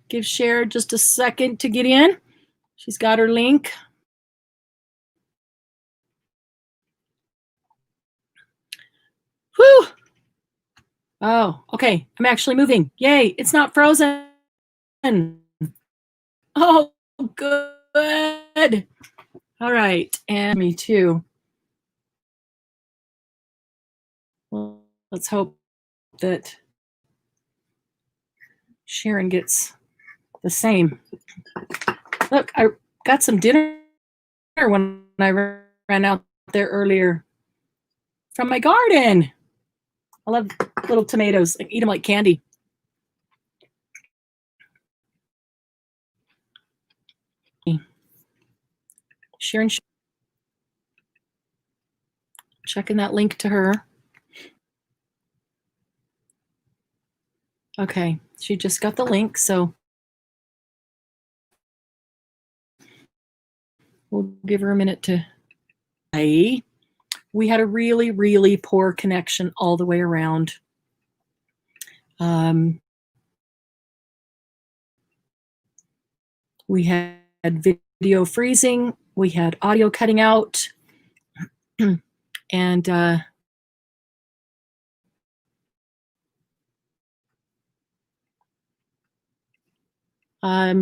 Give Cher just a second to get in. She's got her link. Whew. Oh, okay. I'm actually moving. Yay. It's not frozen. Oh, good. All right. And me too. Well, let's hope that Sharon gets the same. Look, I got some dinner when I ran out there earlier from my garden. I love little tomatoes. I eat them like candy. Sharon, checking that link to her. Okay, she just got the link, so we'll give her a minute to. We had a really, really poor connection all the way around. We had video freezing. We had audio cutting out. And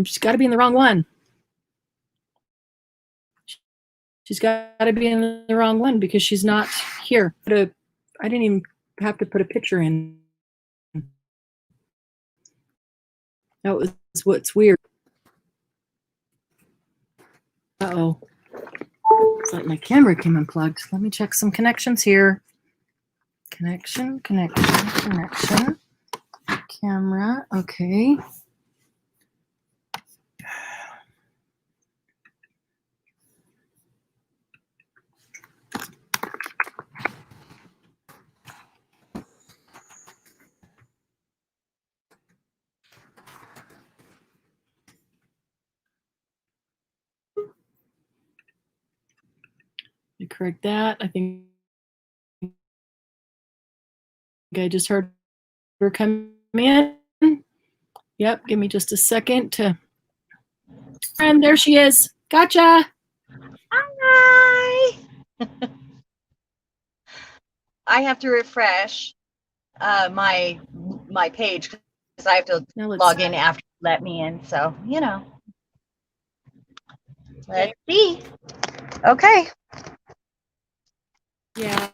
she's got to be in the wrong one. She's got to be in the wrong one because she's not here. I didn't even have to put a picture in. That was what's weird. Uh-oh. It's like my camera came unplugged. Let me check some connections here. Connection. Camera. Okay. Correct that. I think I just heard her come in. Yep, give me just a second to. And there she is. Gotcha. Hi. I have to refresh my page because I have to log in after you let me in. So, you know. Let's see. Okay. Yeah.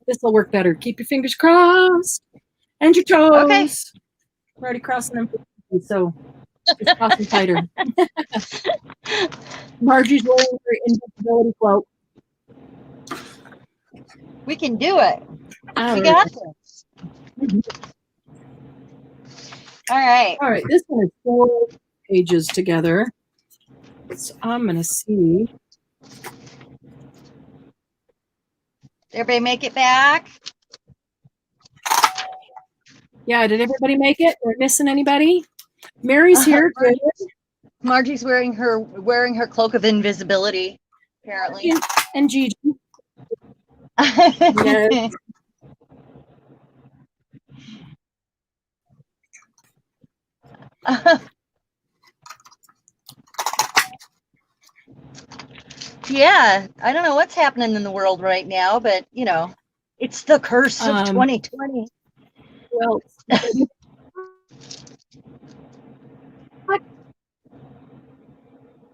This will work better. Keep your fingers crossed and your toes. Okay. We're already crossing them, so just cross them tighter. Margie's rolling her invisibility float. We can do it. We got this. All right. All right. This one is 4 pages together. So I'm going to see. Everybody make it back? Yeah, did everybody make it? We're missing anybody? Mary's here. Good. Margie's wearing her cloak of invisibility, apparently. And Gigi. Yes. Yeah, I don't know what's happening in the world right now, but you know, it's the curse of 2020. Well,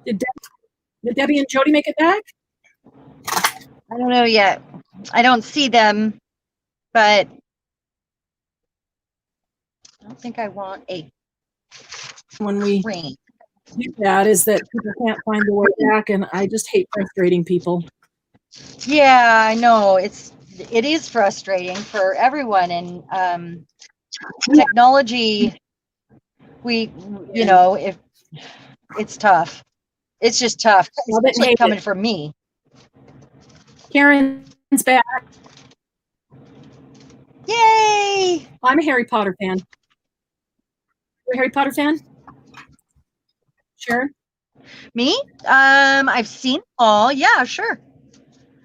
did Debbie and Jody make it back? I don't know yet. I don't see them, but I don't think I want a. When we do that, is that people can't find the way back, and I just hate frustrating people. Yeah, I know it is frustrating for everyone, and technology. You know, if it's tough, it's just tough, especially coming from me. Karen's back. Yay! I'm a Harry Potter fan. You're a Harry Potter fan? Sure. Me? I've seen all. Yeah, sure.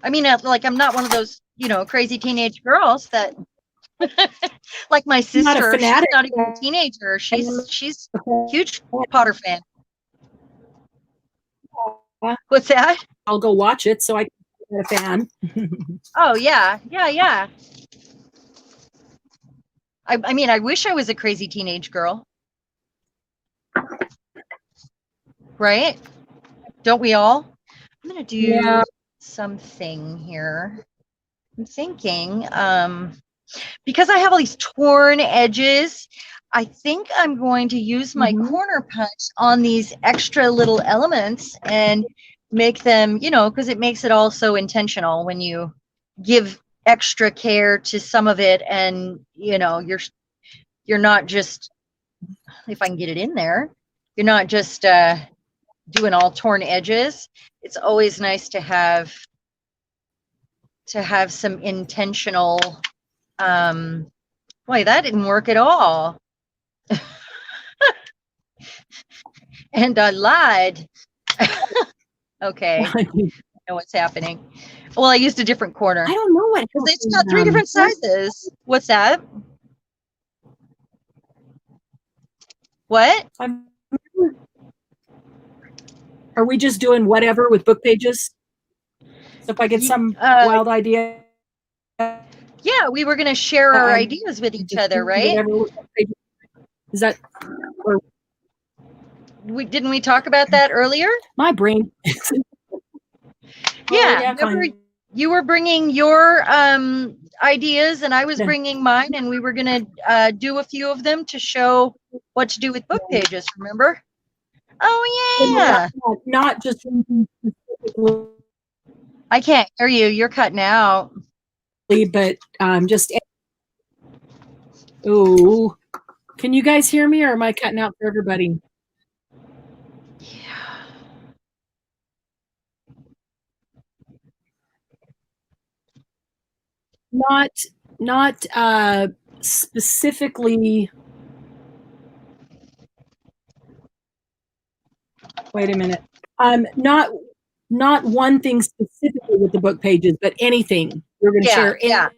I mean, like I'm not one of those, you know, crazy teenage girls that Like my I'm not a sister, she's fanatic. not even a teenager. She's huge Potter fan. What's that? I'll go watch it so I can be a fan. Oh yeah, yeah. I mean, I wish I was a crazy teenage girl. Right? Don't we all? I'm gonna do something here. I'm thinking, because I have all these torn edges, I think I'm going to use my corner punch on these extra little elements and make them, because it makes it all so intentional when you give extra care to some of it, and you're not just, if I can get it in there, you're not just doing all torn edges. It's always nice to have some intentional. Boy, that didn't work at all. And I lied. Okay, I know what's happening. Well, I used a different corner. I don't know what. It's got 3 different sizes. What's that? What? Are we just doing whatever with book pages? So if I get some wild idea. Yeah, we were going to share our ideas with each other, right? Is that? Or, didn't we talk about that earlier? My brain. Yeah, you were bringing your ideas and I was bringing mine, and we were going to do a few of them to show what to do with book pages, remember? Oh, yeah. Not just. I can't hear you. You're cutting out. But just. Oh, can you guys hear me, or am I cutting out for everybody? Yeah. Not specifically. Wait a minute. Not one thing specifically with the book pages, but anything you're going to share. Yeah.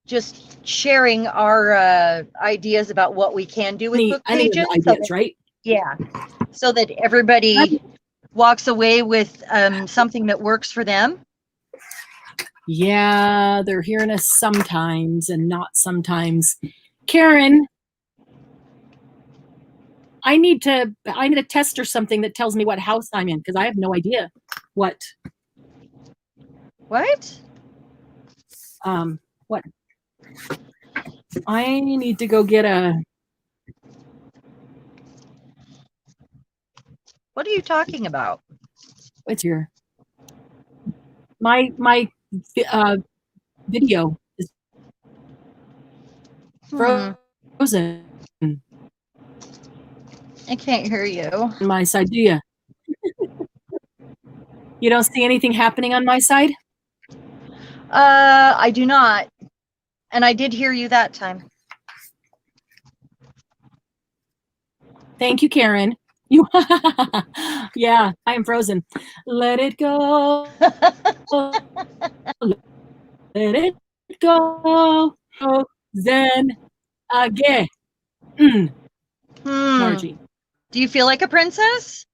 Just sharing our ideas about what we can do with book pages. Ideas, right? Yeah. So that everybody walks away with something that works for them. Yeah, they're hearing us sometimes and not sometimes. Karen, I need to test or something that tells me what house I'm in, because I have no idea what. What? What? I need to go get a. What are you talking about? What's your? My video is frozen. I can't hear you. My side, do you? You don't see anything happening on my side? I do not. And I did hear you that time. Thank you, Karen. You, yeah, I am frozen. Let it go. Let it go. Then again. Margie. Do you feel like a princess?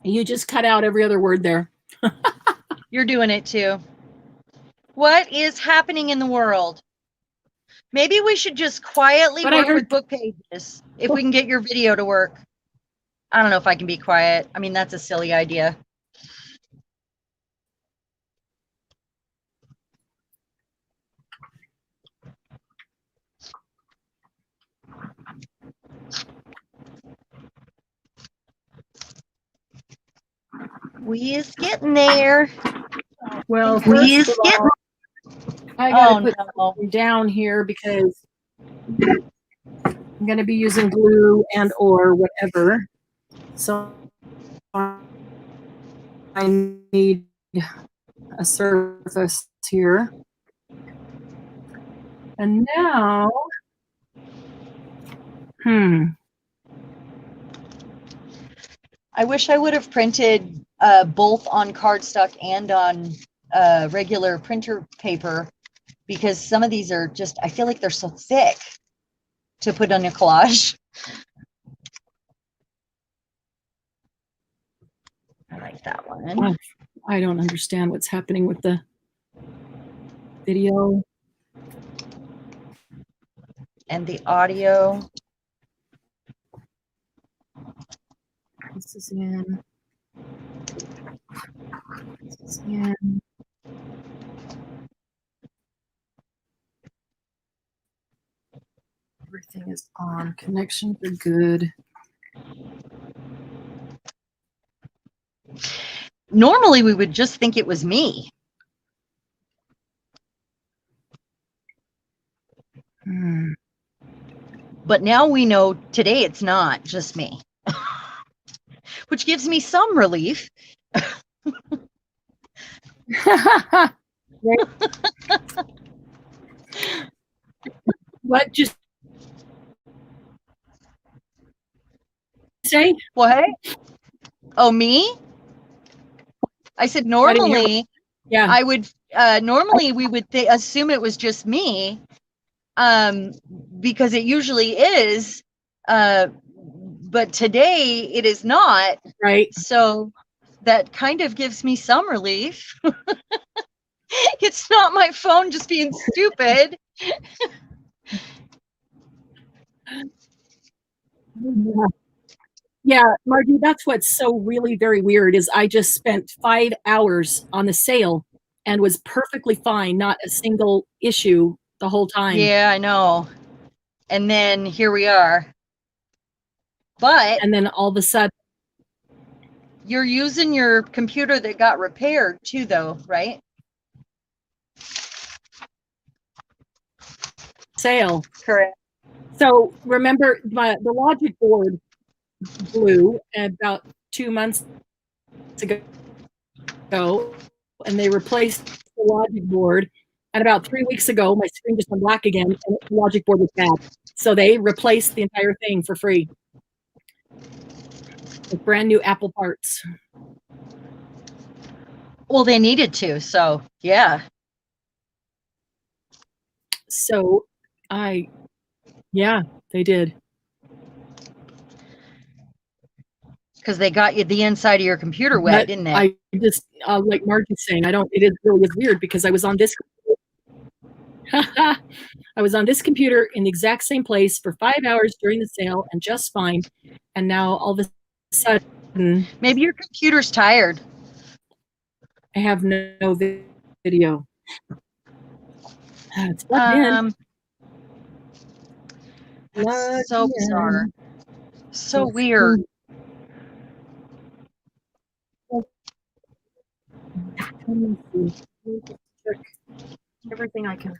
You just cut out every other word there. You're doing it too. What is happening in the world? Maybe we should just quietly work with book pages if we can get your video to work. I don't know if I can be quiet. I mean, that's a silly idea. We is getting there. Well, we is getting. I gotta put down here because I'm gonna be using glue and or whatever. So I need a surface here. And now, I wish I would have printed both on cardstock and on regular printer paper, because some of these are just, I feel like they're so thick to put on a collage. I like that one. I don't understand what's happening with the video. And the audio. This is in. This is in. Everything is on. Connections are good. Normally, we would just think it was me. But now we know today it's not just me, which gives me some relief. What just say? What? Oh, me? I said normally, yeah. I would normally we would assume it was just me, because it usually is, but today it is not. Right. So that kind of gives me some relief. It's not my phone just being stupid. Yeah, Margie, that's what's so really very weird is I just spent 5 hours on the sale and was perfectly fine, not a single issue the whole time. Yeah, I know. And then here we are. But and then all of a sudden you're using your computer that got repaired too, though, right? Sale. Correct. So remember the logic board blew about 2 months ago, and they replaced the logic board. And about 3 weeks ago, my screen just went black again, and the logic board was bad. So they replaced the entire thing for free with brand new Apple parts. Well, they needed to, so yeah. So yeah, they did. Because they got you the inside of your computer wet, didn't they? I just, like Margie's saying, it really is weird because I was on this I was on this computer in the exact same place for 5 hours during the sale and just fine. And now all of a sudden, maybe your computer's tired. I have no video. It's plugged in. That's so bizarre. So weird. Everything I can.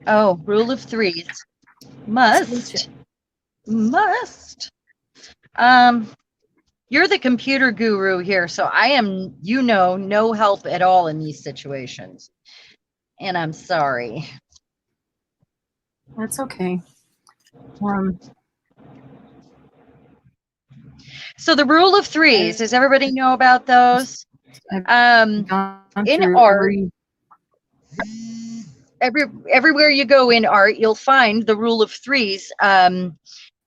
Oh, rule of threes. Must. You're the computer guru here, so I am, no help at all in these situations. And I'm sorry. That's okay. So the rule of threes, does everybody know about those? In art, everywhere you go in art, you'll find the rule of threes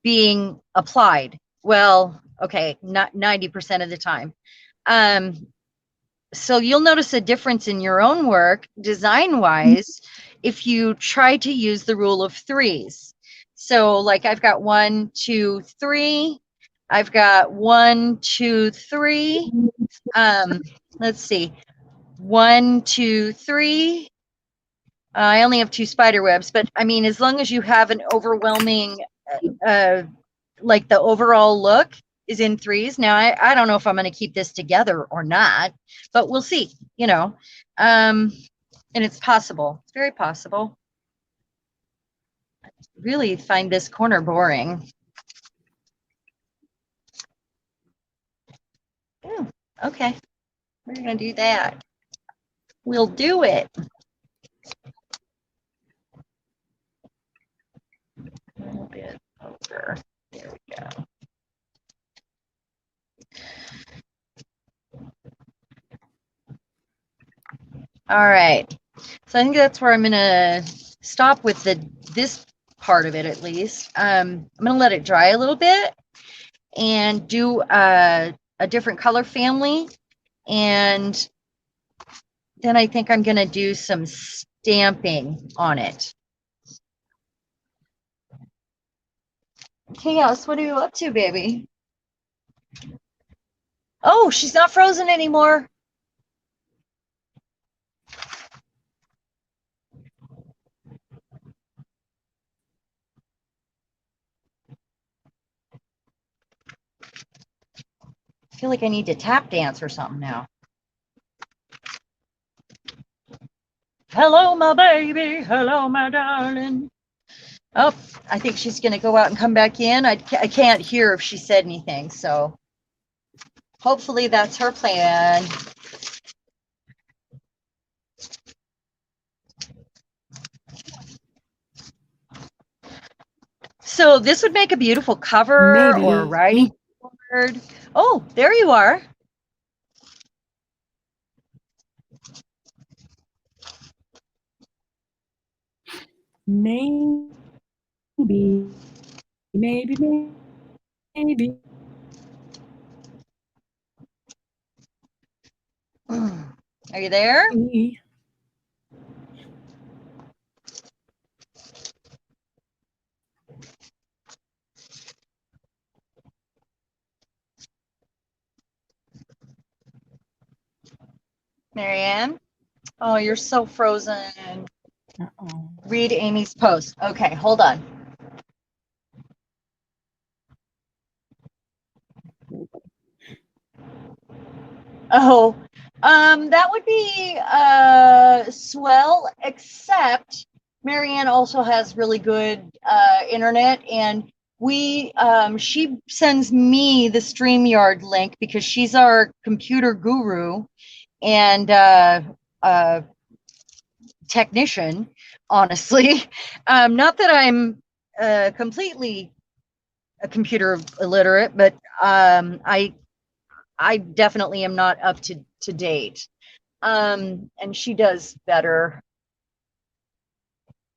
being applied. Well, okay, not 90% of the time. So you'll notice a difference in your own work, design-wise, if you try to use the rule of threes. So like I've got 1, 2, 3. I've got 1, 2, 3. Let's see. 1, 2, 3. I only have 2 spider webs, but I mean, as long as you have an overwhelming, like the overall look is in threes. Now, I don't know if I'm going to keep this together or not, but we'll see, and it's possible. It's very possible. I really find this corner boring. Ooh, okay, we're going to do that. We'll do it. A little bit over. There we go. All right. So I think that's where I'm going to stop with this part of it, at least. I'm going to let it dry a little bit and do a different color family. And then I think I'm going to do some stamping on it. Chaos, what are you up to, baby? Oh, she's not frozen anymore. I feel like I need to tap dance or something now. Hello, my baby. Hello, my darling. Oh, I think she's going to go out and come back in. I can't hear if she said anything, so hopefully that's her plan. So this would make a beautiful cover or writing board. Oh, there you are. Maybe. Are you there? Marianne? Oh, you're so frozen. Uh-oh. Read Amy's post. Okay, hold on. Oh, that would be swell, except Marianne also has really good internet, and she sends me the StreamYard link because she's our computer guru and technician, honestly. Not that I'm completely a computer illiterate, but I definitely am not up to date. And she does better.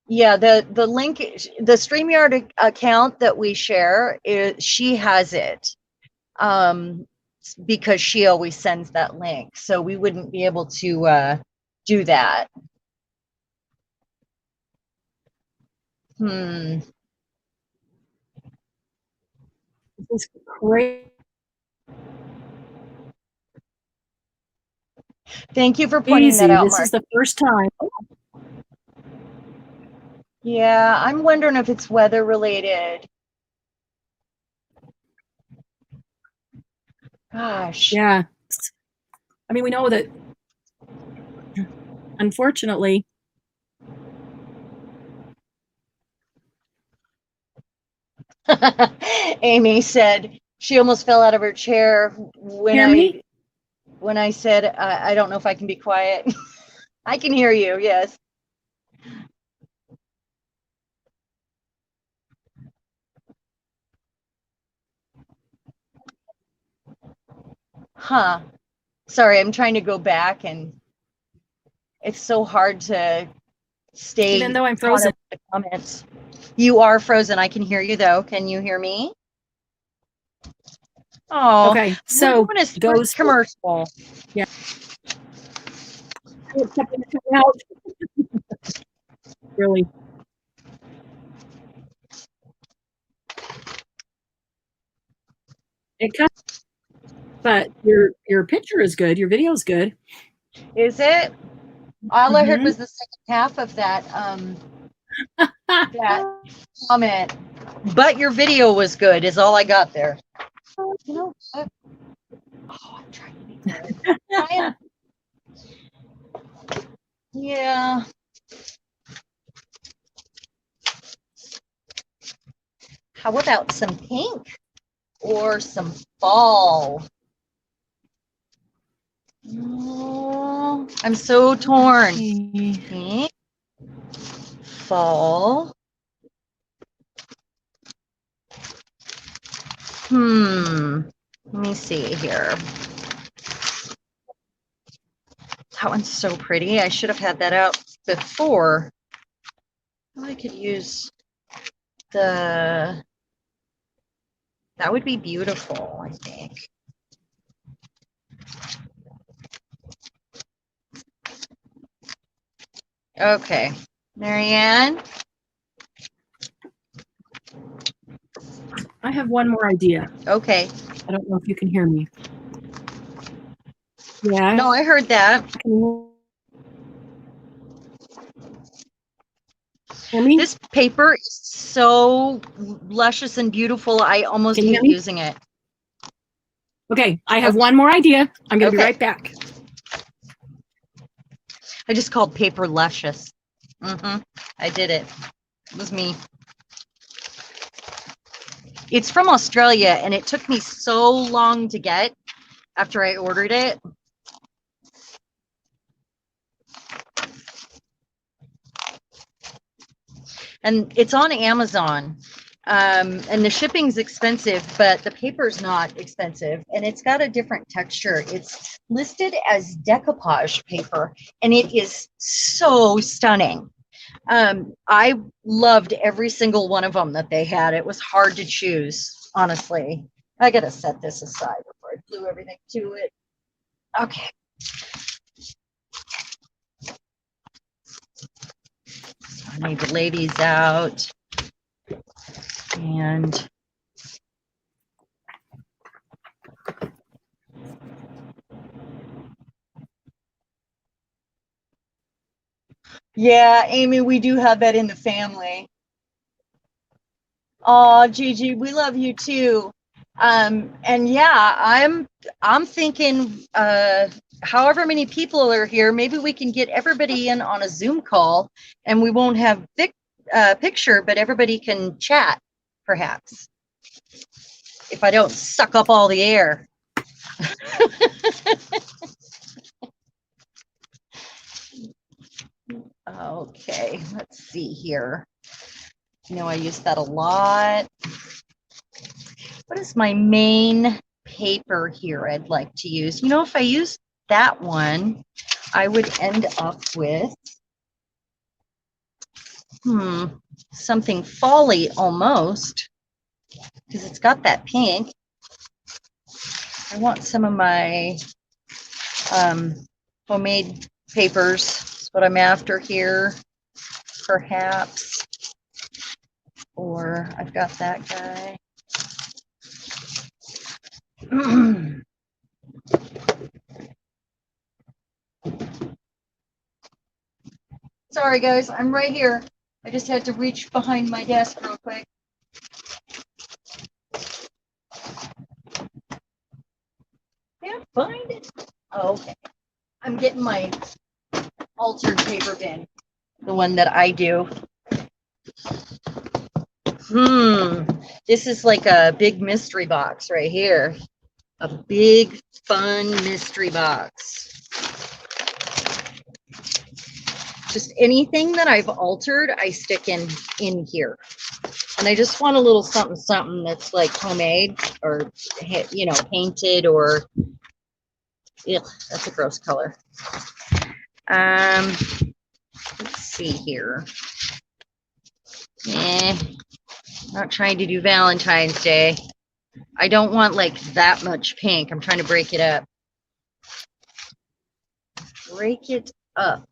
Yeah, the link, the StreamYard account that we share, she has it because she always sends that link. So we wouldn't be able to do that. This is great. Thank you for pointing that out, This Mark. is the first time. Yeah, I'm wondering if it's weather related. Gosh. Yeah. I mean, we know that, unfortunately. Amy said she almost fell out of her chair when I said I don't know if I can be quiet. I can hear you. Yes. Huh. Sorry, I'm trying to go back, and it's so hard to stay. Even though I'm frozen. The comments. You are frozen. I can hear you though. Can you hear me? Oh, okay. So goes commercial. Yeah. Really. It cut, but your picture is good. Your video is good. Is it? All I heard was the second half of that that comment. But your video was good. Is all I got there. You know what? Oh, I'm trying to be good. Yeah. How about some pink or some fall? Oh, I'm so torn. Pink, fall. Let me see here. That one's so pretty. I should have had that out before. I could use that would be beautiful, I think. Okay, Marianne. I have one more idea. Okay. I don't know if you can hear me. Yeah. No, I heard that. Can you hear me? This paper is so luscious and beautiful. I almost Can you hear hate me? using it. Okay, I have one more idea. I'm going to be Okay. right back. I just called paper luscious. I did it. It was me. It's from Australia, and it took me so long to get after I ordered it. And it's on Amazon. And the shipping's expensive, but the paper's not expensive, and it's got a different texture. It's listed as decoupage paper, and it is so stunning. I loved every single one of them that they had. It was hard to choose, honestly. I gotta set this aside before I glue everything to it. Okay. So I need to lay these out. And yeah, Amy, we do have that in the family. Oh, Gigi, we love you too. And yeah, I'm thinking however many people are here, maybe we can get everybody in on a Zoom call, and we won't have picture, but everybody can chat, perhaps, if I don't suck up all the air. Okay, let's see here. You know, I use that a lot. What is my main paper here I'd like to use? You know, if I use that one, I would end up with something folly almost, because it's got that pink. I want some of my homemade papers. That's what I'm after here, perhaps. Or I've got that guy. Sorry, guys, I'm right here. I just had to reach behind my desk real quick. Can't find it. Oh, okay. I'm getting my altered paper bin, the one that I do. This is like a big mystery box right here. A big, fun mystery box. Just anything that I've altered, I stick in here. And I just want a little something that's like homemade or, you know, painted or, ugh, that's a gross color. Let's see here. Not trying to do Valentine's Day. I don't want like that much pink. I'm trying to break it up. Break it up.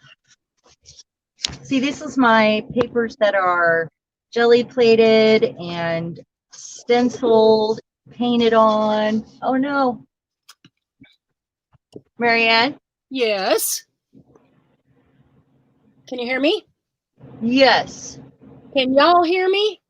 See, this is my papers that are jelly plated and stenciled, painted on. Oh no. Marianne? Yes. Can you hear me? Yes. Can y'all hear me?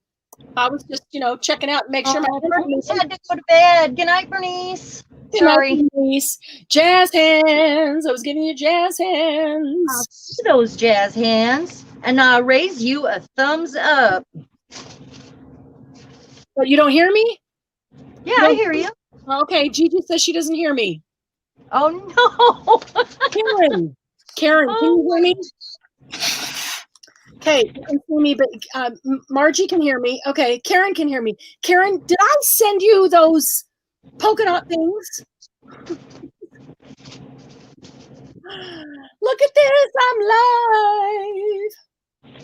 I was just, you know, checking out, make sure my Bernice had to go to bed. Good night, Bernice. Sorry. Bernice. Jazz hands. I was giving you jazz hands. I'll see those jazz hands, and I'll raise you a thumbs up. But you don't hear me? Yeah, I hear you. Okay, Gigi says she doesn't hear me. Oh no. Karen, can you hear me? Okay, you can see me, but Margie can hear me. Okay, Karen can hear me. Karen, did I send you those polka dot things? Look at this, I'm live.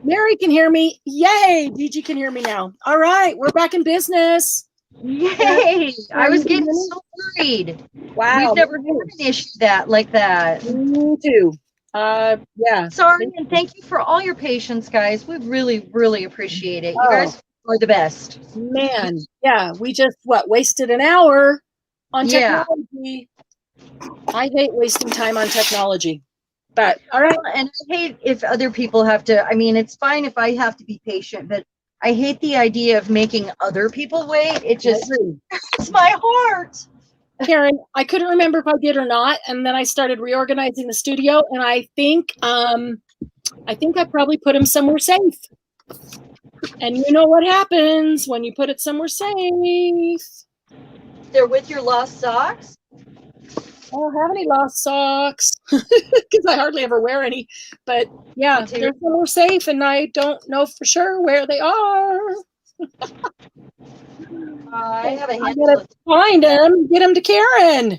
Mary can hear me. Yay, DG can hear me now. All right, we're back in business. Yay! I was getting so worried. Wow. We've never had an issue like that. Me too. Yeah. Sorry, and thank you for all your patience, guys. We really, really appreciate it. You guys are the best. Man, yeah, we just wasted an hour on technology. I hate wasting time on technology. But all right. And I hate if other people have to, I mean, it's fine if I have to be patient, but I hate the idea of making other people wait. It just hurts my heart. Karen, I couldn't remember if I did or not, and then I started reorganizing the studio, and I think I probably put him somewhere safe. And you know what happens when you put it somewhere safe? They're with your lost socks? I don't have any lost socks because I hardly ever wear any. But yeah, they're somewhere safe, and I don't know for sure where they are. I have a I gotta find them, get them to Karen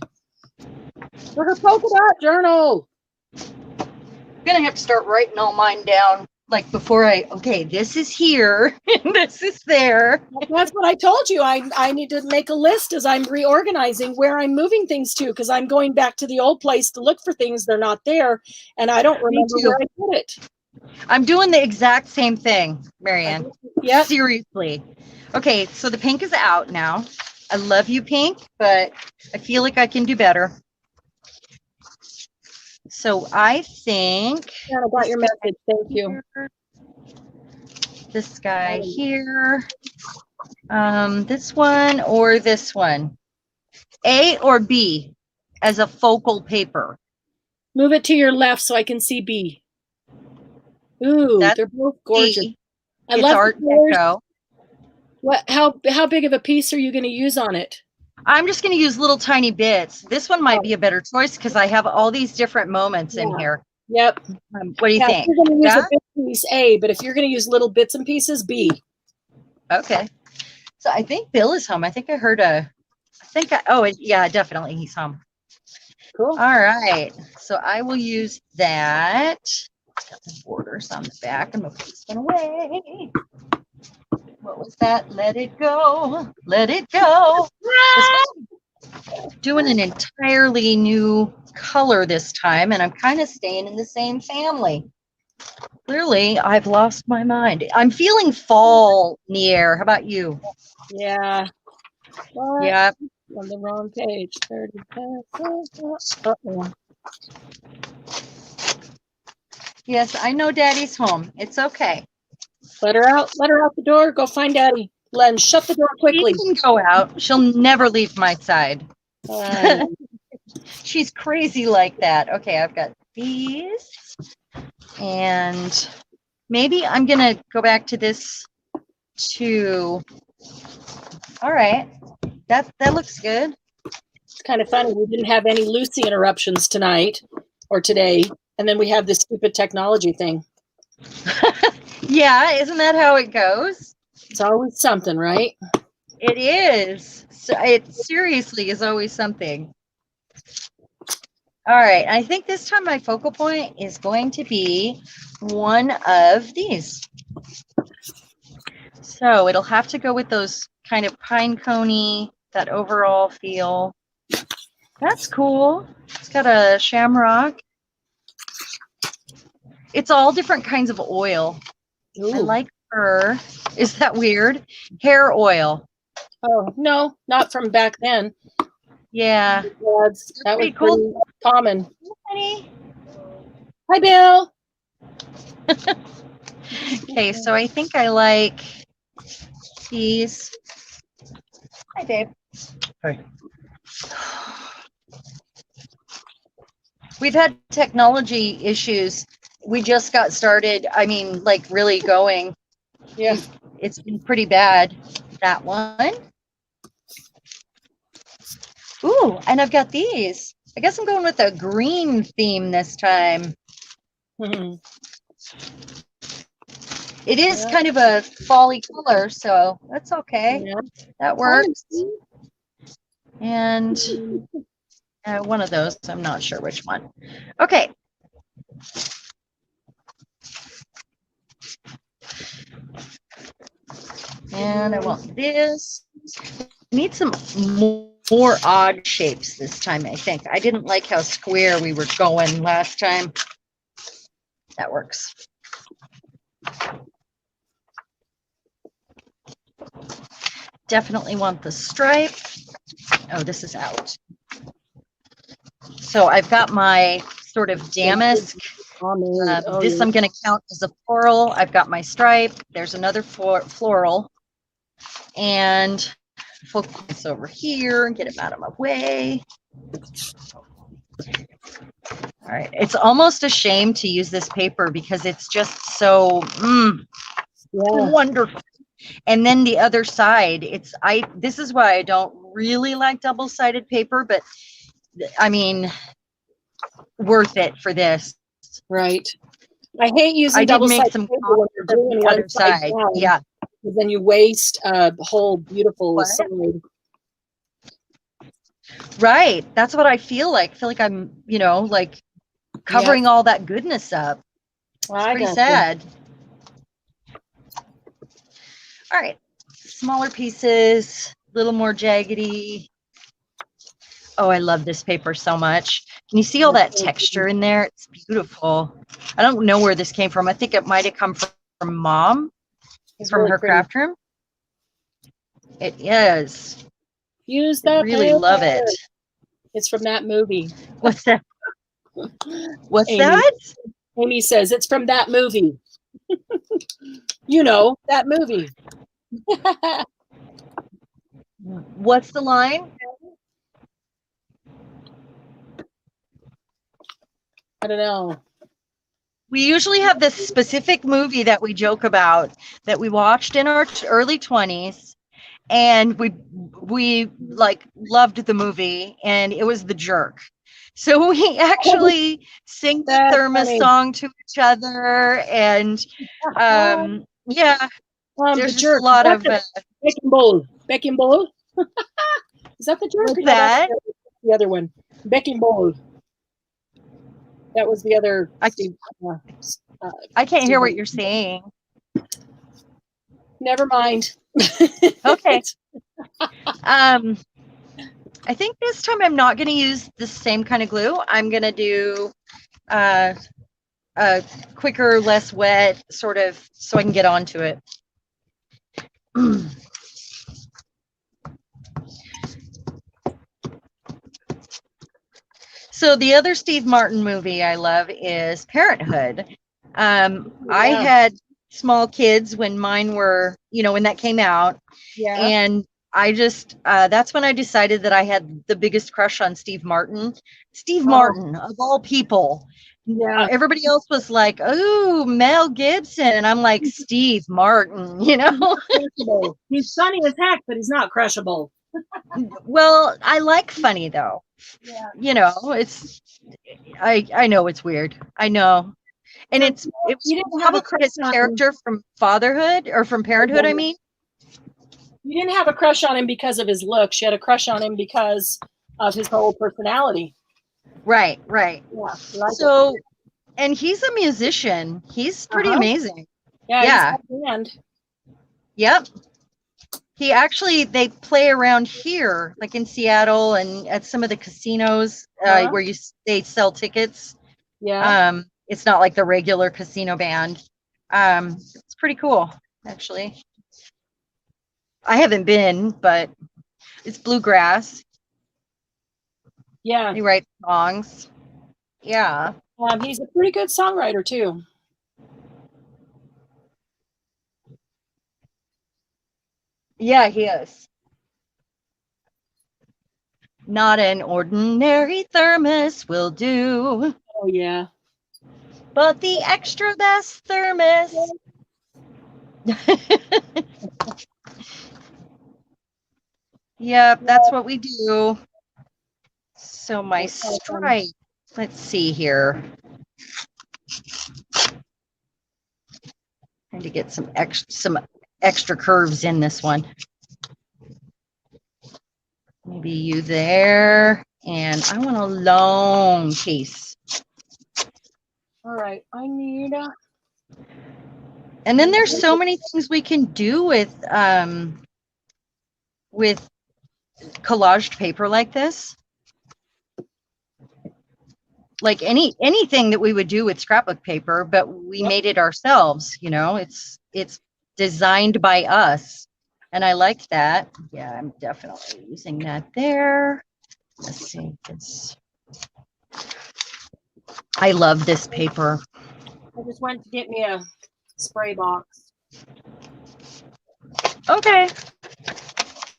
for her polka dot journal. I'm gonna have to start writing all mine down, like before okay, this is here and this is there. That's what I told you. I need to make a list as I'm reorganizing where I'm moving things to, because I'm going back to the old place to look for things. They're not there, and I don't remember where I put it. I'm doing the exact same thing, Marianne. Yeah. Seriously. Okay, so the pink is out now. I love you, pink, but I feel like I can do better. So I think I got your message. Thank you. This guy here. This one or this one. A or B as a focal paper. Move it to your left so I can see B. Ooh, they're both gorgeous. I love Art Deco. What? How big of a piece are you going to use on it? I'm just going to use little tiny bits. This one might be a better choice because I have all these different moments in here. Yep. What do you think? You're going to use a big piece A, but if you're going to use little bits and pieces, B. Okay. So I think Bill is home. I think I heard yeah, definitely he's home. Cool. All right. So I will use that. It's got the borders on the back. I'm going to put this one away. What was that? Let it go. Let it go. Doing an entirely new color this time, and I'm kind of staying in the same family. Clearly, I've lost my mind. I'm feeling fall in the air. How about you? Yeah. What? Yeah. On the wrong page. 30. Yes, I know Daddy's home. It's okay. Let her out. Let her out the door. Go find Daddy. Len, shut the door quickly. She can go out. She'll never leave my side. She's crazy like that. Okay, I've got these. And maybe I'm going to go back to this too. All right. That looks good. It's kind of funny. We didn't have any Lucy interruptions tonight or today. And then we have this stupid technology thing. Yeah, isn't that how it goes? It's always something, right? It is. So it seriously is always something. All right. I think this time my focal point is going to be one of these. So it'll have to go with those kind of pine coney, that overall feel. That's cool. It's got a shamrock. It's all different kinds of oil. Ooh. I like her. Is that weird? Hair oil. Oh, no, not from back then. Yeah. That was pretty common. Honey. Hi, Bill. Okay, so I think I like these. Hi, babe. Hi. We've had technology issues. We just got started. I mean, like really going. Yeah. It's been pretty bad. That one. Ooh, and I've got these. I guess I'm going with a green theme this time. Mm-hmm. It is kind of a fall-y color, so that's okay. Yeah. That works. And One of those. I'm not sure which one. Okay. And I want this. I need some more odd shapes this time, I think. I didn't like how square we were going last time. That works. Definitely want the stripe. Oh, this is out. So I've got my sort of damask. This I'm going to count as a floral. I've got my stripe. There's another floral. And focus over here and get him out of my way. All right. It's almost a shame to use this paper because it's just so wonderful. And then the other side, this is why I don't really like double-sided paper, but I mean, worth it for this. Right. I hate using double-sided paper when you're doing one side down. Yeah. Because then you waste a whole beautiful side. Right. That's what I feel like. I feel like I'm, like covering all that goodness up. It's pretty sad. All right. Smaller pieces, a little more jaggedy. Oh, I love this paper so much. Can you see all that texture in there? It's beautiful. I don't know where this came from. I think it might have come from Mom, from her craft room. It is. Use that. I really love it. It's from that movie. What's that? What's Amy. That? Amy says it's from that movie. You know, that movie. What's the line? I don't know. We usually have this specific movie that we joke about that we watched in our early 20s, and we like loved the movie, and it was The Jerk. So we actually sing the Thermos song to each other, and yeah, there's just a lot of Baking bowl. Is that The Jerk? What's that? The other one, baking bowl. That was the other. I can't hear what you're saying. Never mind. Okay. I think this time I'm not going to use the same kind of glue. I'm going to do a quicker, less wet sort of, so I can get onto it. So the other Steve Martin movie I love is Parenthood. I had small kids when mine were, when that came out. Yeah. And I just, that's when I decided that I had the biggest crush on Steve Martin. Steve Martin, of all people. Yeah. Everybody else was like, oh, Mel Gibson. And I'm like, Steve Martin, He's funny as heck, but he's not crushable. Well, I like funny though. Yeah. It's I know it's weird. I know. And it was probably his character from Fatherhood or from Parenthood, I mean. You didn't have a crush on him because of his looks. You had a crush on him because of his whole personality. Right. Yeah. So, and he's a musician. He's pretty amazing. Yeah. He's got a band. Yep. They play around here, like in Seattle and at some of the casinos where they sell tickets. Yeah. It's not like the regular casino band. It's pretty cool, actually. I haven't been, but it's bluegrass. Yeah. He writes songs. Yeah. He's a pretty good songwriter too. Yeah, he is. Not an ordinary thermos will do. Oh, yeah. But the extra best thermos. Yep, that's what we do. So my stripe, let's see here. Trying to get some extra curves in this one. Maybe you there and I want a long piece. All right, I need And then there's so many things we can do with collaged paper like this. Like anything that we would do with scrapbook paper, but we made it ourselves, you know, it's designed by us. And I like that. Yeah, I'm definitely using that there. Let's see this. I love this paper. I just went to get me a spray box. Okay.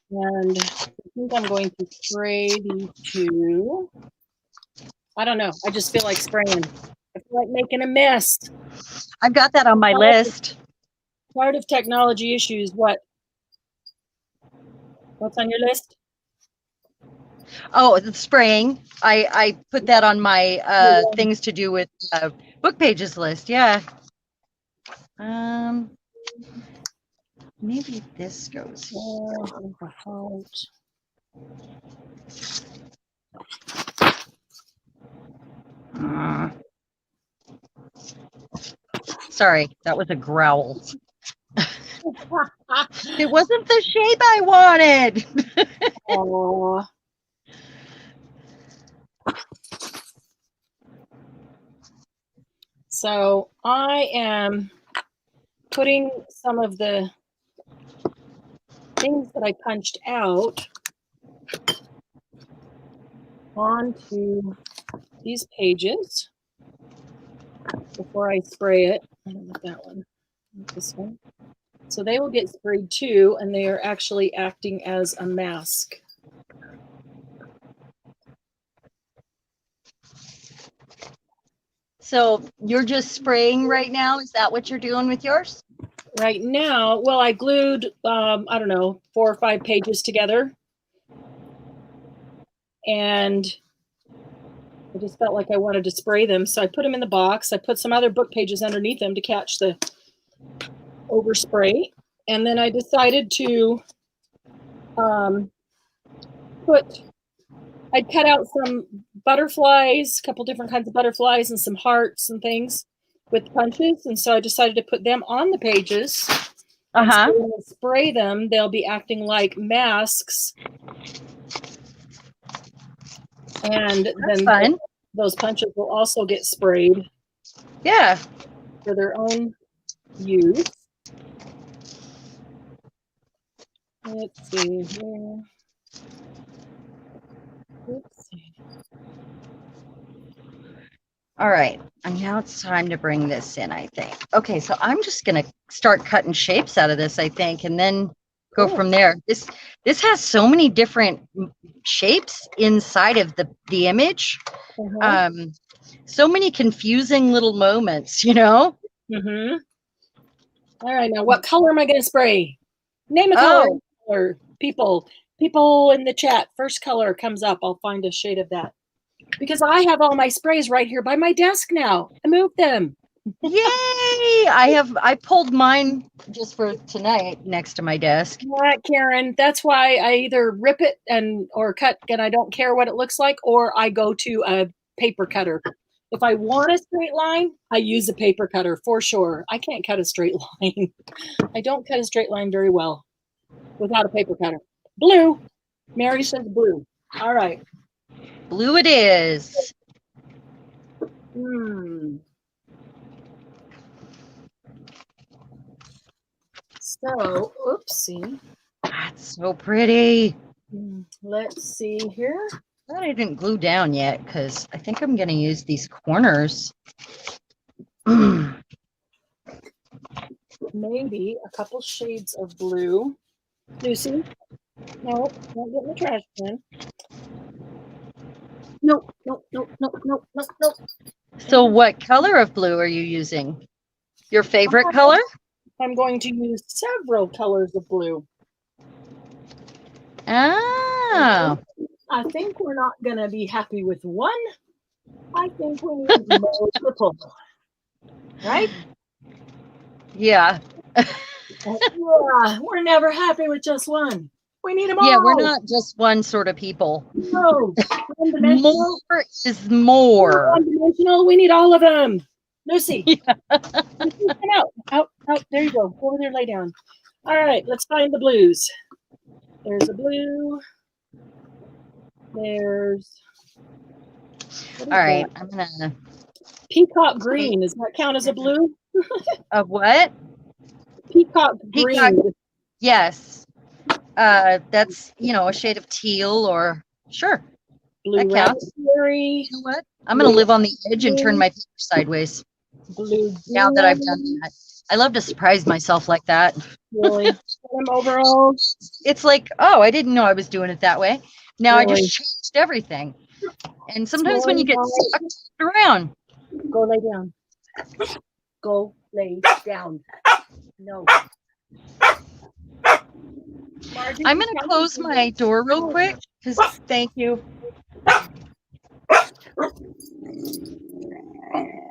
And I think I'm going to spray these two. I don't know. I just feel like spraying. I feel like making a mess. I've got that on my list. Part of technology issues. What's on your list? Oh, the spraying. I put that on my things to do with book pages list. Yeah. Maybe this goes. Sorry, that was a growl. It wasn't the shape I wanted. Oh. So I am putting some of the things that I punched out onto these pages before I spray it. I don't want that one. I want this one. So they will get sprayed too, and they are actually acting as a mask. So you're just spraying right now? Is that what you're doing with yours? Right now, well, I glued, I don't know, 4 or 5 pages together. And I just felt like I wanted to spray them. So I put them in the box. I put some other book pages underneath them to catch the overspray. And then I decided to I'd cut out some butterflies, a couple different kinds of butterflies and some hearts and things with punches. And so I decided to put them on the pages. So when I spray them, they'll be acting like masks. And then those punches will also get sprayed. Yeah. For their own use. Let's see here. Let's see. All right, and now it's time to bring this in, I think. Okay, so I'm just gonna start cutting shapes out of this, I think, and then go from there. This has so many different shapes inside of the image. So many confusing little moments, you know? All right, now what color am I gonna spray? Name a color. Or people in the chat. First color comes up. I'll find a shade of that. Because I have all my sprays right here by my desk now. I moved them. Yay! I pulled mine just for tonight next to my desk. Yeah, Karen, that's why I either rip it or cut and I don't care what it looks like, or I go to a paper cutter. If I want a straight line, I use a paper cutter for sure. I can't cut a straight line. I don't cut a straight line very well without a paper cutter. Blue. Mary says blue. All right. Blue it is. So, oopsie. That's so pretty. Let's see here. That I didn't glue down yet because I think I'm going to use these corners. Maybe a couple shades of blue. Lucy? No, don't get in the trash can. Nope. So what color of blue are you using? Your favorite color? I'm going to use several colors of blue. Oh. I think we're not going to be happy with one. I think we need multiple. Right? Yeah. Yeah, we're never happy with just one. We need them all. Yeah, we're not just one sort of people. No. One-dimensional. More is more. One-dimensional. We need all of them. Lucy. Yeah. Lucy, come out. Out. There you go. Go over there, lay down. All right, let's find the blues. There's a blue. There's. All right, I'm gonna. Peacock green. Does that count as a blue? Of what? Peacock green. Yes. That's, a shade of teal or sure. Blue raspberry. You know what? I'm going to live on the edge and turn my paper sideways. Blue. Now that I've done that. I love to surprise myself like that. Really? Overall. It's like, oh, I didn't know I was doing it that way. Now really? I just changed everything. And sometimes when you get stuck around. Go lay down. Go lay down. No. I'm going to close my door real quick because thank you.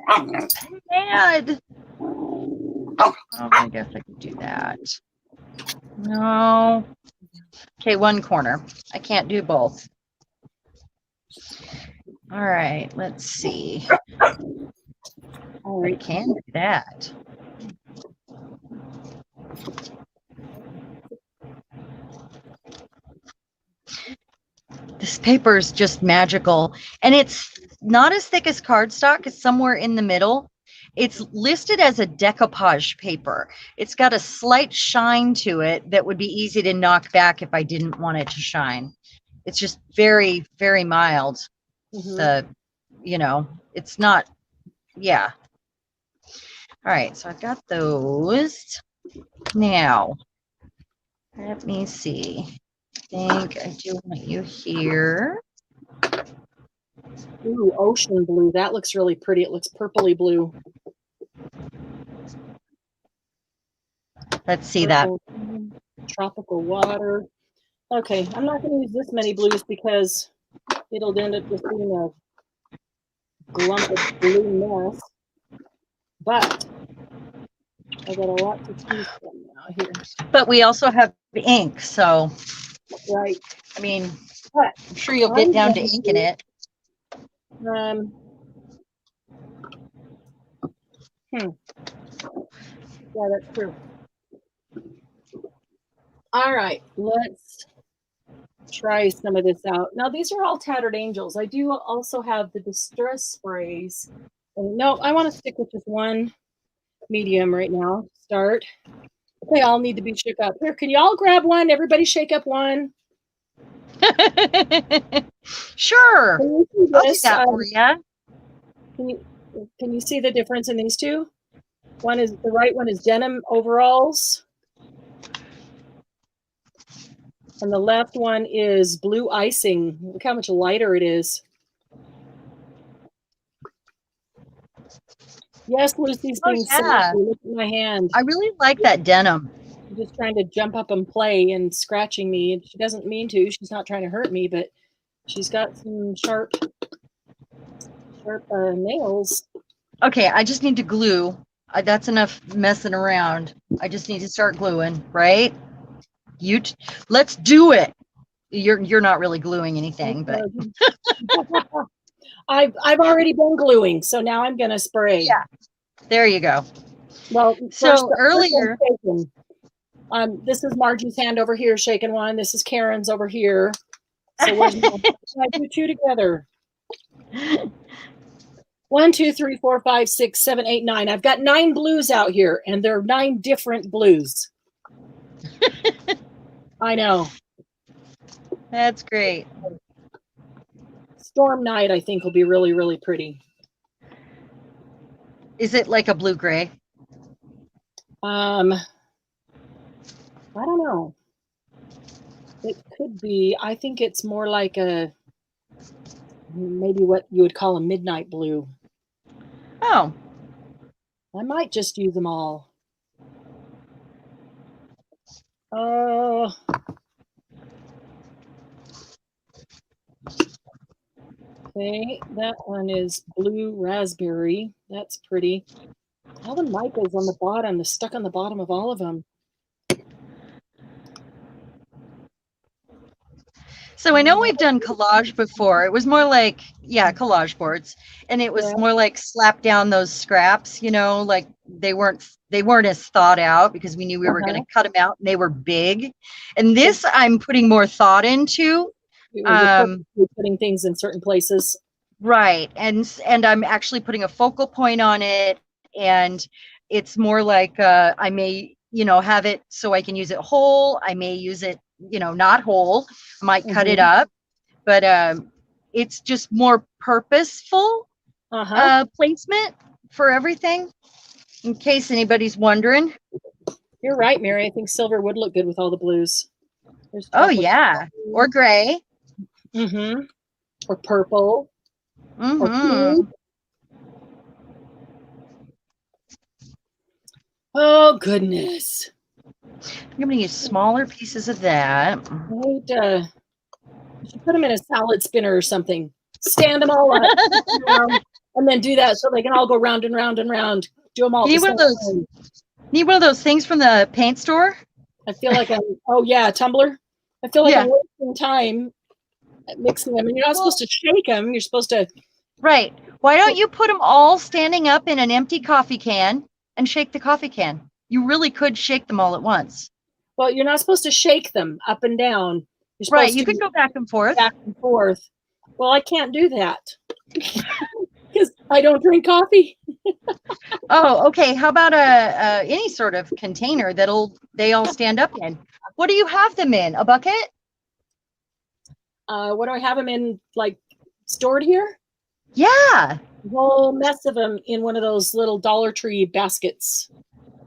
I'm mad. Oh, I guess I could do that. No. Okay, one corner. I can't do both. All right, let's see. I can do that. This paper is just magical. And it's not as thick as cardstock. It's somewhere in the middle. It's listed as a decoupage paper. It's got a slight shine to it that would be easy to knock back if I didn't want it to shine. It's just very, very mild. It's not, yeah. All right, so I've got those. Now, let me see. I think I do want you here. Ooh, ocean blue. That looks really pretty. It looks purpley blue. Let's see that. Tropical water. Okay, I'm not going to use this many blues because it'll end up just being a glump of blue mess. But I got a lot to choose from now here. But we also have ink, so. Right. I mean, I'm sure you'll get down to inking it. Yeah, that's true. All right, let's try some of this out. Now, these are all Tattered Angels. I do also have the Distress Sprays. And no, I want to stick with just one medium right now. Start. They all need to be shook up. Here, can you all grab one? Everybody shake up one. Sure. I'll do that for you. Can you see the difference in these two? The right one is denim overalls. And the left one is blue icing. Look how much lighter it is. Yes, Lucy's being silly. Look at my hand. I really like that denim. She's just trying to jump up and play and scratching me. She doesn't mean to. She's not trying to hurt me, but she's got some sharp nails. Okay, I just need to glue. That's enough messing around. I just need to start gluing, right? Let's do it. You're not really gluing anything, but I've already been gluing, so now I'm gonna spray. Yeah, there you go. Well, so earlier, this is Margie's hand over here shaking one. This is Karen's over here. So I do two together. 1, 2, 3, 4, 5, 6, 7, 8, 9. I've got 9 blues out here, and they're 9 different blues. I know. That's great. Storm Night, I think, will be really, really pretty. Is it like a blue-gray? I don't know. It could be. I think it's more like maybe what you would call a midnight blue. Oh. I might just use them all. Oh. Okay, that one is blue raspberry. That's pretty. All the micas on the bottom, they're stuck on the bottom of all of them. So I know we've done collage before. It was more like, yeah, collage boards. And it was Yeah. more like slap down those scraps, like they weren't as thought out because we knew we were going to cut them out and they were big. And this I'm putting more thought into. You're purposely putting things in certain places. Right. And I'm actually putting a focal point on it, and it's more like I may, have it so I can use it whole. I may use it, not whole. I might cut it up, but it's just more purposeful placement for everything, in case anybody's wondering. You're right, Mary. I think silver would look good with all the blues. Oh yeah, or gray. Or purple. Or pink. Oh goodness. I'm going to use smaller pieces of that. You should put them in a salad spinner or something. Stand them all up, and then do that so they can all go round and round and round. Do them all. Need one of those things from the paint store. I feel like tumbler. I feel like I'm wasting time mixing them, and you're not supposed to shake them. You're supposed to. Right. Why don't you put them all standing up in an empty coffee can and shake the coffee can? You really could shake them all at once. Well, you're not supposed to shake them up and down. Right. You could go back and forth. Back and forth. Well, I can't do that because I don't drink coffee. Oh, okay. How about any sort of container they all stand up in? What do you have them in? A bucket? What do I have them in? Like stored here? Yeah. A whole mess of them in one of those little Dollar Tree baskets.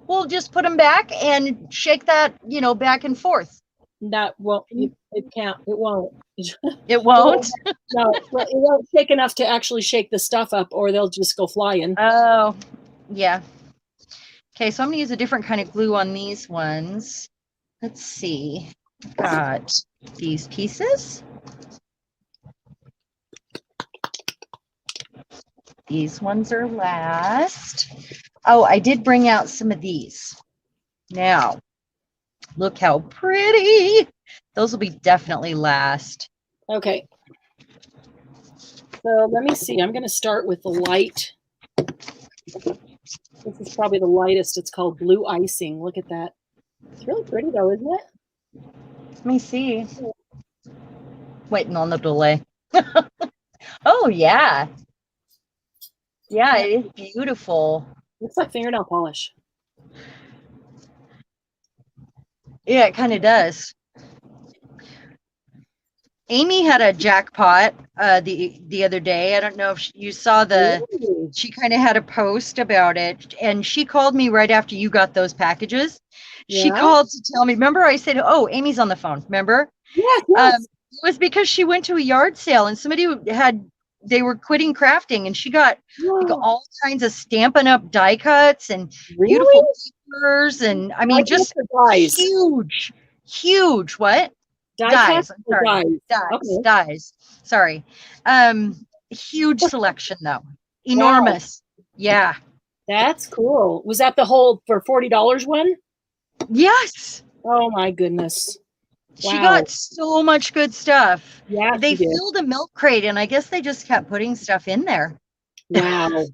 We'll just put them back and shake that, back and forth. That won't. It can't. It won't. It won't. No, well, it won't shake enough to actually shake the stuff up, or they'll just go flying. Oh, yeah. Okay, so I'm gonna use a different kind of glue on these ones. Let's see. I've got these pieces. These ones are last. Oh, I did bring out some of these. Now, look how pretty. Those will be definitely last. Okay. So let me see. I'm going to start with the light. This is probably the lightest. It's called blue icing. Look at that. It's really pretty though, isn't it? Let me see. Waiting on the delay. Oh, yeah. Yeah, it is beautiful. Looks like fingernail polish. Yeah, it kind of does. Amy had a jackpot the other day. I don't know if you saw she kind of had a post about it, and she called me right after you got those packages. Yeah. She called to tell me, remember I said, oh, Amy's on the phone, remember? Yes. It was because she went to a yard sale and they were quitting crafting, and she got like all kinds of Stampin' Up! Die cuts and beautiful papers, and I mean, just huge. What? Dies. I'm sorry. Dies. Sorry. Huge selection though. Enormous. Wow. Yeah. That's cool. Was that the whole for $40 one? Yes. Oh my goodness. Wow. She got so much good stuff. Yeah. They filled a milk crate, and I guess they just kept putting stuff in there. Wow.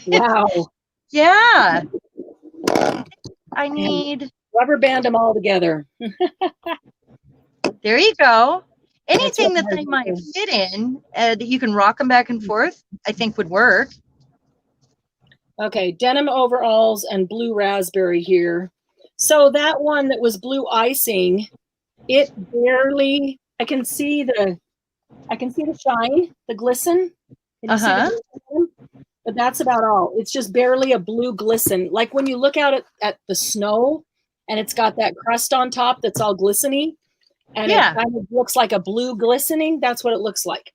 Wow. Yeah. I need rubber band them all together. There you go. Anything that they might fit in that you can rock them back and forth, I think would work. Okay, denim overalls and blue raspberry here. So that one that was blue icing, it barely. I can see the shine, the glisten. Can you see the glisten? But that's about all. It's just barely a blue glisten. Like when you look out at the snow, and it's got that crust on top that's all glistening. And it kind of looks like a blue glistening. That's what it looks like.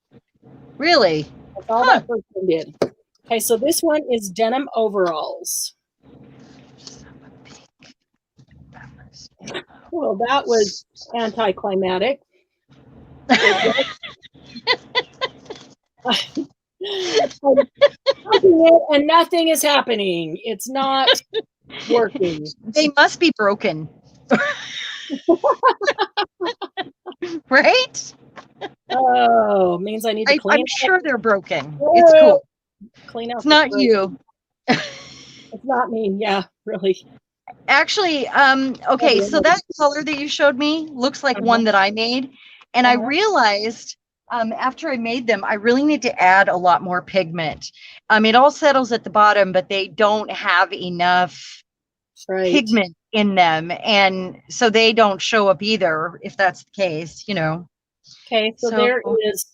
Really? That's all that first one did. Okay, so this one is denim overalls. Well, that was anticlimactic. And nothing is happening. It's not working. They must be broken. Right? Oh, means I need to clean I'm out. sure they're broken. It's cool. Clean out. It's not you. It's not me. Yeah, really. Actually, okay, so that color that you showed me looks like one that I made. And I realized after I made them, I really need to add a lot more pigment. It all settles at the bottom, but they don't have enough pigment in them. And so they don't show up either, if that's the case, you know. Okay, so there is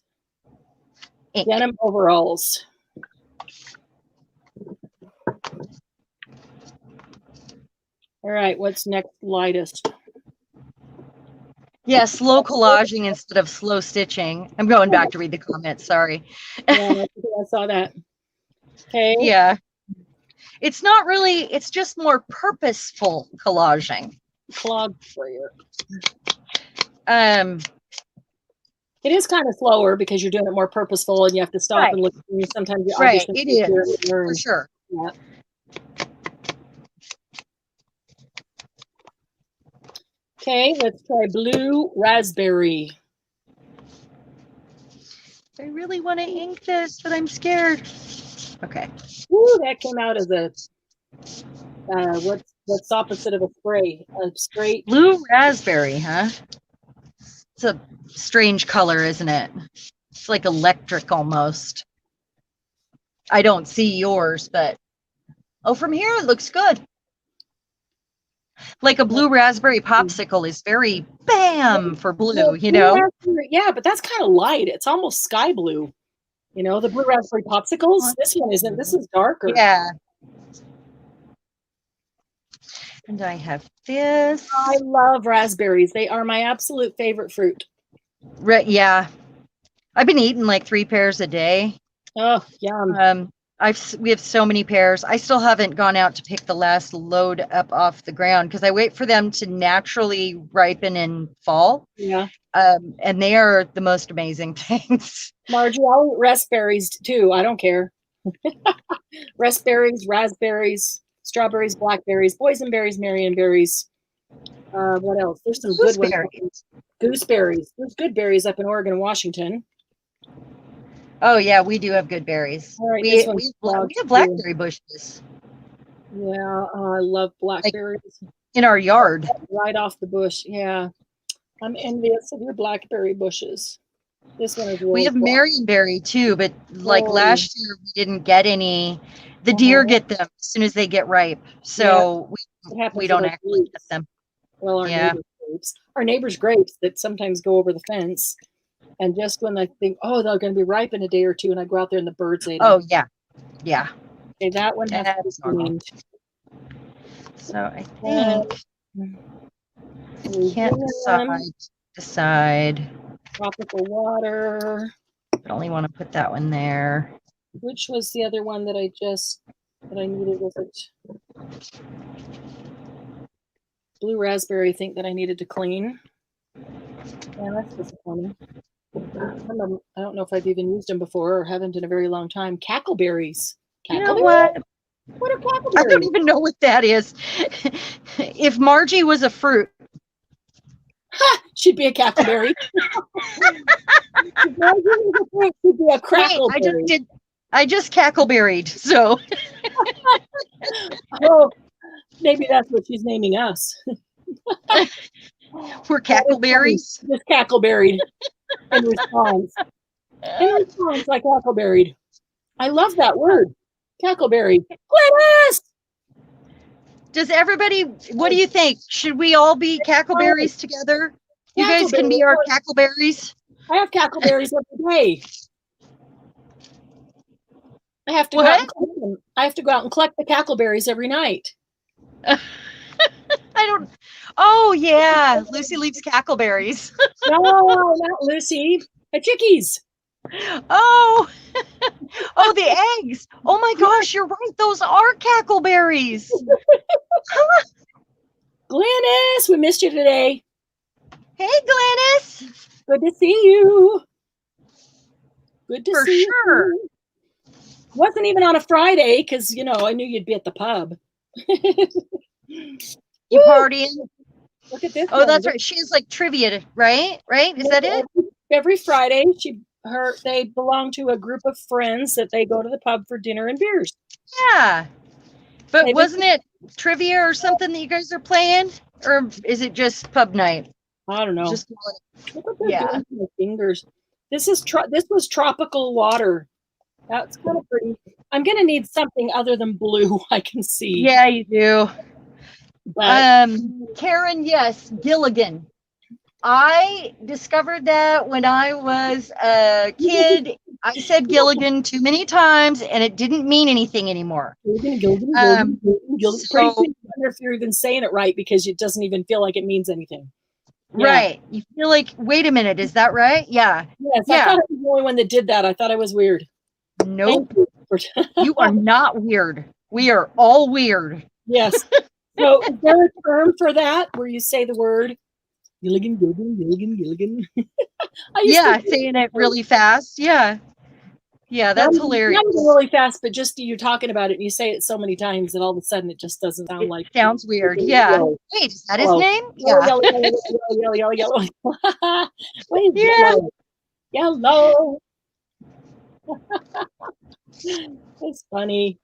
denim overalls. All right, what's next lightest? Yeah, slow collaging instead of slow stitching. I'm going back to read the comments, sorry. Yeah, I saw that. Okay. Yeah. It's not really, it's just more purposeful collaging. Clog sprayer. It is kind of slower because you're doing it more purposeful and you have to stop and look. Sometimes you audition. It is, for sure. Yeah. Okay, let's try blue raspberry. I really want to ink this, but I'm scared. Okay. Ooh, that came out as a what's opposite of a spray? A straight blue raspberry, huh? It's a strange color, isn't it? It's like electric almost. I don't see yours, but from here it looks good. Like a blue raspberry popsicle is very bam for blue, you know? Yeah, but that's kind of light. It's almost sky blue. You know, the blue raspberry popsicles. This one isn't. This is darker. Yeah. And I have this. I love raspberries. They are my absolute favorite fruit. Yeah. I've been eating like 3 pears a day. Oh, yum. We have so many pears. I still haven't gone out to pick the last load up off the ground because I wait for them to naturally ripen in fall. Yeah. And they are the most amazing things. Margie, I'll eat raspberries too. I don't care. Raspberries, raspberries, strawberries, blackberries, boysenberries, marionberries. What else? There's some good ones. Gooseberries. There's good berries up in Oregon and Washington. Oh yeah, we do have good berries. Right, we have blackberry bushes. Yeah, I love blackberries. Like in our yard. Right off the bush. Yeah. I'm envious of your blackberry bushes. This one is really we have marionberry too, but like last year we didn't get any. The deer get them as soon as they get ripe. So we don't actually get them. Well, our neighbors' grapes that sometimes go over the fence. And just when I think, oh, they're going to be ripe in a day or two, and I go out there and the birds ate them. Oh, yeah. Yeah. Okay, that one has to be cleaned. So I think I can't decide. Tropical water. I only want to put that one there. Which was the other one that I needed? Was it blue raspberry? I think that I needed to clean. Yeah, that's disappointing. I don't know if I've even used them before or haven't in a very long time. Cackleberries. You know what? What are cackleberries? I don't even know what that is. If Margie was a fruit, she'd be a cackleberry. If Margie was a fruit, she'd be a crackleberry. I just cackleberried, so. Oh, maybe that's what she's naming us. We're cackleberries. Just cackleberried in response. Like cackleberried. I love that word. Cackleberry. Gladys! Does everybody, what do you think? Should we all be cackleberries together? You guys can be our cackleberries. I have cackleberries every day. I have to go out and collect them. I have to go out and collect the cackleberries every night. Oh yeah, Lucy leaves cackleberries. No, not Lucy. The chickies. Oh, the eggs. Oh my gosh, you're right. Those are cackleberries. Glennis, we missed you today. Hey, Glennis. Good to see you. Good to see you. For sure. Wasn't even on a Friday because, I knew you'd be at the pub. You partying? Look at this. Oh, that's right. She has like trivia, right? Is that it? every Friday, they belong to a group of friends that they go to the pub for dinner and beers. Yeah. But They've wasn't it trivia or something that you guys are playing? Or is it just pub night? I don't know. Just look what they're doing to my fingers. This was tropical water. That's kind of pretty. I'm gonna need something other than blue. I can see. Yeah, you do. But Karen, yes, Gilligan. I discovered that when I was a kid. I said Gilligan too many times, and it didn't mean anything anymore. Gilligan. So, I wonder if you're even saying it right because it doesn't even feel like it means anything. Yeah. Right. You feel like, wait a minute, is that right? Yeah. Yes, I thought I was the only one that did that. I thought I was weird. Nope. You are not weird. We are all weird. Yes. So is there a term for that where you say the word Gilligan? Saying it really fast. Yeah. Yeah, that's hilarious. Not even really fast, but just you're talking about it and you say it so many times that all of a sudden it just doesn't sound like. Sounds weird. Yeah. Wait, is that his name? Yeah. Yellow. Wait, yellow. It's funny.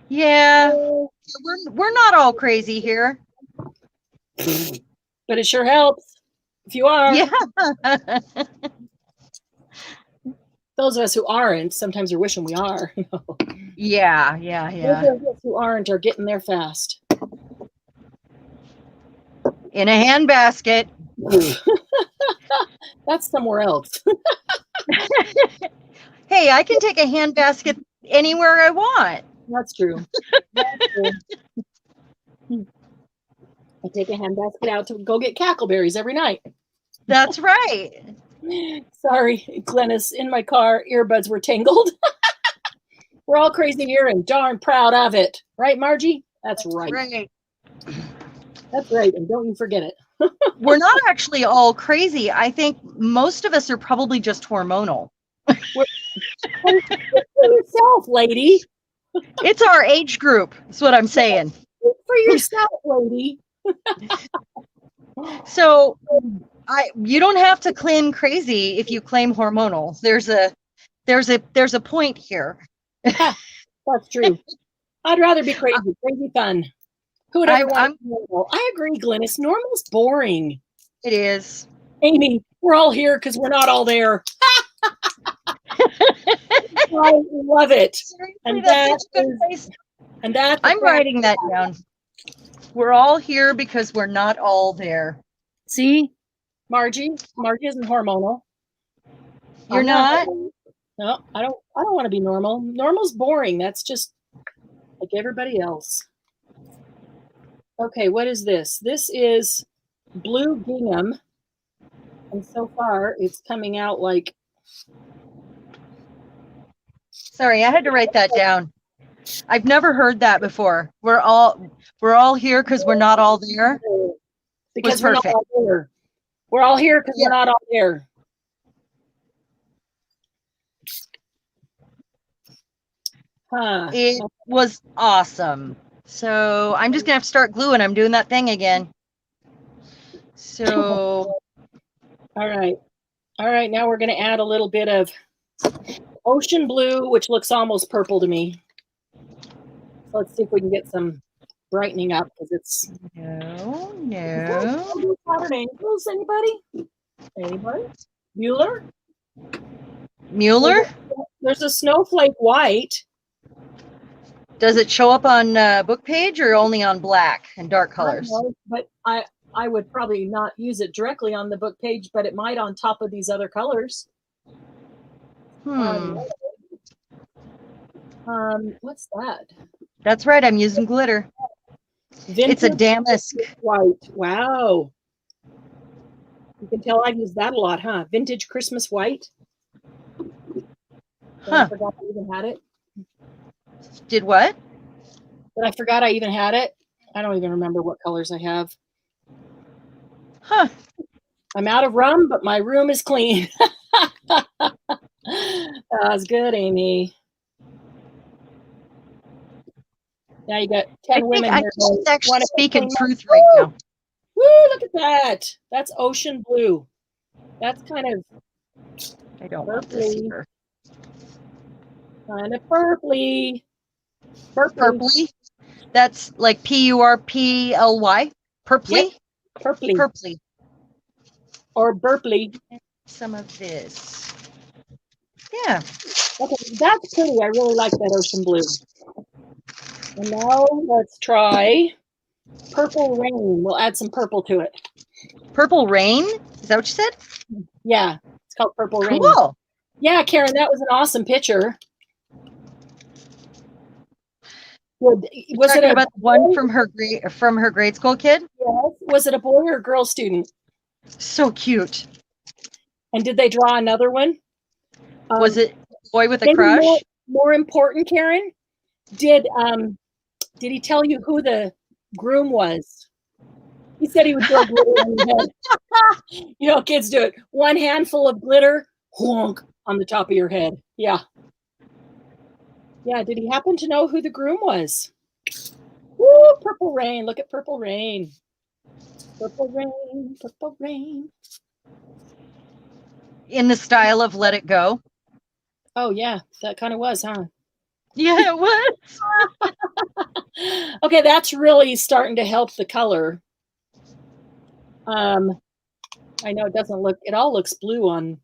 Yeah. We're not all crazy here. But it sure helps if you are. Yeah. Those of us who aren't sometimes are wishing we are. Yeah. Those of us who aren't are getting there fast. In a handbasket. That's somewhere else. Hey, I can take a handbasket anywhere I want. That's true. I take a handbasket out to go get cackleberries every night. That's right. Sorry, Glennis, in my car, earbuds were tangled. We're all crazy here and darn proud of it. Right, Margie? That's right. That's right, and don't you forget it. We're not actually all crazy. I think most of us are probably just hormonal. For yourself, lady. It's our age group. That's what I'm saying. For yourself, lady. So you don't have to claim crazy if you claim hormonal. There's a point here. That's true. I'd rather be crazy. Crazy fun. Who would ever want normal? I agree, Glennis. Normal's boring. It is. Amy, we're all here because we're not all there. I love it. Seriously, I'm writing that down. We're all here because we're not all there. See, Margie isn't hormonal. You're not? No, I don't want to be normal. Normal's boring. That's just like everybody else. Okay, what is this? This is blue gingham. And so far it's coming out like. Sorry, I had to write that down. I've never heard that before. We're all here because we're not all there. Because we're not all there. We're all here because we're not all there. It was awesome. So I'm just gonna have to start gluing. I'm doing that thing again. So all right. Now we're gonna add a little bit of ocean blue, which looks almost purple to me. So let's see if we can get some brightening up because it's no. Modern angels. Anybody? Mueller. There's a snowflake white. Does it show up on book page or only on black and dark colors? But I would probably not use it directly on the book page, but it might on top of these other colors. What's that? That's right. I'm using glitter. It's a damask white. Wow. You can tell I've used that a lot, huh? Vintage Christmas white. I forgot I even had it. Did what? But I forgot I even had it. I don't even remember what colors I have. I'm out of rum, but my room is clean. That was good, Amy. Now you got 10 women here. She's actually speaking truth right now. Woo, look at that. That's ocean blue. That's kind of I don't want this purpley. either. Kind of purpley. Purpley. Purpley? That's like Purply? Purpley? Yep. Purpley. Purpley. Or burpley. Some of this. Yeah. Okay, that's pretty. I really like that ocean blue. And now let's try Purple Rain. We'll add some purple to it. Purple Rain? Is that what you said? Yeah, it's called Purple Rain. Cool. Yeah, Karen, that was an awesome picture. Was it about the one from her grade school kid? Yes. Was it a boy or a girl student? So cute. And did they draw another one? Was it a boy with a crush? More important, Karen, did he tell you who the groom was? He said he would throw glitter on your head. You know, kids do it. One handful of glitter, honk, on the top of your head. Yeah. Yeah, did he happen to know who the groom was? Woo, Purple Rain. Look at Purple Rain. Purple Rain, Purple Rain. In the style of Let It Go? Oh, yeah, that kind of was, huh? Yeah, it was. Okay, that's really starting to help the color. I know it all looks blue on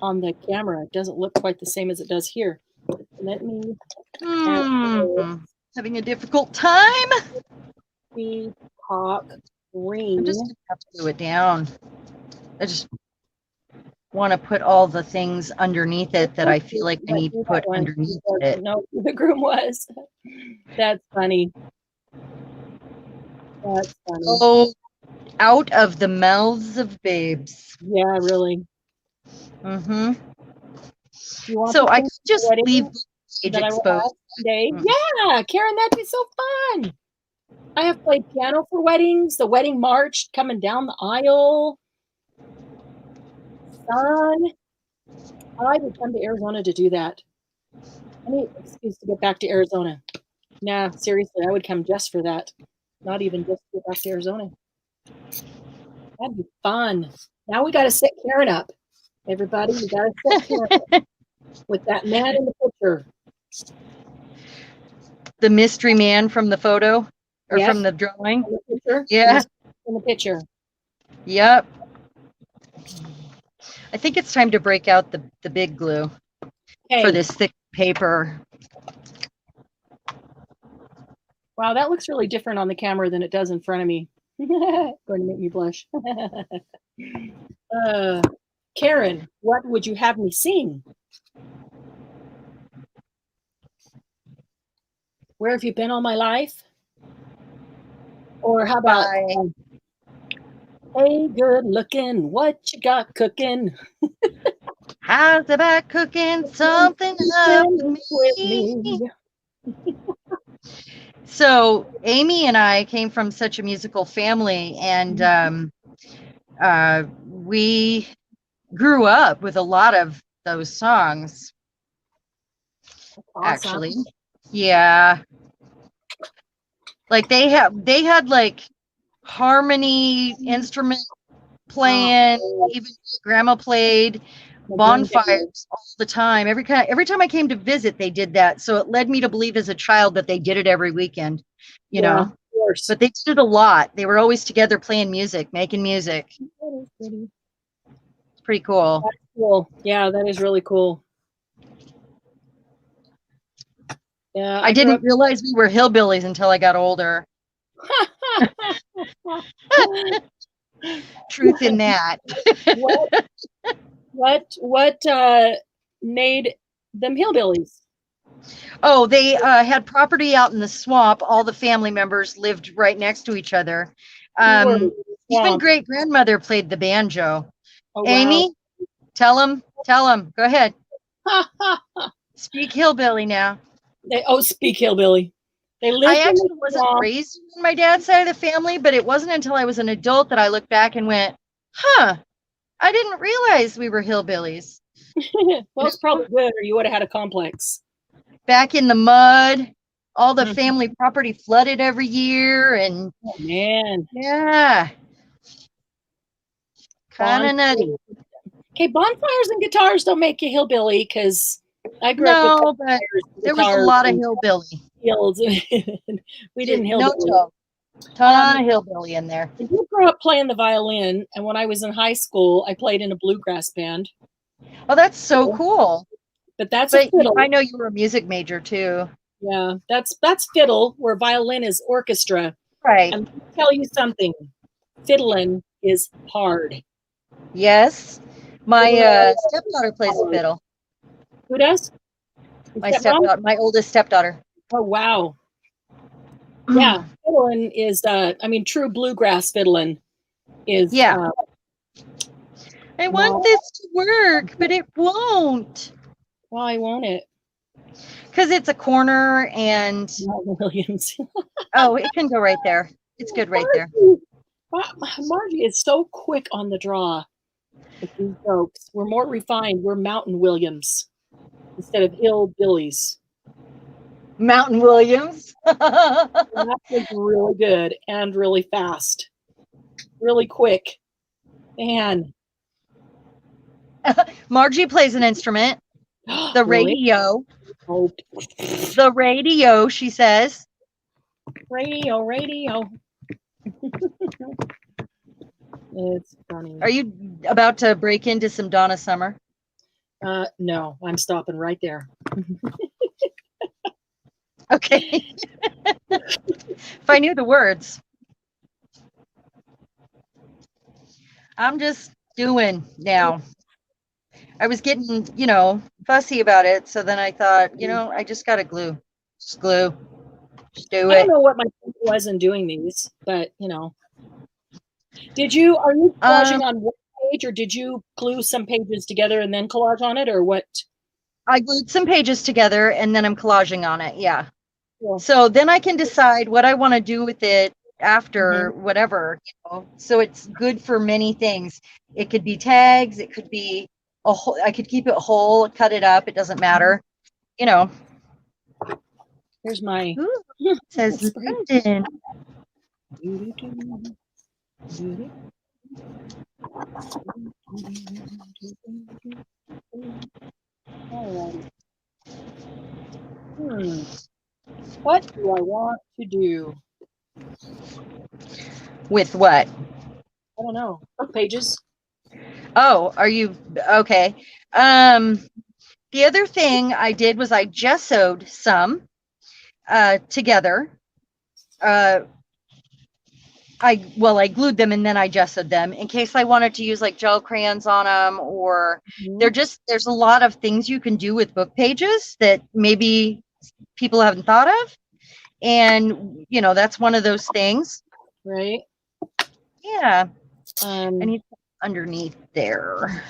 the camera. It doesn't look quite the same as it does here. Let me having a difficult time. Peacock Green. I'm just gonna have to glue it down. I just want to put all the things underneath it that I feel like I need to put underneath it. No, the groom was. That's funny. That's funny. Oh, out of the mouths of babes. Yeah, really. Mm-hmm. So I could just leave the page exposed. Yeah, Karen, that'd be so fun. I have played piano for weddings, the wedding march coming down the aisle. Fun. I would come to Arizona to do that. I need an excuse to get back to Arizona. Nah, seriously, I would come just for that. Not even just to get back to Arizona. That'd be fun. Now we got to set Karen up. Everybody, we got to set Karen up with that man in the picture. The mystery man from the photo or from the drawing? In the picture? Yeah. In the picture. Yep. I think it's time to break out the big glue for this thick paper. Wow, that looks really different on the camera than it does in front of me. Going to make me blush. Karen, what would you have me sing? Where have you been all my life? Or how about, hey, good looking, what you got cooking? How's about cooking something up with me? So Amy and I came from such a musical family, and we grew up with a lot of those songs. Awesome. Actually, yeah. Like they had like harmony instrument playing. Even grandma played bonfires all the time. Every time I came to visit, they did that. So it led me to believe as a child that they did it every weekend, you know. Of course. But they did it a lot. They were always together playing music, making music. It's pretty cool. That's cool. Yeah, that is really cool. Yeah, I didn't realize we were hillbillies until I got older. Truth in that. What made them hillbillies? Oh, they had property out in the swamp. All the family members lived right next to each other. Even great grandmother played the banjo. Oh, Amy, wow. Tell them. Go ahead. Speak hillbilly now. Speak hillbilly. I actually wasn't raised on my dad's side of the family, but it wasn't until I was an adult that I looked back and went, huh, I didn't realize we were hillbillies. Well, it's probably good, or you would have had a complex. Back in the mud, all the family property flooded every year, and oh, man, yeah, kind of nutty. Okay, bonfires and guitars don't make you hillbilly because I grew up with No, but bonfires and there was a guitars lot of and hillbilly. fields. We didn't No hillbilly. joke. Ton of hillbilly in there. I did grow up playing the violin, and when I was in high school, I played in a bluegrass band. Oh, that's so cool. But that's a But fiddle. I know you were a music major too. Yeah, that's fiddle, where violin is orchestra. Right. And let me tell you something, fiddling is hard. Yes. My Fiddling stepdaughter plays the hard. fiddle. Who does? Your My stepmom? stepdaughter, my oldest stepdaughter. Oh, wow. Yeah, fiddling is, true bluegrass fiddling is. Yeah. I want this to work, but it won't. Why won't it? Because it's a corner and. Williams. Oh, it can go right there. It's good right there. Margie is so quick on the draw with these jokes. We're more refined. We're Mountain Williams instead of hillbillies. Mountain Williams. That was really good and really fast. Really quick. Man. Margie plays an instrument. The Really? radio. Oh. The radio, she says. Radio. It's funny. Are you about to break into some Donna Summer? No, I'm stopping right there. Okay. If I knew the words. I'm just doing now. I was getting, fussy about it. So then I thought, I just got to glue. Just glue. Just do it. I don't know what my point was in doing these, but, are you collaging on one page, or did you glue some pages together and then collage on it, or what? I glued some pages together and then I'm collaging on it. Yeah. Cool. So then I can decide what I want to do with it after whatever, so it's good for many things. It could be tags. It could be a whole, I could keep it whole, cut it up. It doesn't matter. Here's my. Ooh, it says London. Alrighty. What do I want to do? With what? I don't know. What pages? Oh, are you okay? The other thing I did was I gessoed some together. I glued them and then I gessoed them in case I wanted to use like gel crayons on them, or there's a lot of things you can do with book pages that maybe people haven't thought of. And, that's one of those things. Right. Yeah. I need underneath there.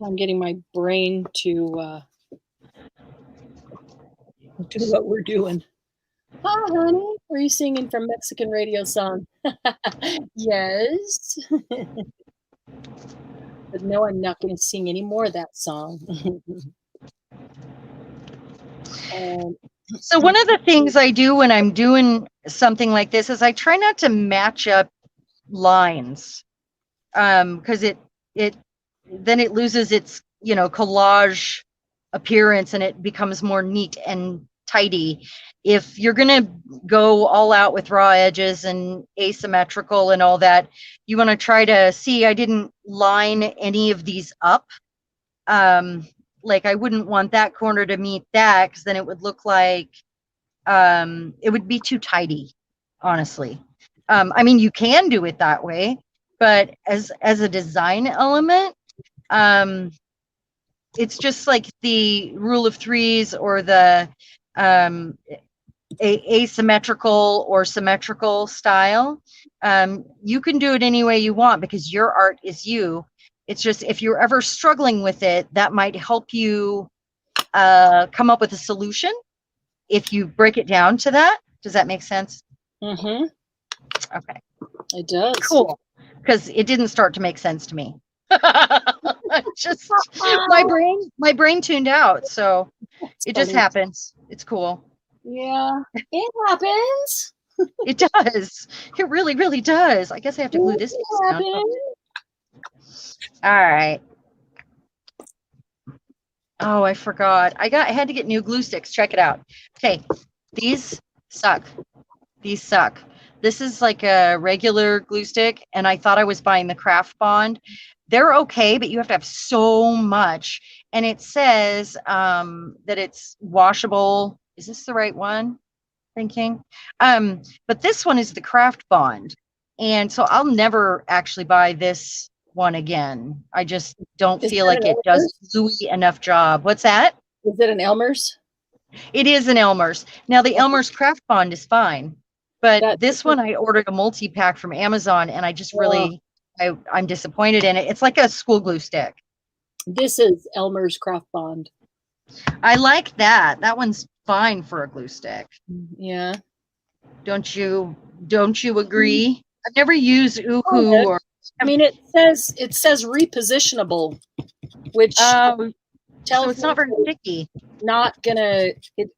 I'm getting my brain to do what we're doing. Hi, honey. Are you singing from Mexican radio song? Yes. But no, I'm not going to sing any more of that song. So one of the things I do when I'm doing something like this is I try not to match up lines, because it then it loses its collage appearance and it becomes more neat and tidy. If you're gonna go all out with raw edges and asymmetrical and all that, you want to try to see. I didn't line any of these up. Like I wouldn't want that corner to meet that, because then it would look like it would be too tidy, honestly. You can do it that way, but as a design element, it's just like the rule of threes or the asymmetrical or symmetrical style. You can do it any way you want because your art is you. It's just if you're ever struggling with it, that might help you come up with a solution if you break it down to that. Does that make sense? Mm-hmm. Okay. It does. Cool. Because it didn't start to make sense to me. Just my brain tuned out. So it just happens. It's cool. Yeah, it happens. It does. It really, really does. I guess I have to glue this down. All right. Oh, I forgot. I had to get new glue sticks. Check it out. Okay, these suck. These suck. This is like a regular glue stick, and I thought I was buying the Craft Bond. They're okay, but you have to have so much. And it says that it's washable. Is this the right one? Thinking. But this one is the Craft Bond. And so I'll never actually buy this one again. I just don't Is feel that like an it does Elmer's? gluey enough job. What's that? Is it an Elmer's? It is an Elmer's. Now the Elmer's Craft Bond is fine, but That this one I ordered a multi-pack from Amazon, and I just really I'm disappointed in it. It's like a school glue stick. this is Elmer's Craft Bond. I like that. That one's fine for a glue stick. Yeah. Don't you agree? I've never used Oohoo Oh, or I mean, it says repositionable, which so tells it's not very me sticky. not gonna. It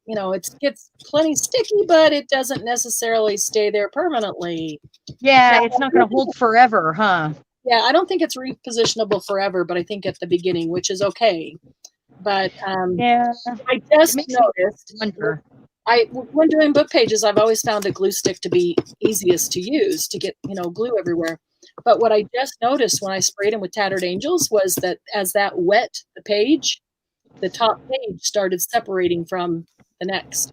gets plenty sticky, but it doesn't necessarily stay there permanently. Yeah, Now, it's not going to hold forever, huh? yeah, I don't think it's repositionable forever, but I think at the beginning, which is okay. But Yeah, I just it makes me noticed. wonder. When doing book pages, I've always found a glue stick to be easiest to use to get glue everywhere. But what I just noticed when I sprayed them with Tattered Angels was that as that wet the page, the top page started separating from the next.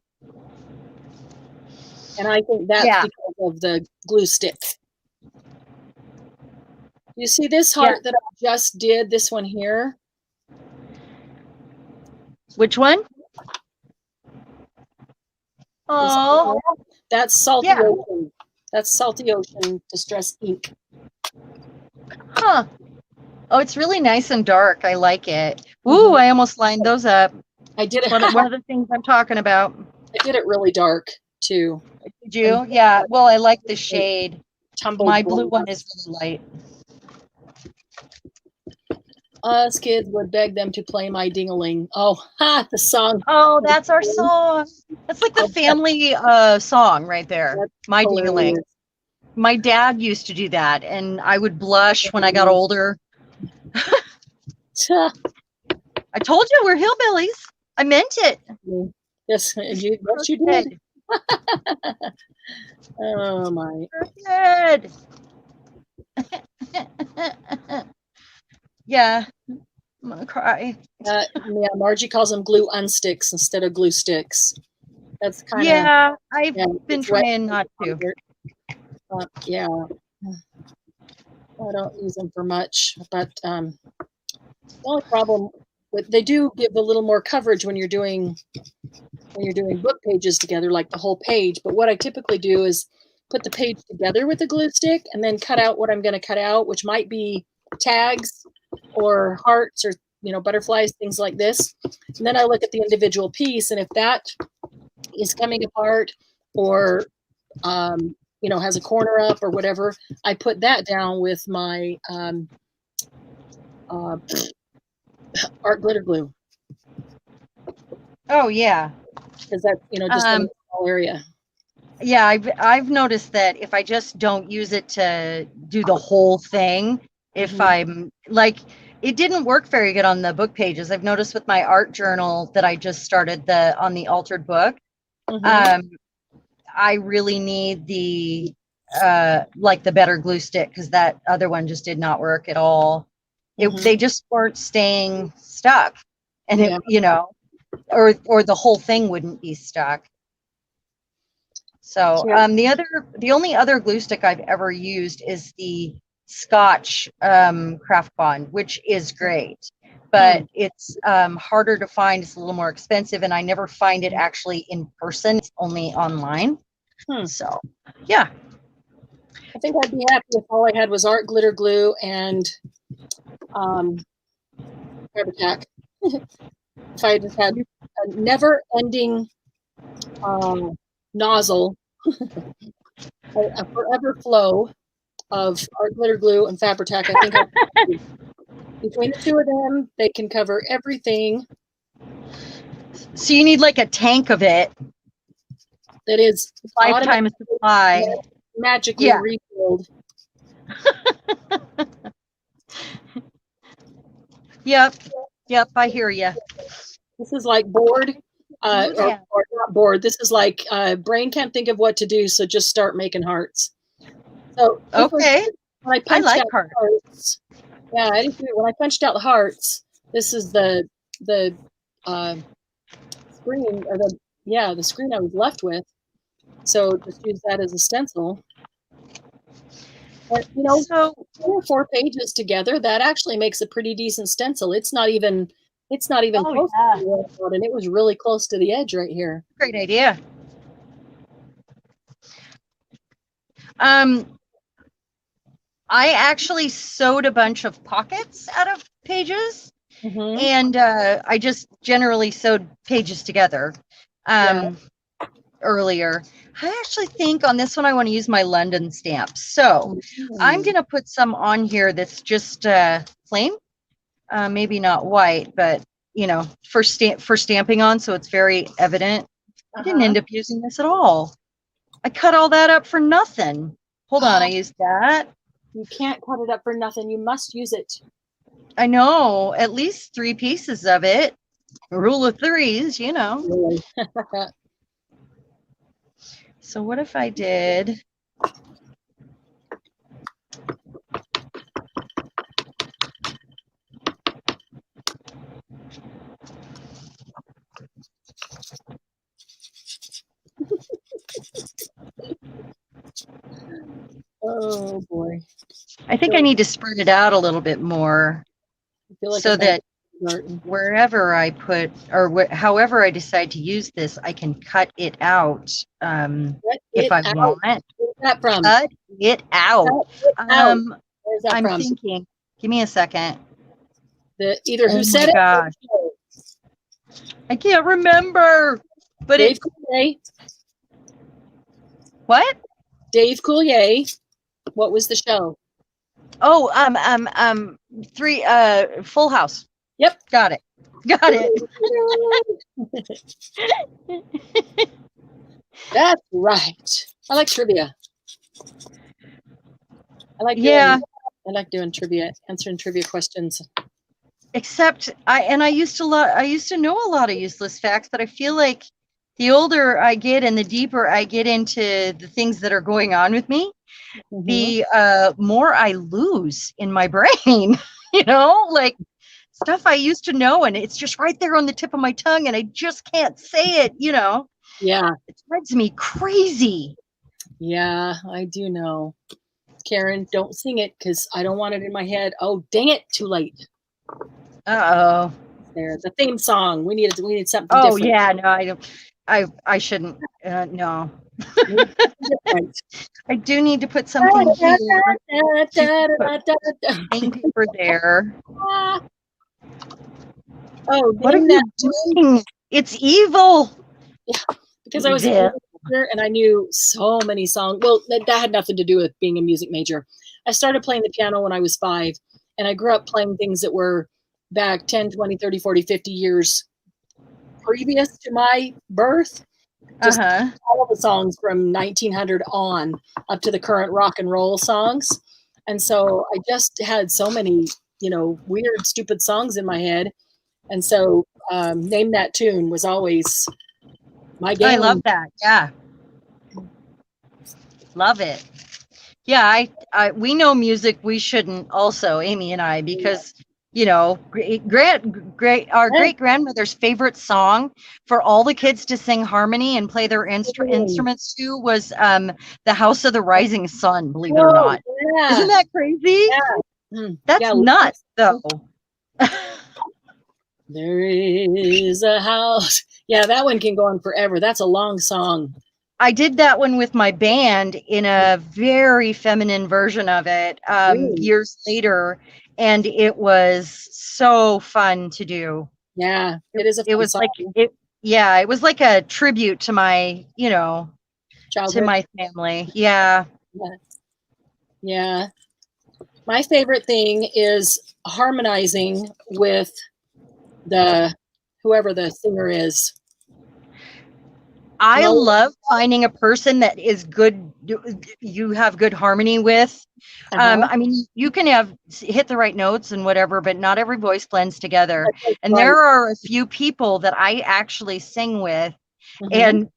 And I think that's because of the glue stick. You see this heart that I just did, this one here? Which one? Oh, that's Salty Ocean. That's Salty Ocean Distress Ink. Huh. Oh, it's really nice and dark. I like it. Ooh, I almost lined those up. I did it. One of the things I'm talking about. I did it really dark too. Did you? Yeah. Well, I like the shade. My blue one is really light. Us kids would beg them to play My Ding-a-ling. Oh, the song. Oh, that's our song. That's like the family song right there. That's My Ding-a-ling. My dad used to do that, and I would blush when I got older. I told you we're hillbillies. I meant it. Yes, you did. Oh my. Good. Yeah, I'm gonna cry. Yeah, Margie calls them glue unsticks instead of glue sticks. That's kind of. Yeah, I've been trying not to. Yeah, I don't use them for much, but the only problem they do give a little more coverage when you're doing book pages together, like the whole page. But what I typically do is put the page together with the glue stick and then cut out what I'm going to cut out, which might be tags or hearts or butterflies, things like this. And then I look at the individual piece, and if that is coming apart or has a corner up or whatever, I put that down with my art glitter glue. Oh yeah, because that's just in a small area. Yeah, I've noticed that if I just don't use it to do the whole thing, if I'm like, it didn't work very good on the book pages. I've noticed with my art journal that I just started on the altered book. I really need the like the better glue stick, because that other one just did not work at all. They just weren't staying stuck, and or the whole thing wouldn't be stuck. So the only other glue stick I've ever used is the Scotch Craft Bond, which is great, but it's harder to find. It's a little more expensive, and I never find it actually in person. It's only online. So yeah, I think I'd be happy if all I had was art glitter glue and Fabri-Tac. If I just had a never-ending nozzle, a forever flow of art glitter glue and Fabri-Tac, I think between the two of them, they can cover everything. So you need like a tank of it. That is lifetime supply. Magically refilled. Yep. Yep, I hear you. This is like bored, Yeah. or not bored. This is like brain can't think of what to do, so just start making hearts. So this was Okay. when I I punched like out heart. hearts. Yeah, I did too. When I punched out hearts, this is the uh, screen or the screen I was left with. So just use that as a stencil. But So, 3 or 4 pages together, that actually makes a pretty decent stencil. It's not even oh close to yeah, the edge, and it was really close to the edge right here. great idea. Um, I actually sewed a bunch of pockets out of pages, Mm-hmm. and I just generally sewed pages together. Yeah. Earlier. I actually think on this one I want to use my London stamps. So I'm going to put some on here that's just plain, maybe not white, but for stamping on, so it's very evident. I didn't end up using this at all. I cut all that up for nothing. Hold on, I used that. You can't cut it up for nothing. You must use it. I know, at least 3 pieces of it. Rule of threes, Really. So what if I did? Oh boy. I think I need to spread it out a little bit more I feel like so that garden. wherever I put or however I decide to use this, I can cut it out if I want. Where's that from? Cut it out. Cut it out. Where's that I'm from? thinking. Give me a second. Either who said my it? God. I can't remember. But Dave Coulier. What? Dave Coulier. What was the show? Oh, Full House. Yep. Got it. Got it. That's right. I like trivia. I like doing trivia, answering trivia questions. Except I used to know a lot of useless facts, but I feel like the older I get and the deeper I get into the things that are going on with me, the more I lose in my brain. Like stuff I used to know, and it's just right there on the tip of my tongue, and I just can't say it. Yeah. It drives me crazy. Yeah, I do know. Karen, don't sing it because I don't want it in my head. Oh, dang it! Too late. Uh-oh. There, the theme song. We need something different. Oh yeah, no, I don't. I shouldn't. No. I do need to put something here. Plain paper there. Oh, what are you doing? It's evil. Yeah, because I was a music major and I knew so many songs. Well, that had nothing to do with being a music major. I started playing the piano when I was 5, and I grew up playing things that were back 10, 20, 30, 40, 50 years previous to my birth. Just all of the songs from 1900 on up to the current rock and roll songs. And so I just had so many, weird, stupid songs in my head. And so Name That Tune was always my game. I love that. Yeah. Love it. Yeah, we know music we shouldn't also, Amy and I, because our great grandmother's favorite song for all the kids to sing harmony and play their instruments to was The House of the Rising Sun, believe it or not. Yeah. Isn't that crazy? Yeah. That's nuts, though. There is a house. Yeah, that one can go on forever. That's a long song. I did that one with my band in a very feminine version of it years later, and it was so fun to do. Yeah, it is a fun song. It was like a tribute to my, childhood, to my family. Yeah. Yeah. My favorite thing is harmonizing with whoever the singer is. I No. love finding a person that is good. You have good harmony with. I mean, you can hit the right notes and whatever, but not every voice blends together. And there are a few people that I actually sing with, and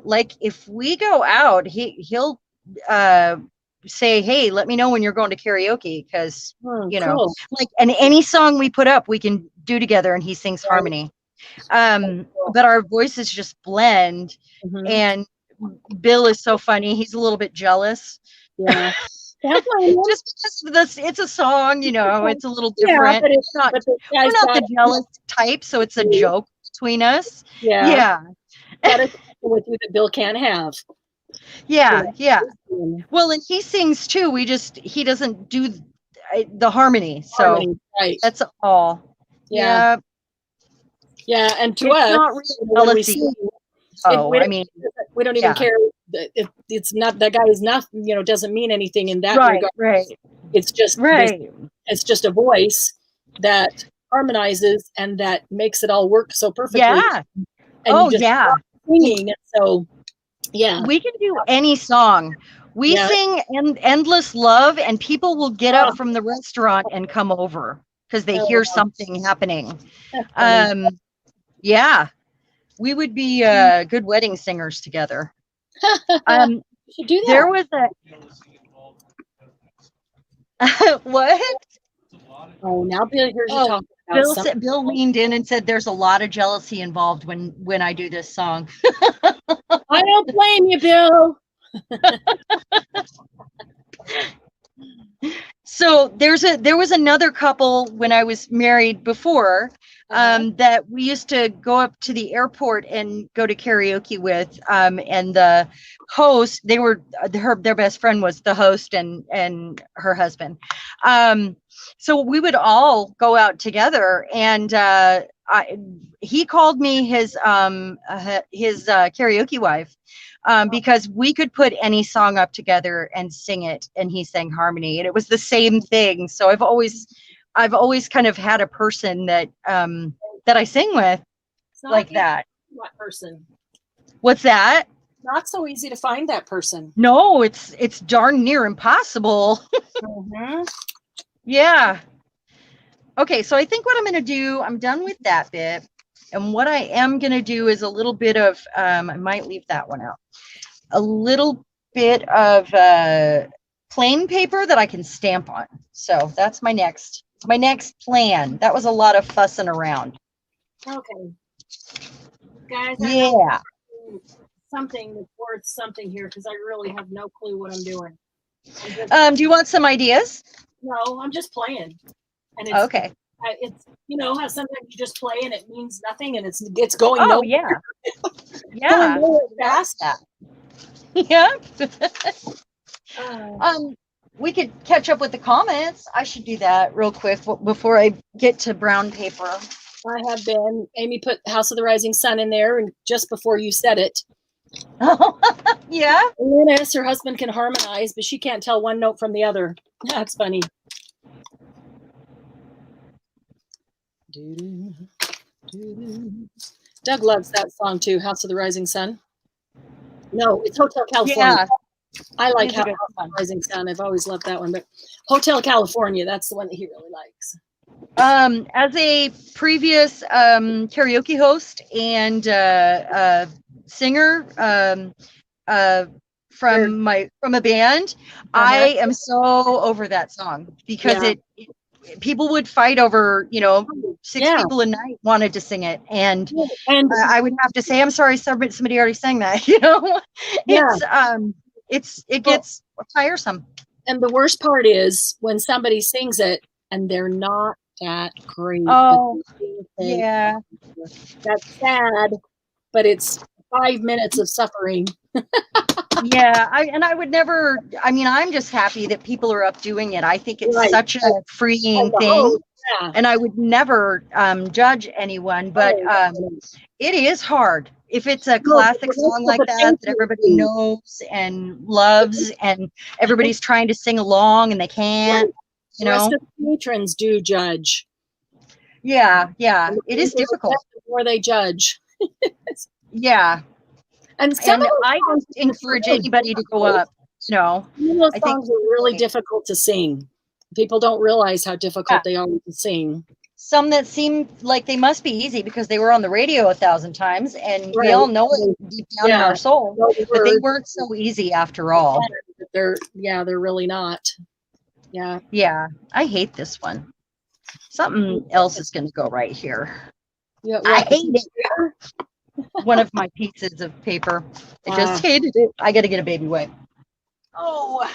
like if we go out, he'll say, "Hey, let me know when you're going to karaoke," because you know, Cool. like, and any song we put up, we can do together, and he sings harmony. But our voices just blend, and Bill is so funny. He's a little bit jealous. Yeah. Just because of this, it's a song, you know, it's a little Yeah, different. but We're not the jealous type, so it's a joke between us. Yeah. That is with you that Bill can't have. Yeah. Well, and he sings too. He doesn't do the harmony. So right. That's all. Yeah. Yeah, and to it's us, not real jealousy. We don't even care. It's not, that guy is not, doesn't mean anything in that regard. Right. It's just it's just a voice that harmonizes and that makes it all work so perfectly. Yeah. And singing. So yeah, we can do any song. We sing Endless Love, and people will get up from the restaurant and come over because they hear something happening. Yeah, we would be good wedding singers together. We should do that. There was a what? Oh, now Bill, here's you talking about Bill leaned in and said, "There's a lot of jealousy involved when I do this song." I don't blame you, Bill. So there was another couple when I was married before that we used to go up to the airport and go to karaoke with, and the host, their best friend was the host and her husband. So we would all go out together, and he called me his karaoke wife. Because we could put any song up together and sing it, and he sang harmony, and it was the same thing. So I've always kind of had a person that I sing with like that. What person? What's that? Not so easy to find that person. No, it's darn near impossible. Yeah. Okay, so I think what I'm going to do, I'm done with that bit. And what I am going to do is a little bit of, I might leave that one out, a little bit of plain paper that I can stamp on. So that's my next plan. That was a lot of fussing around. Okay. Guys, something that's worth something here, because I really have no clue what I'm doing. Do you want some ideas? No, I'm just playing. And it's, okay. It's, how sometimes you just play and it means nothing, and it's going nowhere. Yeah. Past that. Yeah. We could catch up with the comments. I should do that real quick before I get to brown paper. I have been. Amy put House of the Rising Sun in there, and just before you said it. Oh, yeah. Linus, her husband, can harmonize, but she can't tell one note from the other. That's funny. Doug loves that song too, House of the Rising Sun. No, it's Hotel California. Yeah. I like House of the Rising Sun. I've always loved that one, but Hotel California, that's the one that he really likes. As a previous karaoke host and singer from a band, I am so over that song because people would fight over, 6 people a night wanted to sing it, and I would have to say, I'm sorry, somebody already sang that. It gets tiresome. And the worst part is when somebody sings it and they're not that great. Oh, yeah, that's sad, but it's 5 minutes of suffering. Yeah, I would never. I mean, I'm just happy that people are up doing it. I think it's such a freeing thing, and I would never judge anyone. But it is hard if it's a classic song like that everybody knows and loves, and everybody's trying to sing along and they can't. Rest of the patrons do judge. Yeah, it is difficult. Before they judge. Yeah. And some And of those I songs don't encourage anybody to go up. No, some of those I think songs are really difficult to sing. People don't realize how yeah, difficult they are to sing. some that seem like they must be easy because they were on the radio 1,000 times, and we Right. all know it deep down in our soul. Know the But they words. weren't so easy after all. They're really not. Yeah. Yeah, I hate this one. Something else is going to go right here. Yeah. I What? hate it. One of my pieces of paper. I just hated it. I got to get a baby wipe. Oh,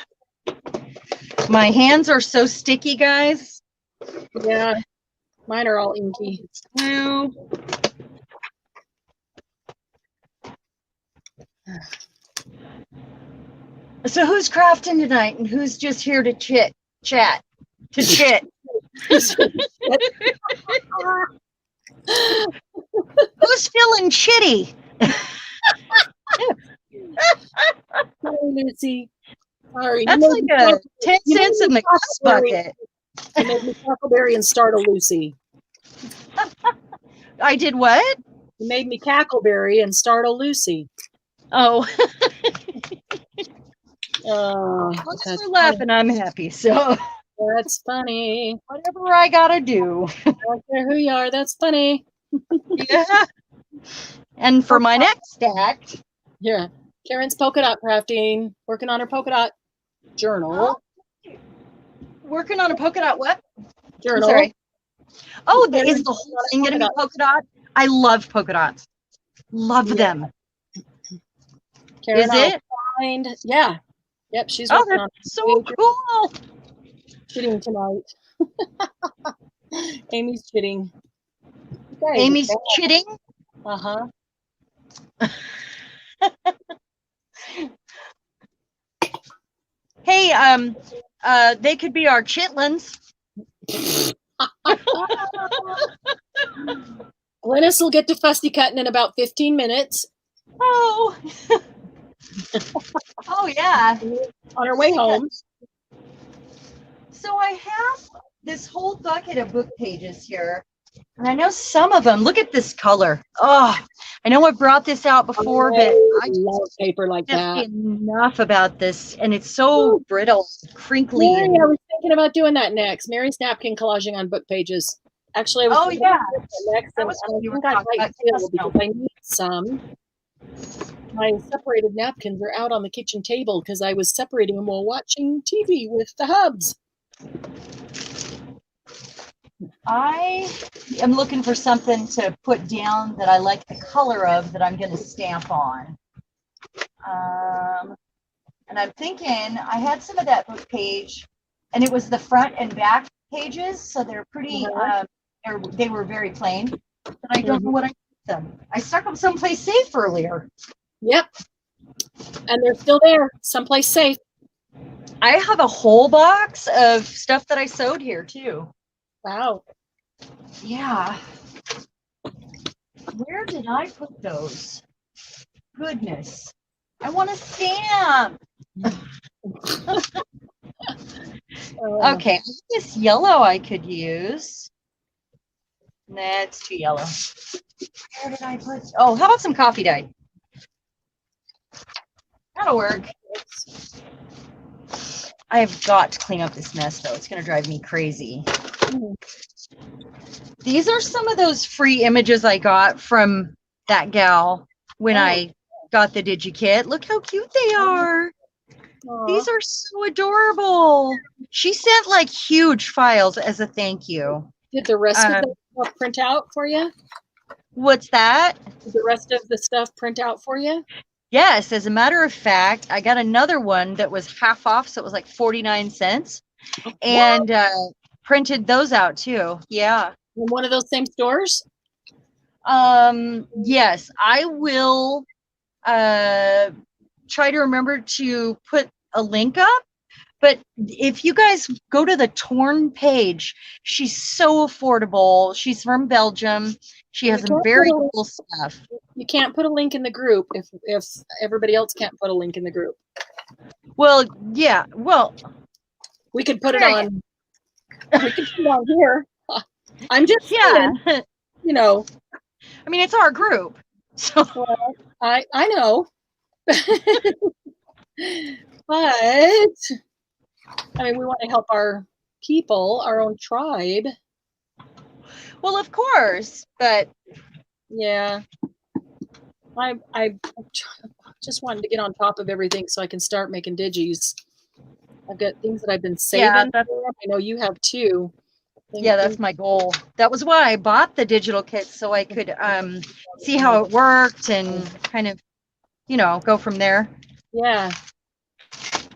my hands are so sticky, guys. Yeah. Mine are all inky. No. So who's crafting tonight, and who's just here to chat? To chit. Who's feeling chitty? Sorry, Lucy. Sorry. That's like a 10 cents in the cuss bucket. You made me cackleberry and startle Lucy. I did what? You made me cackleberry and startle Lucy. Oh. Once we're laughing, I'm happy. So that's funny. Whatever I gotta do. I don't care who you are. That's funny. Yeah. And for my next act, yeah, Karen's polka dot crafting, working on her polka dot journal. Working on a polka dot what? Journal. I'm sorry. Oh, is the whole thing gonna be polka dot? I love polka dots. Love them. Karen, is it? Yeah. Yep, she's Oh, working on that's so cool. Chitting tonight. Amy's chitting. Amy's chitting? Uh-huh. Hey, they could be our chitlins. Glennis will get to fussy cutting in about 15 minutes. Oh. Oh, yeah. On her way home. So I have this whole bucket of book pages here. And I know some of them, look at this color. Oh, I know I brought this out before, but I love paper like that. Enough about this. And it's so brittle, crinkly. Mary, I was thinking about doing that next. Mary's napkin collaging on book pages. Actually, I was yeah. Next, and I think I might still because I need some. My separated napkins are out on the kitchen table because I was separating them while watching TV with the hubs. I am looking for something to put down that I like the color of that I'm going to stamp on. And I'm thinking I had some of that book page, and it was the front and back pages, so they're pretty. They were very plain, but I don't know what I did with them. I stuck them someplace safe earlier. Yep, and they're still there, someplace safe. I have a whole box of stuff that I sewed here too. Wow. Yeah. Where did I put those? Goodness. I want a stamp. Okay, this yellow I could use. Nah, it's too yellow. Where did I put? Oh, how about some coffee dye? That'll work. I've got to clean up this mess, though. It's going to drive me crazy. These are some of those free images I got from that gal when I got the DigiKit. Look how cute they are. Aww. These are so adorable. She sent like huge files as a thank you. Did the rest of the stuff print out for you? What's that? Did the rest of the stuff print out for you? Yes, as a matter of fact, I got another one that was half off, so it was like 49 cents. And printed those out too. Yeah. In one of those same stores? Yes, I will try to remember to put a link up. But if you guys go to the Torn page, she's so affordable. She's from Belgium. She has some very cool stuff. You can't put a link in the group if everybody else can't put a link in the group. Well, yeah. Well, we could put it on. We could put it on here. I'm just saying, you know. I mean, it's our group, So Well, I know. But I mean, we want to help our people, our own tribe. well, of course, but Yeah. I just wanted to get on top of everything so I can start making digis. I've got things that I've been yeah, saving for 'em. I know you have too. yeah, that's my goal. That was why I bought the digital kit, so I could see how it worked and kind of, go from there. Yeah.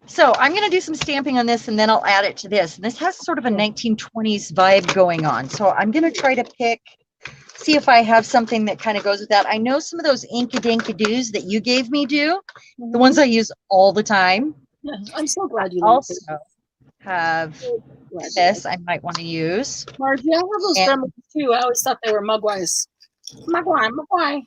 So I'm going to do some stamping on this and then I'll add it to this. And this has sort of a 1920s vibe going on. So I'm going to try to see if I have something that kind of goes with that. I know some of those Inka-Dinka-Doos that you gave me do, the ones I use all the time. Yeah, I'm so glad you like Also it. have Glad you this like I might want to use. it. Margie, I have those And- gremlins too. I always thought they were mugwais. Mugwai.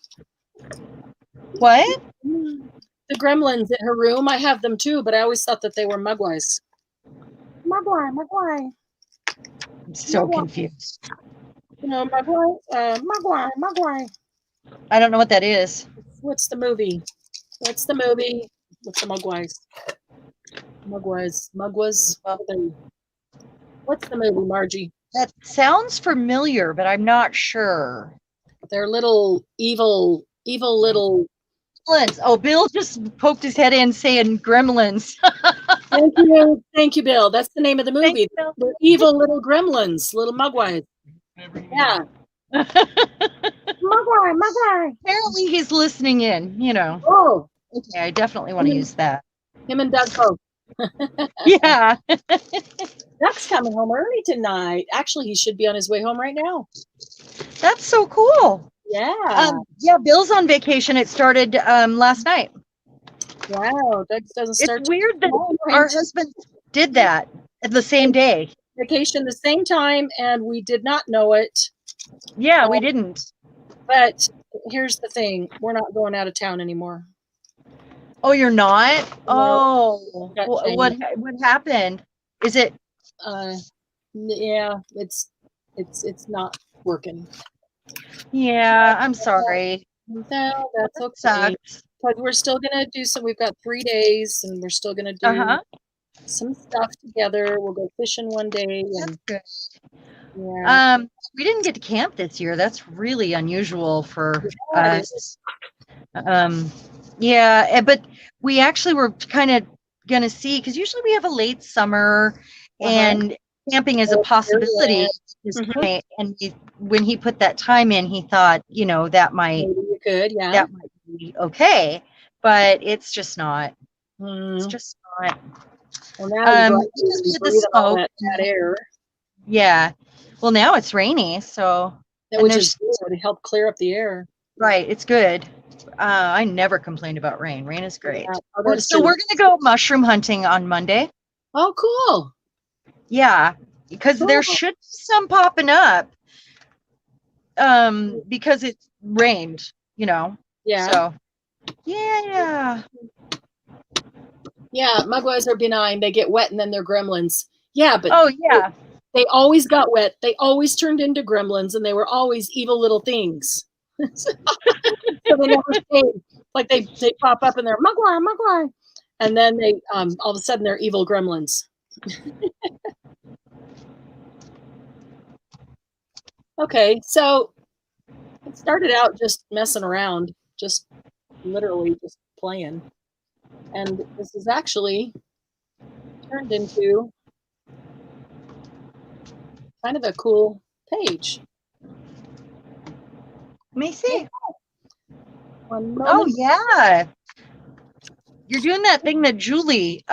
What? The gremlins in her room, I have them too, but I always thought that they were mugwais. Mugwai. I'm so confused. You know, Mugwai. I don't know what that is. What's the movie? What's the movie? What's the mugwais? Mugwas. What's the movie, Margie? That sounds familiar, but I'm not sure. They're little evil little. Gremlins. Oh, Bill just poked his head in saying gremlins. Thank you, Bill. That's the name of the movie. Thanks, They're evil little gremlins, little mugwais. Yeah. Mugwai. Apparently he's listening in, Oh, Okay, I definitely want to use that. him and Doug both. Yeah. Doug's coming home early tonight. Actually, he should be on his way home right now. That's so cool. Yeah. Yeah, Bill's on vacation. It started last night. Wow. Doug doesn't start. It's weird that our husband did that at the same day. Vacation the same time, and we did not know it. Yeah, we didn't. But here's the thing: we're not going out of town anymore. Oh, you're not? No. Oh, Got what happened? Is it? Yeah, it's not working. Yeah, I'm sorry. No, that's okay. Sucks. But we're still gonna do some. We've got 3 days, and we're still gonna do some stuff together. We'll go fishing one day. And, That's good. yeah. We didn't get to camp this year. That's really unusual for us. Yeah, but we actually were kind of gonna see, because usually we have a late summer and camping is a possibility at this point. And when he put that time in, he thought, that might Maybe you could, yeah. that might be okay, but it's just not. It's just not. Well, now because we had the breathe all smoke. that air. Yeah. Well, now it's rainy, so Which is good to help clear up the air. Right, it's good. I never complained about rain. Rain is great. Yeah, So we're gonna go mushroom hunting on Monday. Oh, cool. Yeah, because there should be some popping up. Because it rained, Yeah. So yeah. Yeah, mugwais are benign. They get wet and then they're gremlins. Yeah, but yeah. They always got wet. They always turned into gremlins, and they were always evil little things. So they never stayed. Like they pop up and they're mugwai, and then they all of a sudden they're evil gremlins. Okay, so it started out just messing around, just literally just playing, and this is actually turned into kind of a cool page. Let me see. Oh yeah. You're doing that thing that Julie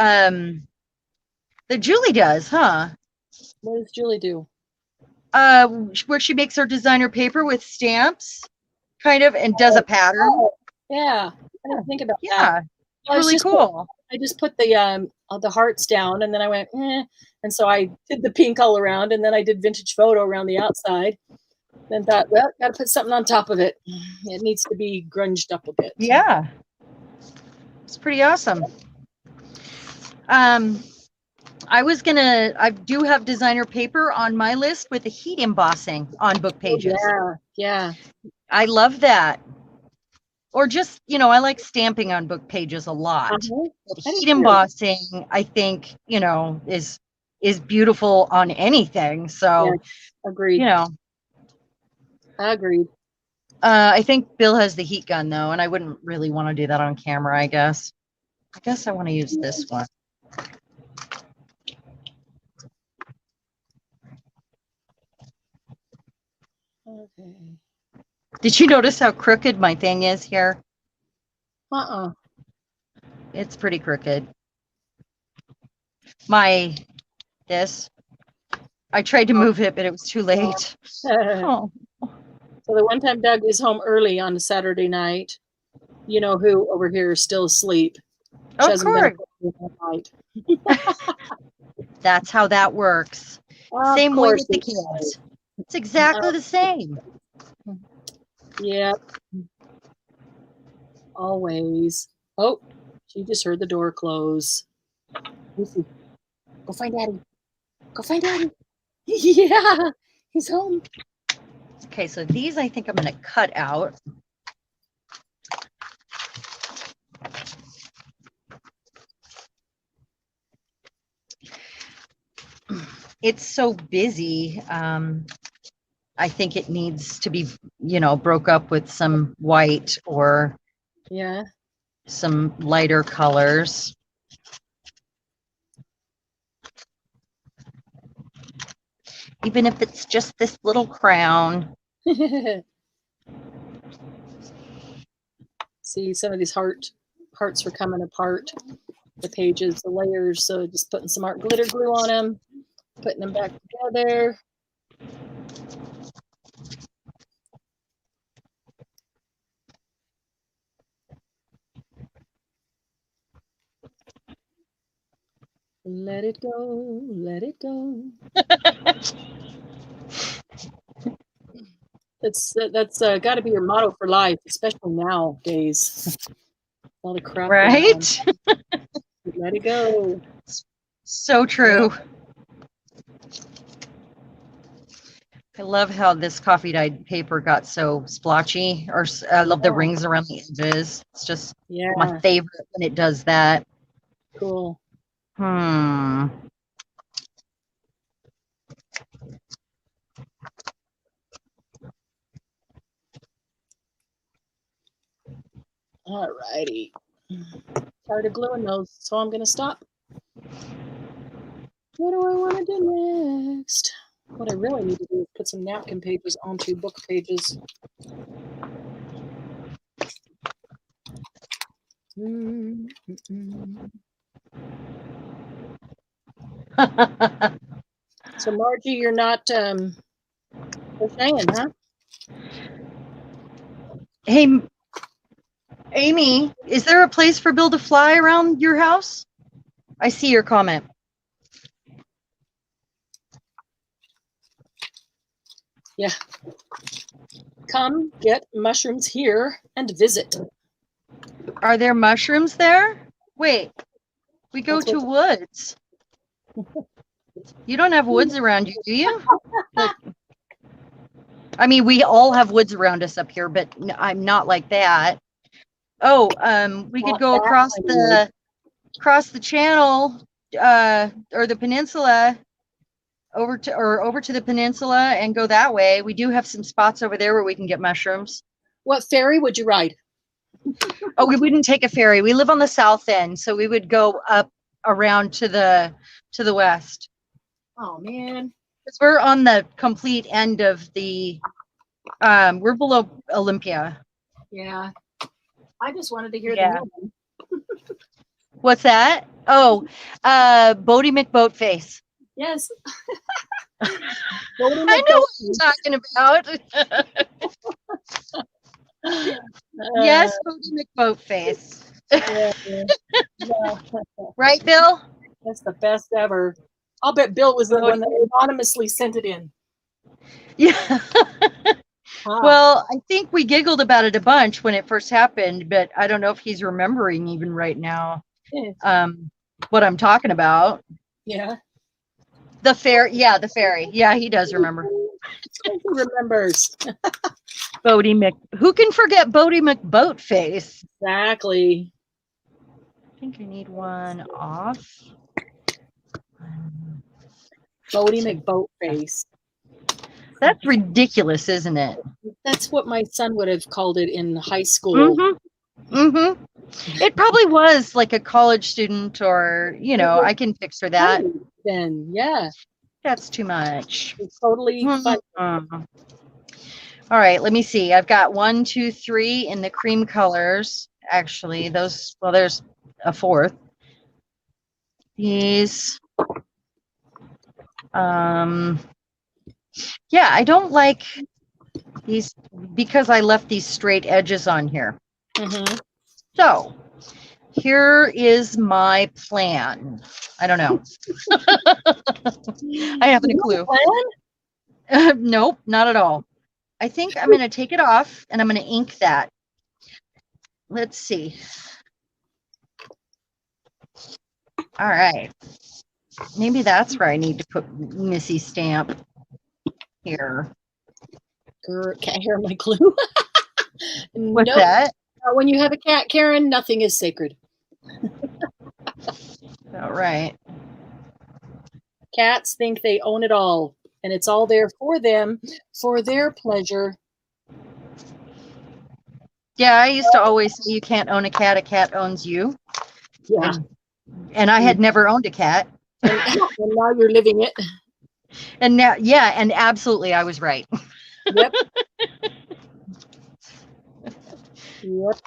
does, huh? What does Julie do? Where she makes her designer paper with stamps, kind of, and does a pattern. Oh, yeah. I didn't think about that. Yeah. Well, really cool. I just put the hearts down, and then I went, and so I did the pink all around, and then I did vintage photo around the outside. Then thought, well, got to put something on top of it. It needs to be grunged up a bit. Yeah. It's pretty awesome. I do have designer paper on my list with the heat embossing on book pages. Yeah. I love that. or just, you know, I like stamping on book pages a lot. Uh-huh. But I do heat too. embossing, I think, you know, is beautiful on anything. So, Yeah, agreed. you know, Agreed. I think Bill has the heat gun though, and I wouldn't really want to do that on camera, I guess. I guess I want to use this one. Okay. Did you notice how crooked my thing is here? Uh-uh. It's pretty crooked. This. I tried to move it, but it was too late. So Oh. the one time Doug is home early on a Saturday night, you know who over here is still asleep. She Of hasn't been course. up all night. That's how that works. Of Same way course with the it does. kids. It's exactly the same. Yep. Always. Oh, she just heard the door close. Lucy, go find Daddy. Go find Daddy. Yeah, he's home. Okay, so these I think I'm going to cut out. It's so busy. I think it needs to be, you know, broke up with some white or Yeah. some lighter colors. Even if it's just this little crown. See, some of these hearts were coming apart. The pages, the layers. So just putting some art glitter glue on them, putting them back together. Let it go, let it go. That's got to be your motto for life, especially nowadays. All the crap going on. Right? Let it go. So true. I love how this coffee dyed paper got so splotchy, or I love the rings around the edges. It's just my favorite when it does that. Cool. All righty. Tired of gluing those, so I'm gonna stop. What do I want to do next? What I really need to do is put some napkin pages onto book pages. So Margie, you're not crocheting, huh? Hey, Amy, is there a place for Bill to fly around your house? I see your comment. Yeah. Come get mushrooms here and visit. Are there mushrooms there? Wait, we go to woods. You don't have woods around you, do you? I mean, we all have woods around us up here, but I'm not like that. Oh, we could go across the channel or the peninsula over to the peninsula and go that way. We do have some spots over there where we can get mushrooms. What ferry would you ride? Oh, we wouldn't take a ferry. We live on the south end, so we would go up around to the west. Oh man. Because we're on the complete end of the we're below Olympia. Yeah. I just wanted to hear the new one. What's that? Oh, Bodie McBoatface. Yes. I know what you're talking about. Yes, Bodie McBoatface. Yeah. Right, Bill? That's the best ever. I'll bet Bill was the one that anonymously sent it in. Yeah. Well, I think we giggled about it a bunch when it first happened, but I don't know if he's remembering even right now what I'm talking about. Yeah. The ferry. Yeah, the ferry. Yeah, he does remember. He remembers. Who can forget Bodie McBoatface? Exactly. I think I need one off. Bodie McBoatface. That's ridiculous, isn't it? That's what my son would have called it in high school. Mm-hmm. Mm-hmm. It probably was like a college student, or I can fix for that. Then yeah, That's too much. it's totally fine. All right, let me see. I've got 1, 2, 3 in the cream colors. Actually, there's a fourth. These, yeah, I don't like these because I left these straight edges on here. Mm-hmm. So here is my plan. I don't know. I haven't a clue. Nope, not at all. I think I'm going to take it off and I'm going to ink that. Let's see. All right. Maybe that's where I need to put Missy stamp here. Can't hear my glue. What's that? When you have a cat, Karen, nothing is sacred. All right. Cats think they own it all, and it's all there for them, for their pleasure. Yeah, I used to always say you can't own a cat owns you. Yeah. And I had never owned a cat. And now you're living it. And now, yeah, and absolutely, I was right. Yep. Yep.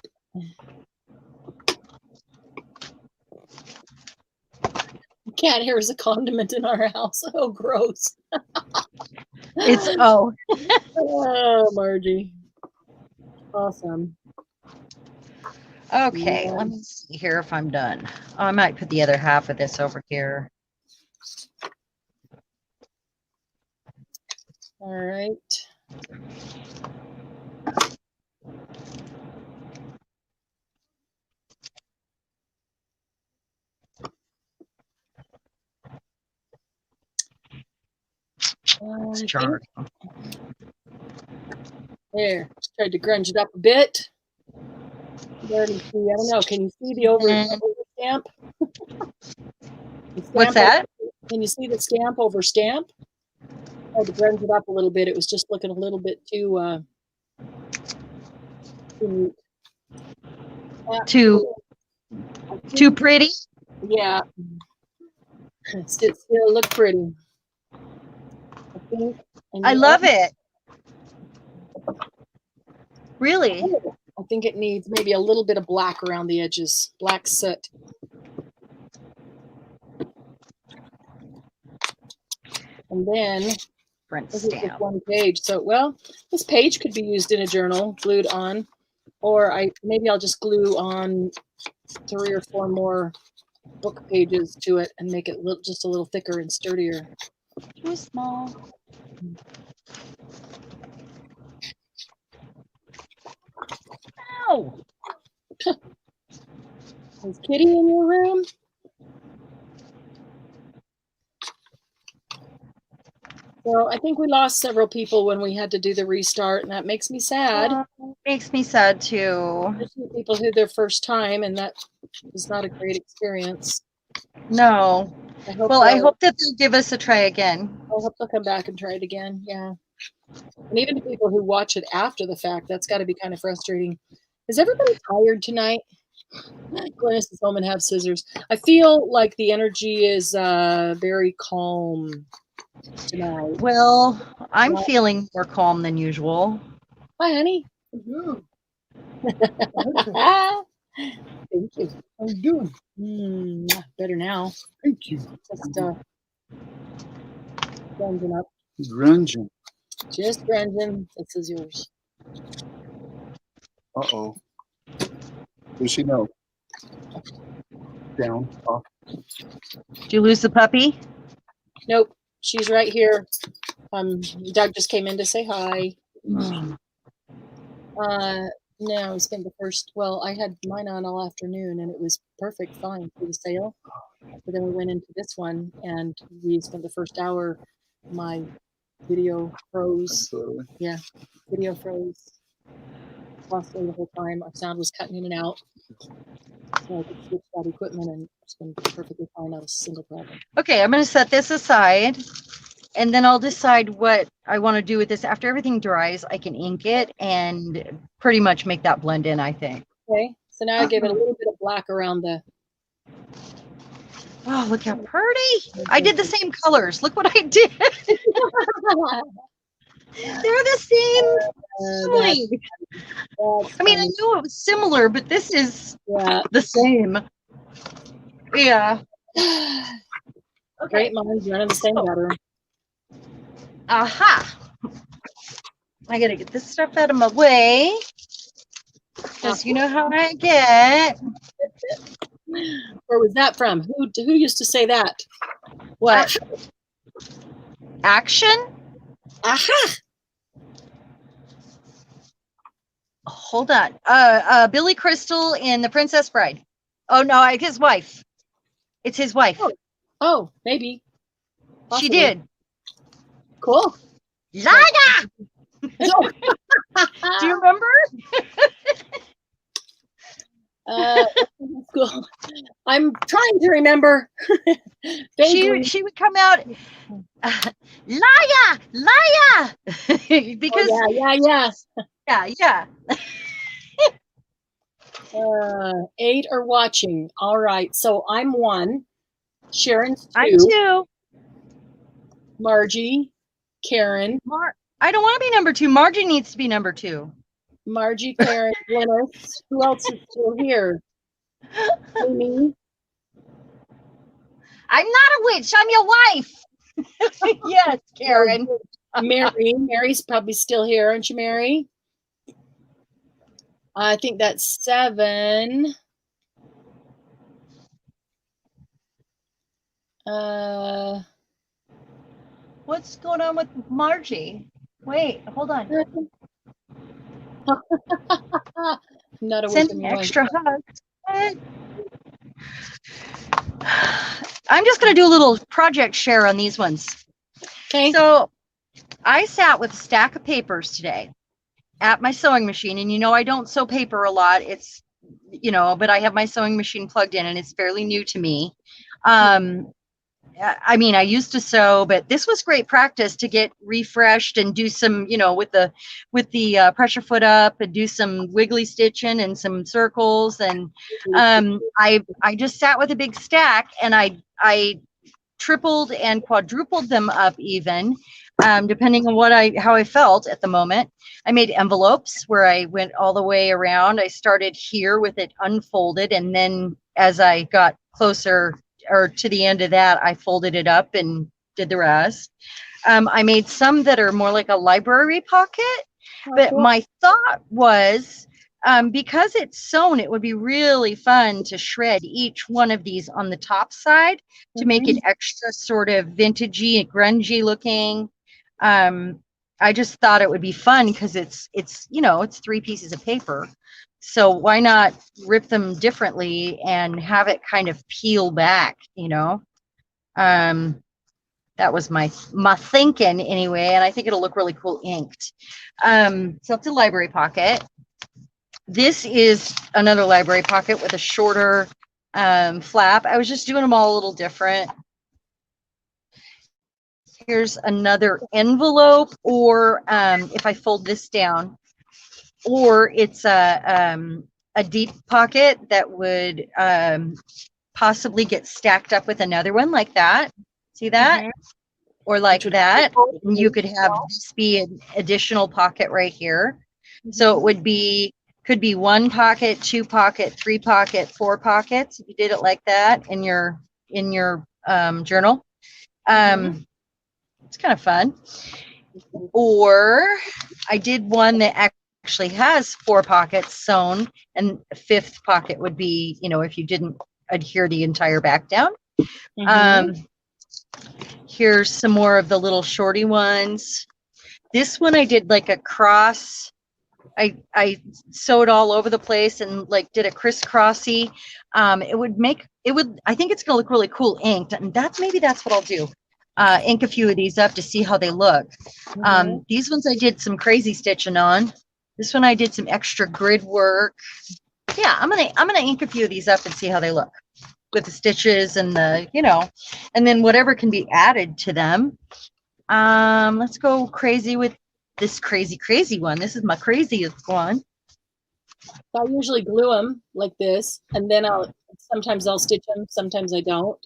Cat hair is a condiment in our house. Oh, gross. Oh, Margie. Awesome. Okay, yeah. Let me see here if I'm done. Oh, I might put the other half of this over here. All right. There, tried to grunge it up a bit. Barely see. I don't know. Can you see the over stamp? What's that? Can you see the stamp over stamp? I had to grunge it up a little bit. It was just looking a little bit too too pretty. Yeah, still look pretty. I think. I love it. Really? I think it needs maybe a little bit of black around the edges, black soot. And then this is just one page. So, well, this page could be used in a journal, glued on, or maybe I'll just glue on 3 or 4 more book pages to it and make it look just a little thicker and sturdier. Too small. Ow! Is Kitty in your room? So I think we lost several people when we had to do the restart, and that makes me sad. Makes me sad too. Especially people who their first time, and that was not a great experience. No. I hope that they'll give us a try again. I hope they'll come back and try it again. Yeah. And even the people who watch it after the fact, that's got to be kind of frustrating. Is everybody tired tonight? Glennis is home and have scissors. I feel like the energy is very calm tonight. Well, I'm feeling more calm than usual. Hi, honey. Mm-hmm. Thank you. How are you doing? Better now. Thank you. Just grunging up. Grunging. Just grunging. This is yours. Uh-oh. Does she know? Down. Off. Did you lose the puppy? Nope. She's right here. Doug just came in to say hi. No, we spent the first, I had mine on all afternoon and it was perfect, fine for the sale. But then we went into this one and we spent the first hour. My Video froze. Totally. Yeah, video froze. Lost the whole time. Our sound was cutting in and out. So I could switch out equipment and it's been perfectly fine. Not a single problem. Okay, I'm going to set this aside, and then I'll decide what I want to do with this. After everything dries, I can ink it and pretty much make that blend in, I think. Okay, so now I give it a little bit of black around the. Oh, look how pretty. I did the same colors. Look what I did. They're the same. Really. I mean, I knew it was similar, but this is the same. Yeah. Great minds running the same gutter. Aha. I got to get this stuff out of my way. Because you know how I get. Where was that from? Who used to say that? What? Action? Aha! Hold on. Billy Crystal in The Princess Bride. Oh no, his wife. It's his wife. Oh, maybe. Possibly. She did. Cool. Lana! Do you remember? Cool. I'm trying to remember. she would come out, Laya, because yeah. 8 are watching. All right, so I'm 1. Sharon's 2. I'm 2. Margie, Karen. I don't want to be number 2. Margie needs to be number 2. Margie, Karen, Gwyneth. Who else is still here? Amy. I'm not a witch. I'm your wife. Yes, Karen. Mary. Mary's probably still here, aren't you, Mary? I think that's 7. What's going on with Margie? Wait, hold on. Not a Send extra hugs. I'm just going to do a little project share on these ones. Okay. So I sat with a stack of papers today at my sewing machine, and I don't sew paper a lot. It's, but I have my sewing machine plugged in, and it's fairly new to me. I mean, I used to sew, but this was great practice to get refreshed and do some, with the pressure foot up and do some wiggly stitching and some circles. And I just sat with a big stack, and I tripled and quadrupled them up even, depending on how I felt at the moment. I made envelopes where I went all the way around. I started here with it unfolded, and then as I got closer or to the end of that, I folded it up and did the rest. I made some that are more like a library pocket, but my thought was, because it's sewn, it would be really fun to shred each one of these on the top side to make it extra sort of vintagey and grungy looking. I just thought it would be fun because it's 3 pieces of paper. So why not rip them differently and have it kind of peel back, That was my thinking anyway, and I think it'll look really cool inked. So it's a library pocket. This is another library pocket with a shorter flap. I was just doing them all a little different. Here's another envelope, or if I fold this down, or it's a deep pocket that would possibly get stacked up with another one like that. See that? Or like that. And you could have this be an additional pocket right here. So it could be 1 pocket, 2 pocket, 3 pocket, 4 pockets. If you did it like that in your journal. It's kind of fun. Or I did one that actually has 4 pockets sewn, and a 5th pocket would be, if you didn't adhere the entire back down. Here's some more of the little shorty ones. This one I did like a cross. I sewed all over the place and like did a crisscrossy. I think it's gonna look really cool inked, and maybe that's what I'll do. ink a few of these up to see how they look. These ones I did some crazy stitching on. This one I did some extra grid work. Yeah, I'm gonna ink a few of these up and see how they look with the stitches and the, and then whatever can be added to them. Let's go crazy with this crazy one. This is my craziest one. I usually glue them like this, and then sometimes I'll stitch them, sometimes I don't.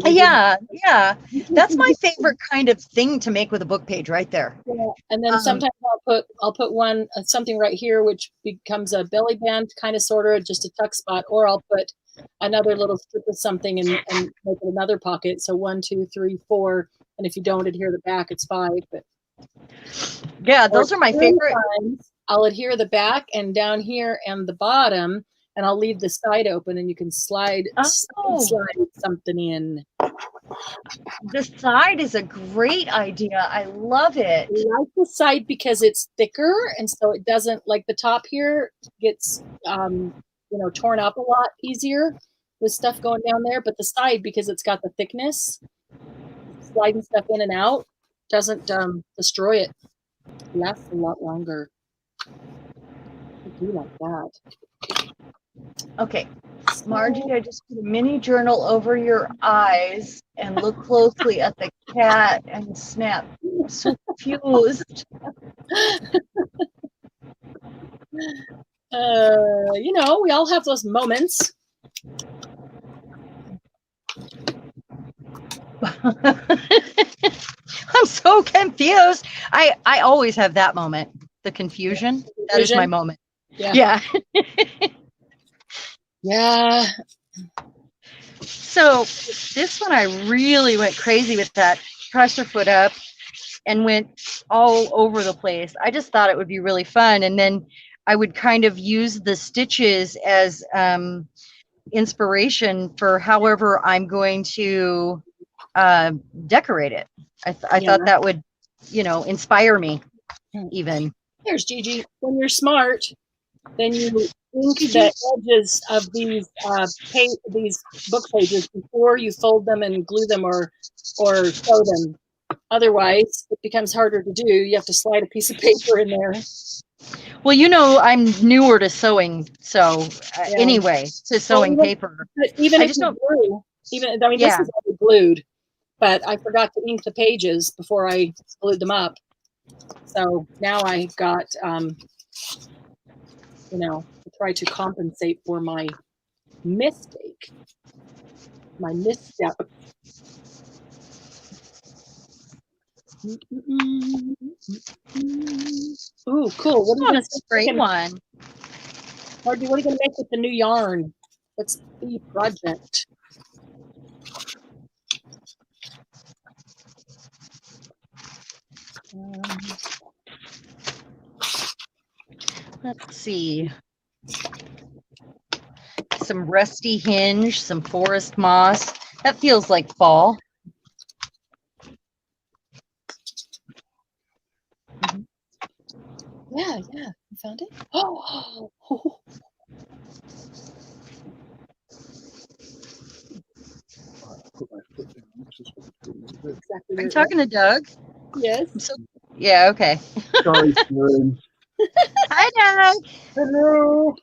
Yeah. That's my favorite kind of thing to make with a book page right there. Yeah. And then sometimes I'll put one something right here, which becomes a belly band kind of sort of just a tuck spot, or I'll put another little strip of something and make it another pocket. So 1, 2, 3, 4, and if you don't adhere the back, it's 5. But yeah, those are my favorite. I'll adhere the back and down here and the bottom, and I'll leave the side open, and you can slide something in. The side is a great idea. I love it. I like the side because it's thicker, and so it doesn't, like the top here gets torn up a lot easier with stuff going down there, but the side, because it's got the thickness, sliding stuff in and out doesn't destroy it. It lasts a lot longer. I do like that. Okay, Margie, I just put a mini journal over your eyes and look closely at the cat and snap. I'm so confused. We all have those moments. I'm so confused. I always have that moment. The confusion. That is my moment. Yeah. Yeah. So this one, I really went crazy with that. Pressed her foot up and went all over the place. I just thought it would be really fun. And then I would kind of use the stitches as inspiration for however I'm going to decorate it. I thought that would, inspire me even. Here's Gigi. When you're smart, then you ink the edges of these book pages before you fold them and glue them or sew them. Otherwise, it becomes harder to do. You have to slide a piece of paper in there. Well, I'm newer to sewing, so anyway, to sewing paper. Even if you glue, this is already glued, but I forgot to ink the pages before I glued them up. So now I got, to try to compensate for my mistake, my misstep. Ooh, cool. What are you great one. Margie, what are you going to make with the new yarn? What's the project? Let's see. Some rusty hinge, some forest moss. That feels like fall. Yeah, you found it? Oh. Are you talking to Doug? Yes. Yeah, okay. Sorry, Hi, Doug. Hello.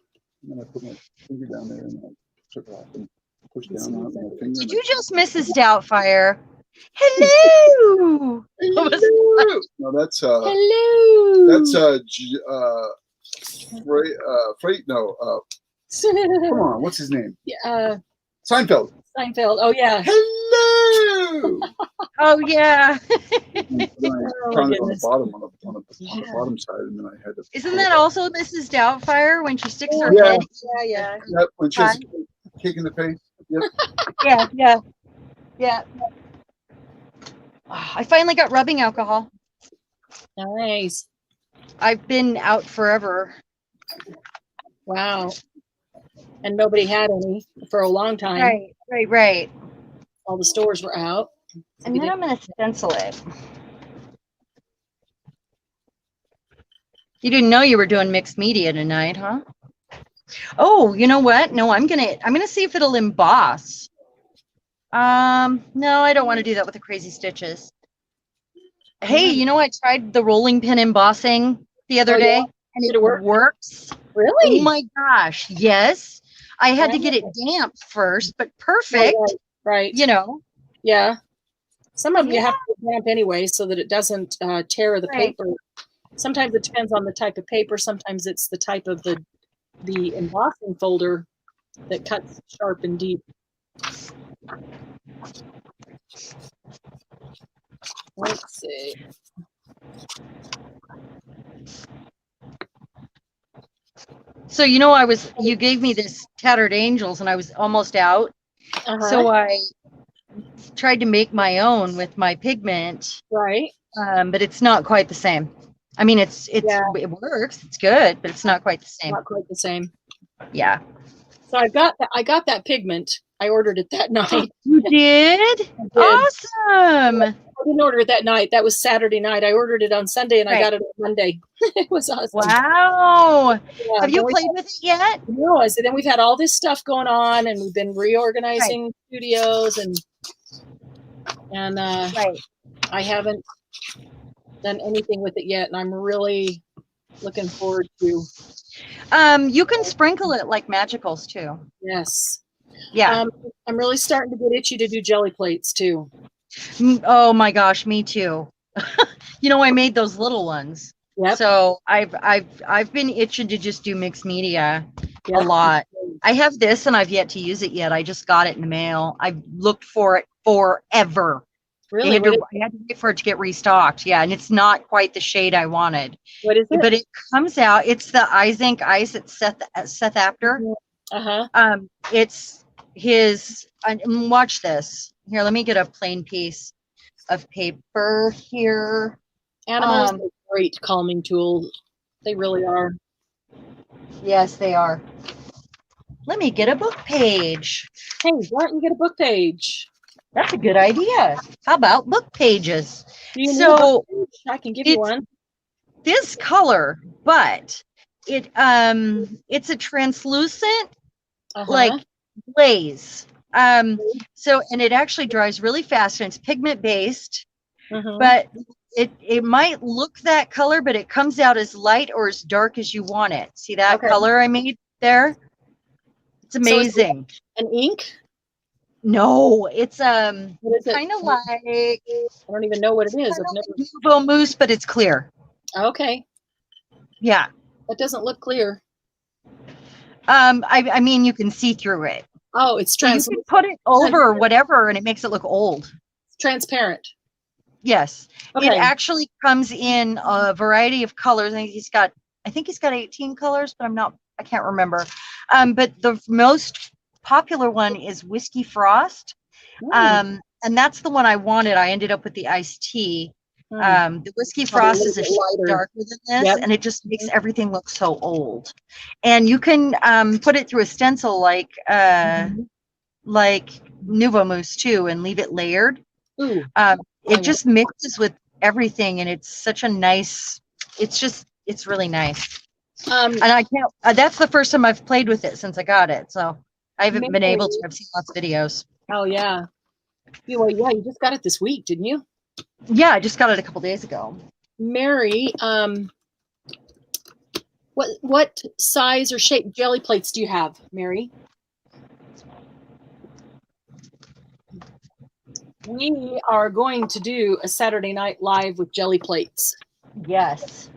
I'm going to put my finger down there and I took it off and push down on my finger. Did you just Mrs. Doubtfire? Hello. Hello. No, that's hello. That's freight. No. Come on. What's his name? Seinfeld. Seinfeld. Oh yeah. Hello. Oh yeah. I found it on the bottom, on the bottom side, and then I had to. Isn't that also Mrs. Doubtfire when she sticks her Yeah. head? Yeah. That when she's kick in the face. Yep. Yeah. I finally got rubbing alcohol. Nice. I've been out forever. Wow. And nobody had any for a long time. Right. All the stores were out. And then I'm going to stencil it. You didn't know you were doing mixed media tonight, huh? Oh, you know what? No, I'm gonna see if it'll emboss. No, I don't want to do that with the crazy stitches. Hey, you know, I tried the rolling pin embossing the other day, and Did it work? works. Really? Oh my gosh, yes. I had to get it damp first, but perfect. Right. You know. Yeah. Some of them you have to damp anyway so that it doesn't tear the Right. paper. Sometimes it depends on the type of paper. Sometimes it's the type of the embossing folder that cuts sharp and deep. Let's see. So, you know, you gave me this Tattered Angels and I was almost out. So I tried to make my own with my pigment. Right. But it's not quite the same. I mean, it works. It's good, but it's not quite the same. Not quite the same. Yeah. So I got that pigment. I ordered it that night. You did? Awesome. I didn't order it that night. That was Saturday night. I ordered it on Sunday and I got it on Monday. It was awesome. Wow. Yeah, have you played with it yet? No. So then we've had all this stuff going on and we've been reorganizing studios and I haven't done anything with it yet. And I'm really looking forward to. You can sprinkle it like magicals too. Yes. Yeah. I'm really starting to get itchy to do jelly plates too. Oh my gosh, me too. You know, I made those little ones. Yep. So I've been itching to just do mixed media a lot. I have this and I've yet to use it yet. I just got it in the mail. I've looked for it forever. Really? I had to wait for it to get restocked. Yeah, and it's not quite the shade I wanted. What is it? But it comes out. It's the Zinc Ice. It's Seth Apter. It's his. Watch this. Here, let me get a plain piece of paper here. Animals are a great calming tool. They really are. Yes, they are. Let me get a book page. Hey, why don't you get a book page? That's a good idea. How about book pages? So I can give you one. This color, but it's a translucent like glaze. So and it actually dries really fast and it's pigment based. But it might look that color, but it comes out as light or as dark as you want it. See that color I made there? It's amazing. So it's an ink? No, it's kind of like I don't even know what it is. I've never Nuvo mousse, but it's clear. Okay. Yeah. That doesn't look clear. I mean you can see through it. Oh, it's transparent. You can put it over whatever and it makes it look old. It's transparent. Yes. It actually comes in a variety of colors. I think he's got 18 colors, but I can't remember. But the most popular one is Whiskey Frost. And that's the one I wanted. I ended up with the iced tea. The Whiskey Frost is a shade darker than this, and it just makes everything look so old. And you can put it through a stencil like Nuvo Mousse too, and leave it layered. It just mixes with everything, and it's such a nice. It's really nice. And I can't. That's the first time I've played with it since I got it, so I haven't been able to. I've seen lots of videos. Oh yeah. Well, yeah, you just got it this week, didn't you? Yeah, I just got it a couple days ago. Mary, what size or shape jelly plates do you have, Mary? We are going to do a Saturday Night Live with jelly plates. Yes.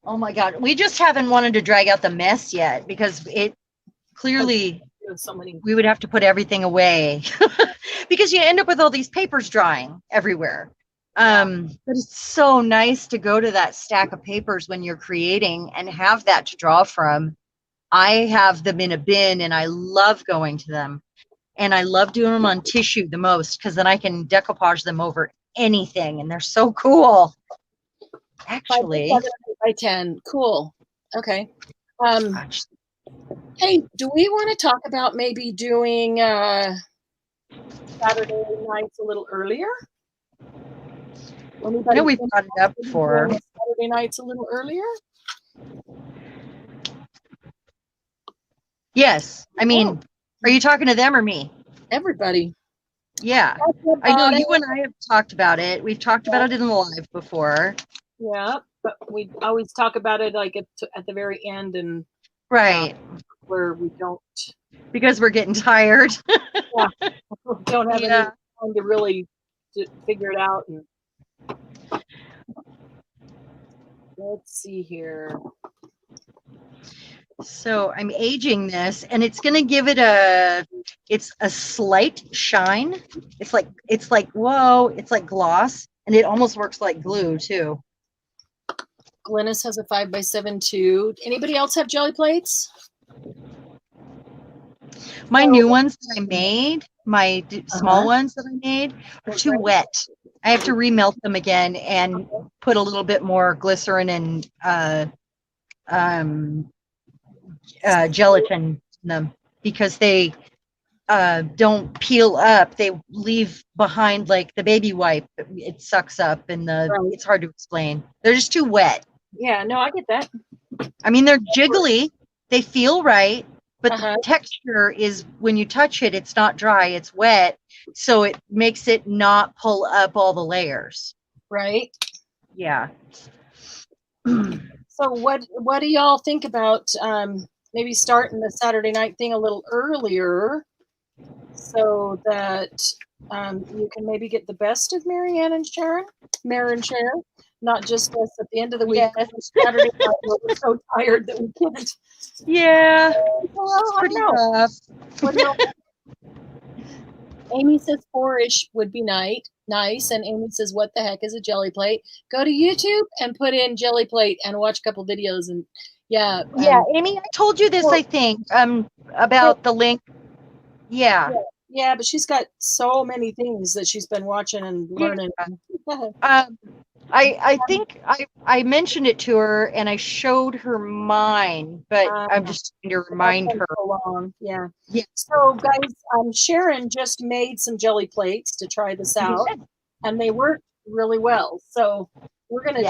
Oh my God. We just haven't wanted to drag out the mess yet because it clearly we would have to put everything away because you end up with all these papers drying everywhere. But it's so nice to go to that stack of papers when you're creating and have that to draw from. I have them in a bin and I love going to them. And I love doing them on tissue the most because then I can decoupage them over anything and they're so cool. Actually. 5 by 10. Cool. Okay. Hey, do we want to talk about maybe doing Saturday nights a little earlier? I know we've brought it up before. Saturday nights a little earlier? Yes. I mean, are you talking to them or me? Everybody. Yeah. Talk I know about you it. and I have talked about it. We've talked about it in the live before. Yeah, but we always talk about it like at the very end, and Right. where we don't Because we're getting tired. don't have any Yeah. time to really figure it out. And let's see here. So I'm aging this, and it's going to give it it's a slight shine. It's like, whoa, it's like gloss, and it almost works like glue too. Glennis has a 5x7 too. Anybody else have jelly plates? My new ones that I made, my small ones that I made, are too wet. I have to remelt them again and put a little bit more glycerin and gelatin in them, because they don't peel up. They leave behind like the baby wipe. It sucks up, and it's hard to explain. They're just too wet. Yeah, no, I get that. I mean, they're jiggly. They feel right, but the texture is, when you touch it, it's not dry, it's wet. So it makes it not pull up all the layers. Right. Yeah. So what do y'all think about maybe starting the Saturday night thing a little earlier, so that you can maybe get the best of Marianne and Sharon, not just us at the end of the week. Yes. Saturday night, we're so tired that we can't. Yeah. Well, It's I pretty don't know. rough. Well, no. Amy says 4-ish would be nice, and Amy says, "What the heck is a jelly plate?" Go to YouTube and put in jelly plate and watch a couple videos, and yeah. Amy, I told you this, I think, about the link. Yeah. Yeah, but she's got so many things that she's been watching and learning. I think I mentioned it to her, and I showed her mine, but I'm just trying to remind her. So long. Yeah. Yeah. So guys, Sharon just made some jelly plates to try this out, and they worked really well. So we're gonna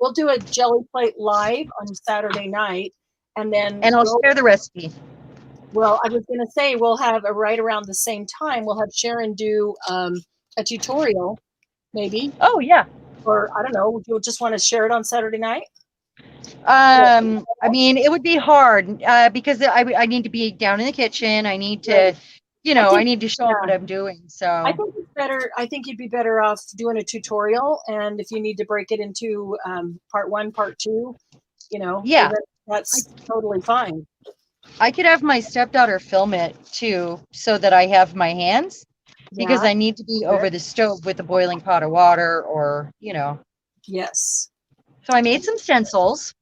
we'll do a jelly plate live on Saturday night, and I'll share the recipe. Well, I was gonna say we'll have right around the same time. We'll have Sharon do a tutorial, maybe. Oh yeah. Or I don't know. You'll just want to share it on Saturday night. I mean, it would be hard because I need to be down in the kitchen. I need to, I need to show what I'm doing. So I think it's better. I think you'd be better off doing a tutorial, and if you need to break it into part 1, part 2, yeah, that's totally fine. I could have my stepdaughter film it too, so that I have my hands, because I need to be over the stove with a boiling pot of water, or Yes. So I made some stencils.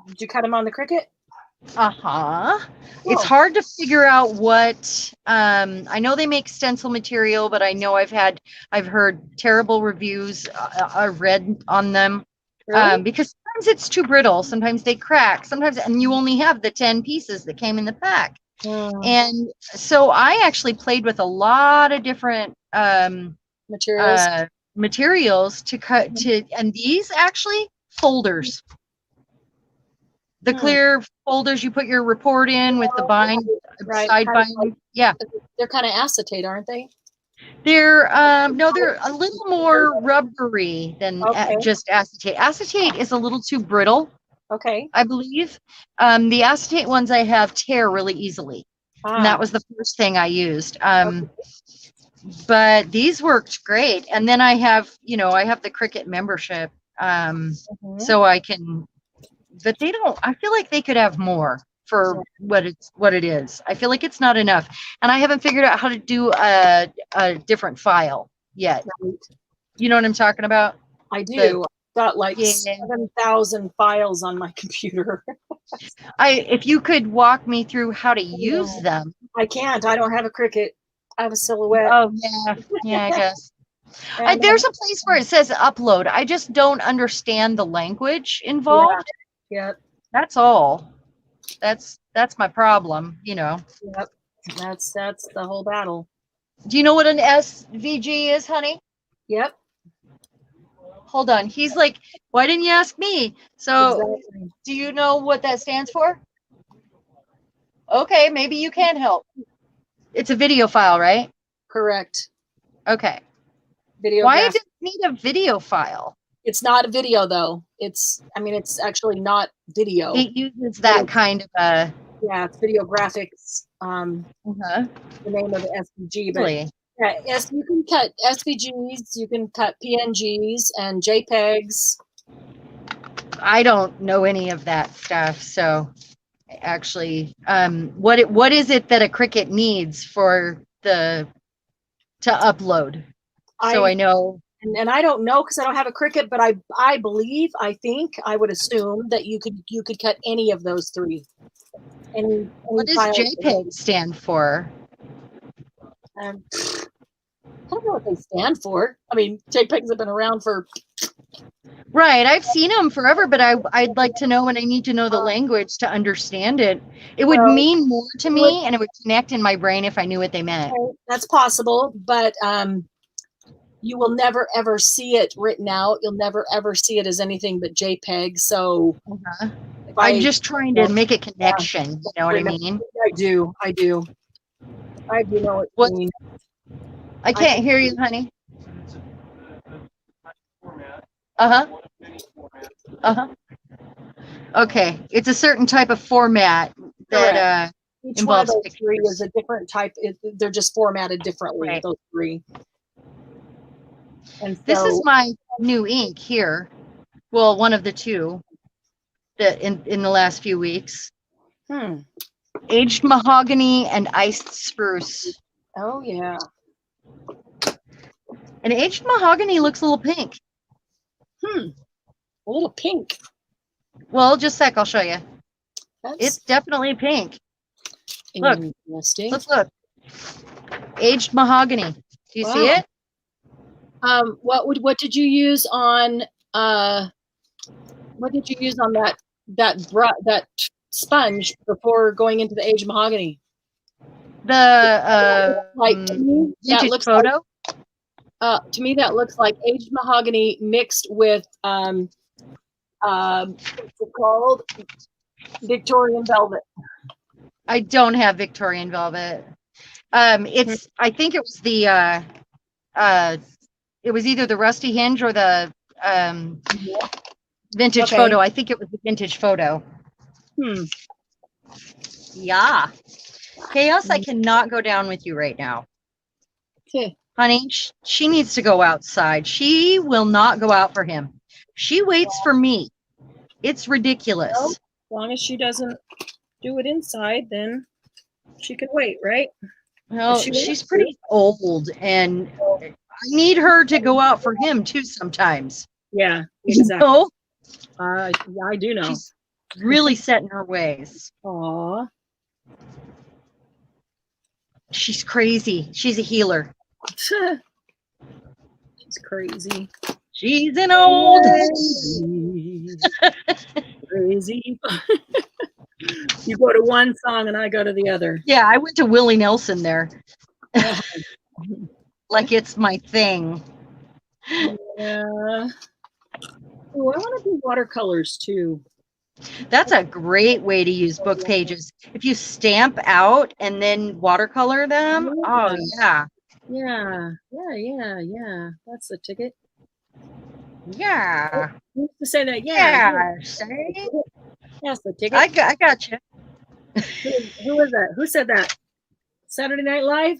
Did you cut them on the Cricut? Cool. It's hard to figure out what. I know they make stencil material, but I know I've heard terrible reviews. I've read on them. Really? Because sometimes it's too brittle, sometimes they crack, and you only have the 10 pieces that came in the pack. And so I actually played with a lot of different materials to cut and these actually folders. The clear folders you put your report in with the side bind. They're kind of acetate, aren't they? They're no, they're a little more rubbery than just acetate. Acetate is a little too brittle. I believe. The acetate ones I have tear really easily. And that was the first thing I used. But these worked great. And then I have the Cricut membership. So I can, but they don't, I feel like they could have more for what it is. I feel like it's not enough. And I haven't figured out how to do a different file yet. You know what I'm talking about? I do. Got like 7,000 files on my computer. If you could walk me through how to use them. I can't. I don't have a Cricut. I have a Silhouette. Oh yeah, I guess. There's a place where it says upload. I just don't understand the language involved. Yeah. That's all. That's my problem. Yep. That's the whole battle. Do you know what an SVG is, honey? Yep. Hold on. He's like, why didn't you ask me? So do you know what that stands for? Okay, maybe you can help. It's a video file, right? Correct. Okay. Video. Why does it need a video file? It's not a video though. It's actually not video. It uses that kind of a. Yeah, it's video graphics. Uh-huh. The name of the SVG, but Really? yeah, you can cut SVGs, you can cut PNGs and JPEGs. I don't know any of that stuff, so actually, what is it that a Cricut needs for to upload? So I know. And I don't know because I don't have a Cricut, but I would assume that you could cut any of those three. What does JPEG stand for? I don't know what they stand for. I mean, JPEGs have been around for. Right, I've seen them forever, but I'd like to know, and I need to know the language to understand it. It would mean more to me, and it would connect in my brain if I knew what they meant. That's possible, but you will never ever see it written out. You'll never ever see it as anything but JPEG. So I'm just trying to make a connection. You know what I mean? I do know what you mean. I can't hear you, honey. Uh-huh. Uh-huh. Okay. It's a certain type of format that each involves one of those three is a different type. They're just formatted differently, right. Those three. And so, this is my new ink here. Well, one of the two that in the last few weeks. Aged mahogany and iced spruce. Oh yeah. And aged mahogany looks a little pink. A little pink. Well, just a sec, I'll show you. It's definitely pink. Look. Look. Aged mahogany. Do you see it? What did you use on that sponge before going into the aged mahogany? The vintage photo. To me, that looks like aged mahogany mixed with what's it called? Victorian velvet. I don't have Victorian velvet. It's I think it was the it was either the rusty hinge or the vintage photo. I think it was the vintage photo. Yeah. Chaos, I cannot go down with you right now. Okay. Honey, she needs to go outside. She will not go out for him. She waits for me. It's ridiculous. Well, as long as she doesn't do it inside, then she can wait, right? Well, she's pretty old, and I need her to go out for him too sometimes. Yeah, exactly. You know? I do know. She's really set in her ways. Aw. She's crazy. She's a healer. She's crazy. She's an old crazy. You go to one song and I go to the other. Yeah, I went to Willie Nelson there. Like it's my thing. Yeah. Oh, I want to do watercolors too. That's a great way to use book pages. If you stamp out and then watercolor them, oh yeah. Yeah. That's the ticket. Yeah. You used to say that, That's the ticket. I got you. Who was that? Who said that? Saturday Night Live?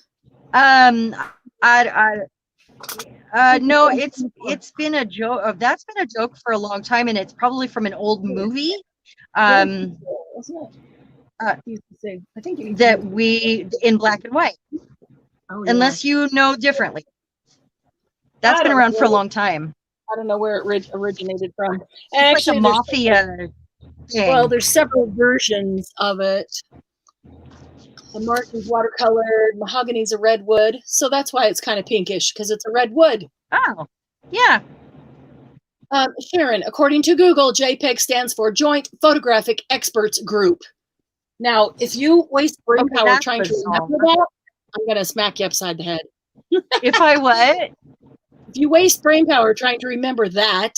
No, it's been a joke. That's been a joke for a long time, and it's probably from an old movie. Wasn't it? Used to say, I think that we in black and white. Oh, yeah. Unless you know differently. That's been around for a long time. I don't know where it originated from. It's like a mafia thing. Well, there's several versions of it. The Martin's watercolored, mahogany's a redwood, so that's why it's kind of pinkish, because it's a redwood. Oh, yeah. Sharon, according to Google, JPEG stands for Joint Photographic Experts Group. Now, if you waste brain power trying to remember that, I'm going to smack you upside the head. If I what? If you waste brain power trying to remember that,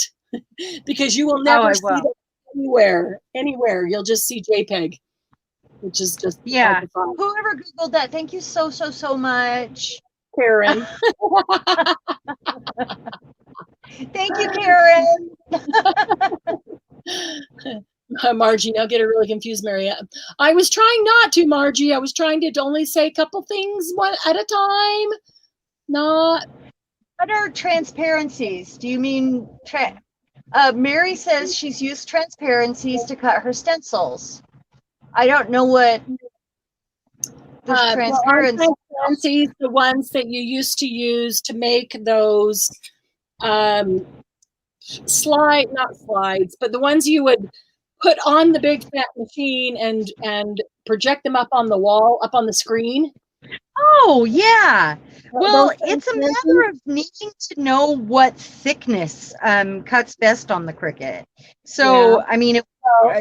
because you will never see that anywhere. You'll just see JPEG. which is just Yeah. like a thought. Whoever Googled that, thank you so much. Karen. Thank you, Karen. Margie, now get her really confused, Marianne. I was trying not to, Margie. I was trying to only say a couple things one at a time. Not. What are transparencies? Do you mean Mary says she's used transparencies to cut her stencils. I don't know what this transparency. Transparencies, the ones that you used to use to make those not slides, but the ones you would put on the big fat machine and project them up on the wall, up on the screen. Oh, yeah. Well, it's a matter of needing to know what thickness cuts best on the Cricut. So, yeah. I mean,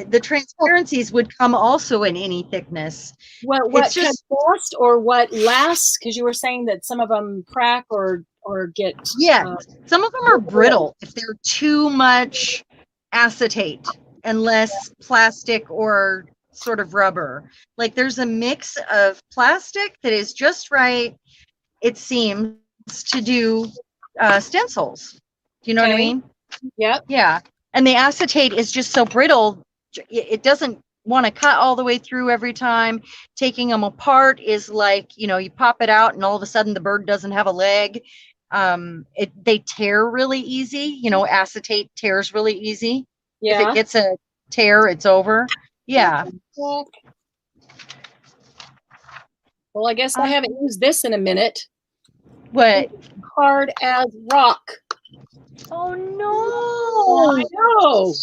the transparencies would come also in any thickness. What cuts best or what lasts? Because you were saying that some of them crack or get. Yeah, some of them are brittle if they're too much acetate and less plastic or sort of rubber. Like there's a mix of plastic that is just right, it seems, to do stencils. Do you know what I mean? Yep. Yeah. And the acetate is just so brittle, it doesn't want to cut all the way through every time. Taking them apart is like, you pop it out and all of a sudden the bird doesn't have a leg. They tear really easy. Acetate tears really easy. Yeah. If it gets a tear, it's over. Yeah. Well, I guess I haven't used this in a minute. What? Hard as rock. Oh no! I know.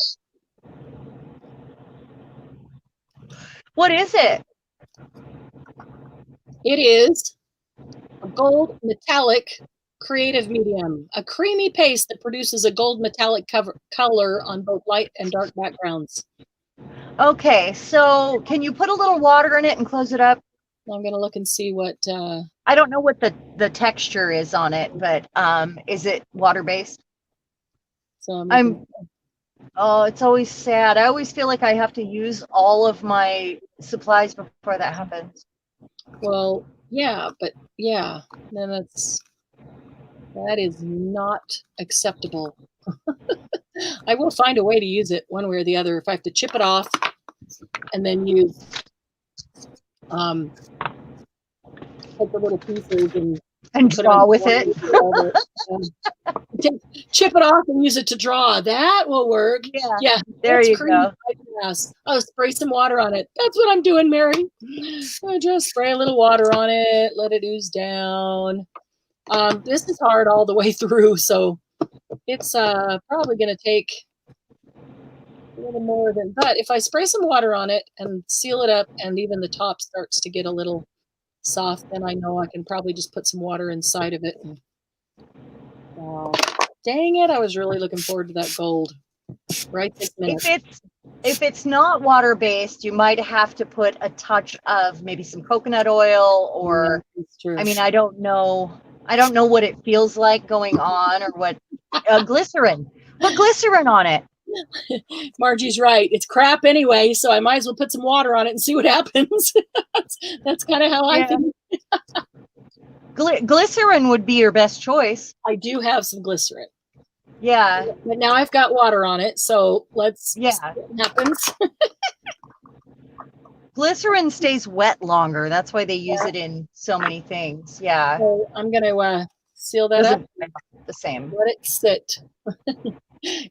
What is it? It is a gold metallic creative medium, a creamy paste that produces a gold metallic color on both light and dark backgrounds. Okay, so can you put a little water in it and close it up? I'm gonna look and see what. I don't know what the texture is on it, but is it water based? So oh, it's always sad. I always feel like I have to use all of my supplies before that happens. Well, yeah, but yeah, then that is not acceptable. I will find a way to use it one way or the other. If I have to chip it off and then use take the little pieces and draw with it. Chip it off and use it to draw. That will work. Yeah. There you go. I'll spray some water on it. That's what I'm doing, Mary. I just spray a little water on it, let it ooze down. This is hard all the way through, so it's probably going to take a little more than. But if I spray some water on it and seal it up, and even the top starts to get a little soft, then I know I can probably just put some water inside of it. And, dang it! I was really looking forward to that gold right this minute. If it's not water based, you might have to put a touch of maybe some coconut oil or. Yeah, that's true. I mean, I don't know what it feels like going on or what. Glycerin. Put glycerin on it. Margie's right. It's crap anyway, so I might as well put some water on it and see what happens. That's kind of how I think. Glycerin would be your best choice. I do have some glycerin. Yeah. But now I've got water on it, so let's see what happens. Glycerin stays wet longer. That's why they use it in so many things. Yeah. So I'm going to seal that up. The same. Let it sit.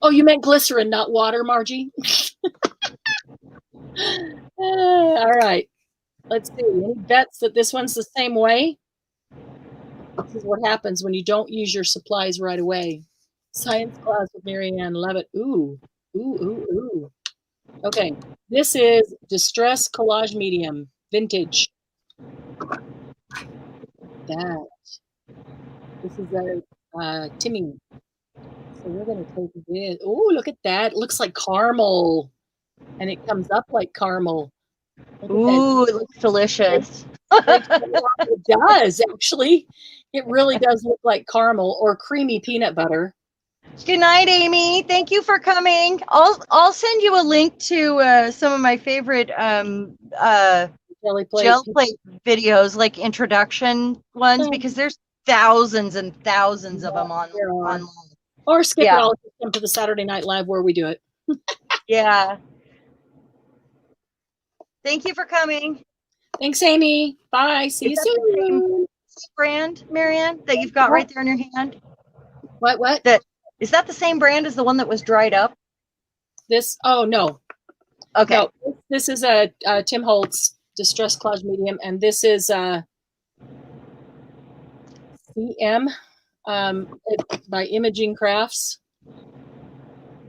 Oh, you meant glycerin, not water, Margie? All right. Let's see. Any bets that this one's the same way? This is what happens when you don't use your supplies right away. Science class with Marianne Levitt. Ooh. Okay. This is Distress Collage Medium. Vintage. This is a Timmy. So we're going to take this. Oh, look at that. It looks like caramel. And it comes up like caramel. Ooh, it looks delicious. It does, actually. It really does look like caramel or creamy peanut butter. Good night, Amy. Thank you for coming. I'll send you a link to some of my favorite Jelly plate. gel plate videos, like introduction ones, because there's thousands and thousands of them online. Or skip Yeah. it all, come to the Saturday Night Live where we do it. Yeah. Thank you for coming. Thanks, Amy. Bye. See you Is that the soon. same brand, Marianne, that you've got right there in your hand? What? Is that the same brand as the one that was dried up? This? Oh, no. Okay. No, this is a Tim Holtz Distress Collage Medium, and this is CM by Imaging Crafts.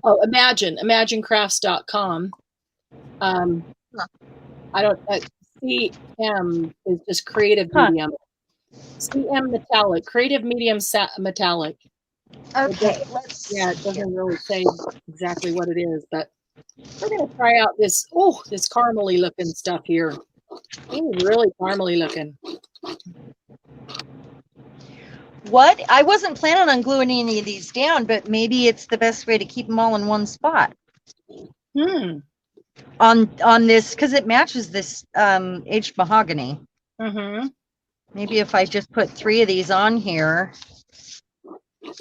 Oh, imaginecrafts.com. I don't. CM is just creative medium. CM metallic, creative medium metallic. Okay. It doesn't really say exactly what it is, but we're gonna try out this. Oh, this caramely looking stuff here. It's really caramely looking. What? I wasn't planning on gluing any of these down, but maybe it's the best way to keep them all in one spot. On this, because it matches this aged mahogany. Maybe if I just put 3 of these on here,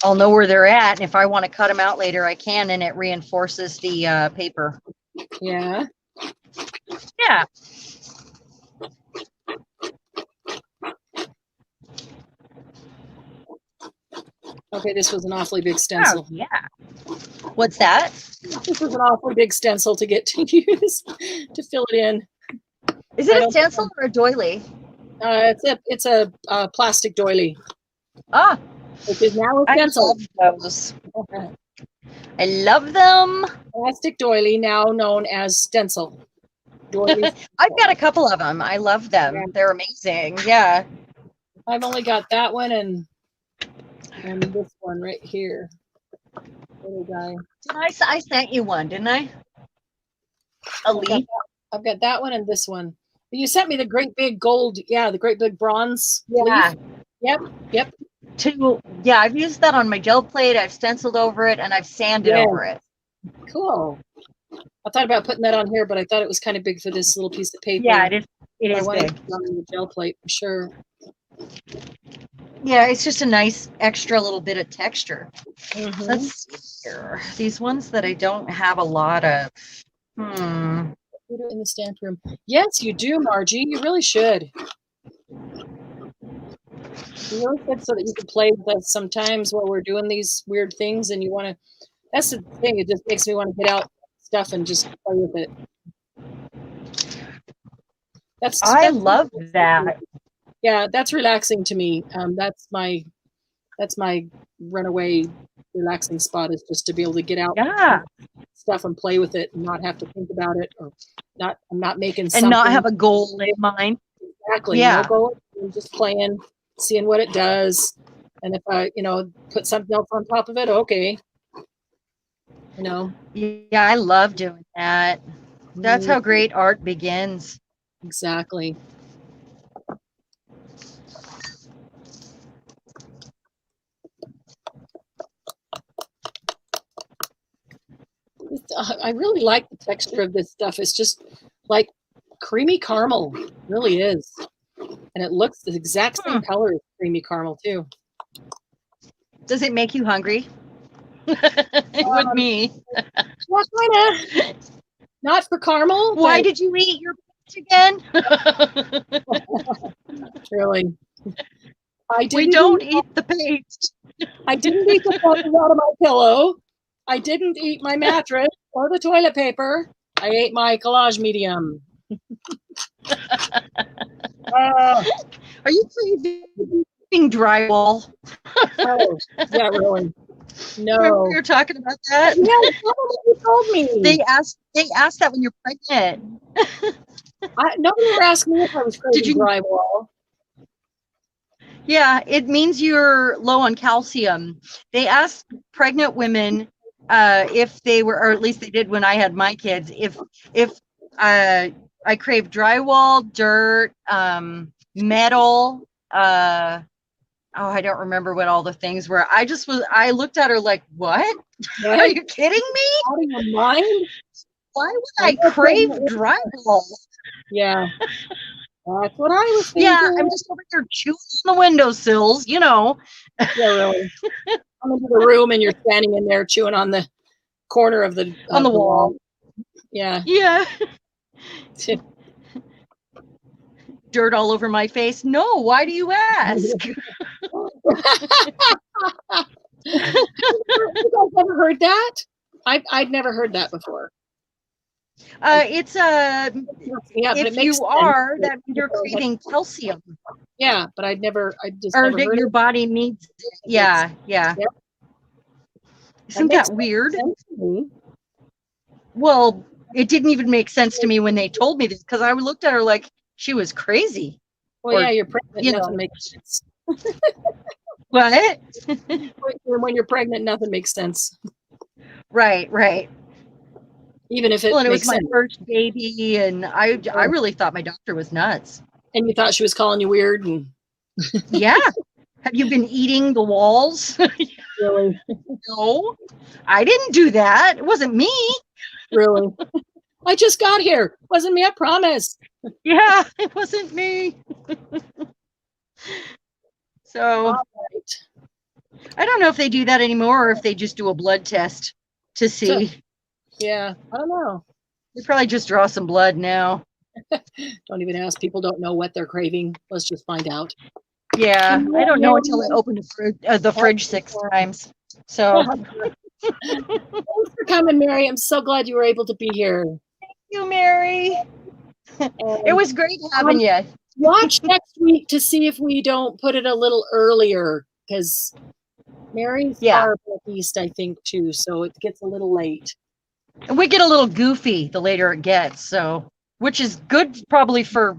I'll know where they're at, and if I want to cut them out later, I can, and it reinforces the paper. Yeah. Okay, this was an awfully big stencil. Oh, yeah. What's that? This was an awfully big stencil to get to use to fill it in. Is it a stencil or a doily? It's a plastic doily. Ah, which is now a stencil. I love those. I love them. Plastic doily, now known as stencil. I've got a couple of them. I love them. Yeah. They're amazing. Yeah. I've only got that one and this one right here. Little guy. I sent you one, didn't I? A leaf. I've got that one and this one. You sent me the great big gold, the great big bronze leaf. Yep. Yeah, I've used that on my gel plate. I've stenciled over it and I've sanded over it. Cool. I thought about putting that on here, but I thought it was kind of big for this little piece of paper. Yeah, it is big. On the gel plate for sure. Yeah, it's just a nice extra little bit of texture. Let's see here. These ones that I don't have a lot of. Put it in the stamp room. Yes, you do, Margie. You really should. You really should, so that you can play with us sometimes while we're doing these weird things, and you want to. That's the thing. It just makes me want to get out stuff and just play with it. I love that. Yeah, that's relaxing to me. That's my runaway relaxing spot, is just to be able to get out stuff and play with it and not have to think about it, or I'm not making something. And not have a goal in mind. Exactly. Yeah. No goal. I'm just playing, seeing what it does. And if I, put something else on top of it, okay. Yeah, I love doing that. That's how great art begins. Exactly. I really like the texture of this stuff. It's just like creamy caramel. It really is. And it looks the exact same color as creamy caramel too. Does it make you hungry? With me. Well, kind of. Not for caramel. Why did you eat your again? Really. We don't eat the paste. I didn't eat the feathers out of my pillow. I didn't eat my mattress or the toilet paper. I ate my collage medium. Are you craving drywall? Oh, yeah, really. No. Remember we were talking about that? Yeah, you told me. They asked that when you're pregnant. Nobody ever asked me if I was craving drywall. Yeah, it means you're low on calcium. They asked pregnant women if they were, or at least they did when I had my kids, if I crave drywall, dirt, metal, oh, I don't remember what all the things were. I looked at her like, what? Are Right? you kidding me? Out of your mind? Why would I I know crave pregnant women- drywall? Yeah, that's what I was Yeah, thinking. I'm just over here chewing on the windowsills, you know. Yeah, really. I'm into the room and you're standing in there chewing on the corner of the On the wall. Yeah. Yeah. Dirt all over my face. No, why do you ask? You guys ever heard that? I'd never heard that before. It's Yeah, but it if makes you sense. are, that means you're craving calcium, Yeah, but I just or never that heard your it. body needs. Yeah. Yep. Isn't makes that weird? sense to me. Well, it didn't even make sense to me when they told me this, because I looked at her like she was crazy. Well, Or, yeah, you're pregnant. you Nothing know. makes sense. What? When you're pregnant, nothing makes sense. Right. Even if it Well, and it was makes my sense. first baby, and I really thought my doctor was nuts. And you thought she was calling you weird and Yeah. Have you been eating the walls? really, No, I didn't do that. It wasn't me. really. I just got here. Wasn't me, I promise. Yeah, it wasn't me. So All right. I don't know if they do that anymore, or if they just do a blood test to see. Yeah, I don't know. They probably just draw some blood now. Don't even ask. People don't know what they're craving. Let's just find out. Yeah, I don't know until I open the fridge 6 times. So Thanks for coming, Mary. I'm so glad you were able to be here. you, Mary. It was great having you. Watch next week to see if we don't put it a little earlier, because Mary's far east, I think, too, so it gets a little late. And we get a little goofy the later it gets, so which is good probably for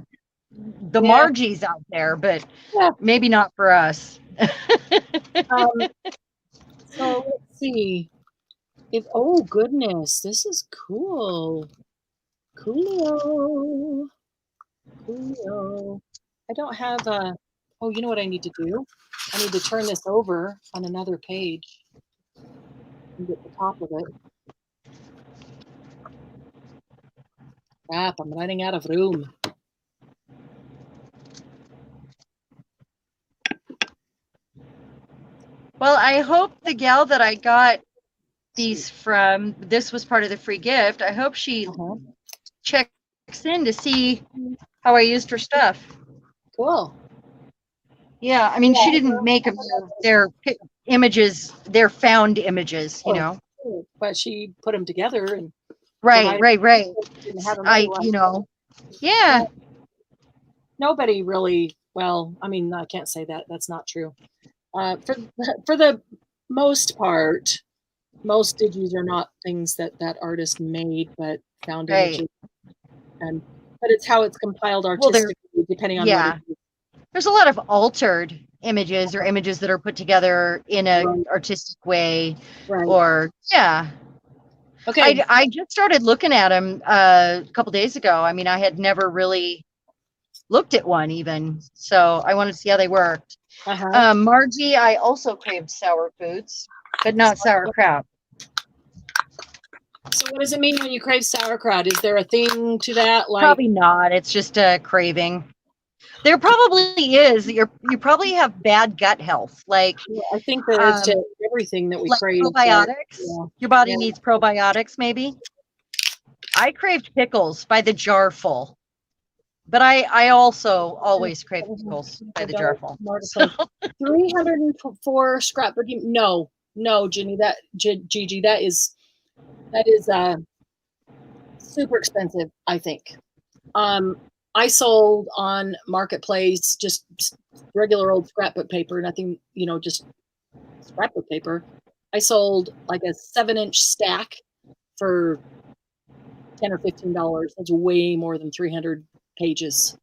the Margies out there, but maybe not for us. So let's see. Oh goodness, this is cool. Coolio. I don't have a. Oh, you know what I need to do? I need to turn this over on another page and get the top of it. Crap, I'm running out of room. Well, I hope the gal that I got these from, this was part of the free gift. I hope she checks in to see how I used her stuff. Cool. Yeah, I mean, she didn't make them. They're images. They're found images, you know. But she put them together and. Right. Yeah. Nobody really. Well, I mean, I can't say that. That's not true. For the most part, most digis are not things that artist made, but found images. But it's how it's compiled artistically, depending on what it is. There's a lot of altered images, or images that are put together in an artistic way, or Okay. I just started looking at them a couple days ago. I mean, I had never really looked at one even, so I wanted to see how they worked. Margie, I also craved sour foods, but not sauerkraut. So what does it mean when you crave sauerkraut? Is there a thing to that? Probably not. It's just a craving. There probably is. You probably have bad gut health. I think there is to everything that we crave. Probiotics. Your body needs probiotics, maybe. I craved pickles by the jar full, but I also always crave pickles by the jar full. 304 scrapbooking. No, Ginny, Gigi, that is super expensive, I think. I sold on Marketplace just regular old scrapbook paper, nothing, just scrapbook paper. I sold like a 7-inch stack for $10 or $15. That's way more than 300 pages.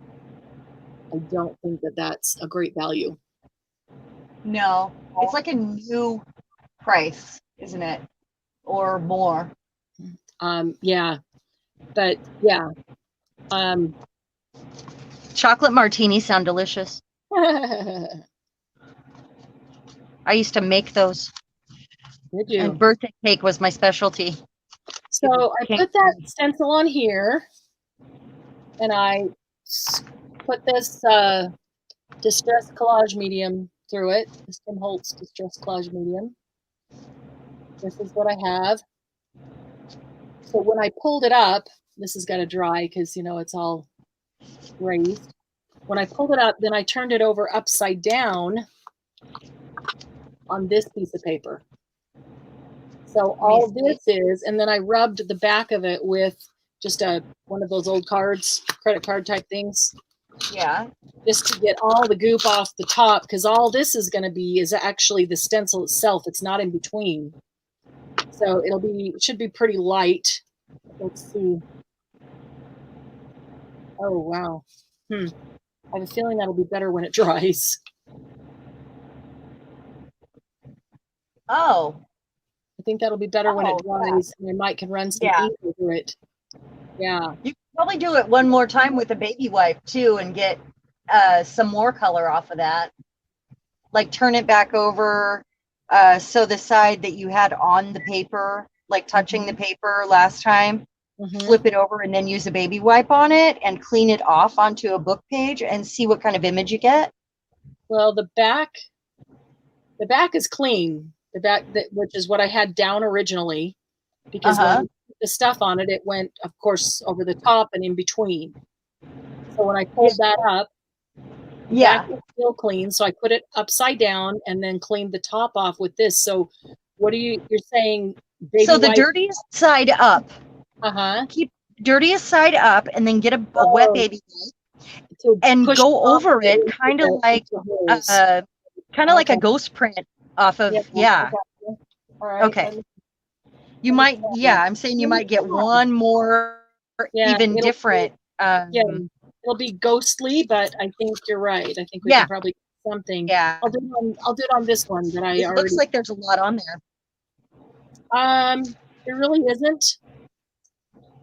I don't think that that's a great value. No, it's like a new price, isn't it? Or more. Yeah, but yeah. Chocolate martinis sound delicious. I used to make those. Did you? And birthday cake was my specialty. So I Cake. put that stencil on here, and I put this distress collage medium through it. This Tim Holtz distress collage medium. This is what I have. So when I pulled it up, this has got to dry because, you know, it's all raised. When I pulled it up, then I turned it over upside down on this piece of paper. So all this is, and then I rubbed the back of it with just one of those old cards, credit card type things. Yeah. Just to get all the goop off the top, because all this is going to be is actually the stencil itself. It's not in between. So it should be pretty light. Let's see. Oh, wow. I have a feeling that'll be better when it dries. Oh. I think that'll be better when it dries, and I might can run some ink over it. Yeah. You can probably do it one more time with a baby wipe too and get some more color off of that. Like turn it back over. So the side that you had on the paper, like touching the paper last time, flip it over and then use a baby wipe on it and clean it off onto a book page and see what kind of image you get. Well, the back is clean. The back, which is what I had down originally, because when I put the stuff on it, it went, of course, over the top and in between. So when I pulled that up, the back was still clean. So I put it upside down and then cleaned the top off with this. So what you're saying? Baby so the wipe? dirtiest side up. Keep dirtiest side up and then get a wet baby wipe and go over it, kind of like like a ghost print off of All right. Okay. You might I'm saying you might get one more even different. It'll be ghostly, but I think you're right. I think we can probably get something. Yeah. I'll do it on this one that I already. Looks like there's a lot on there. There really isn't.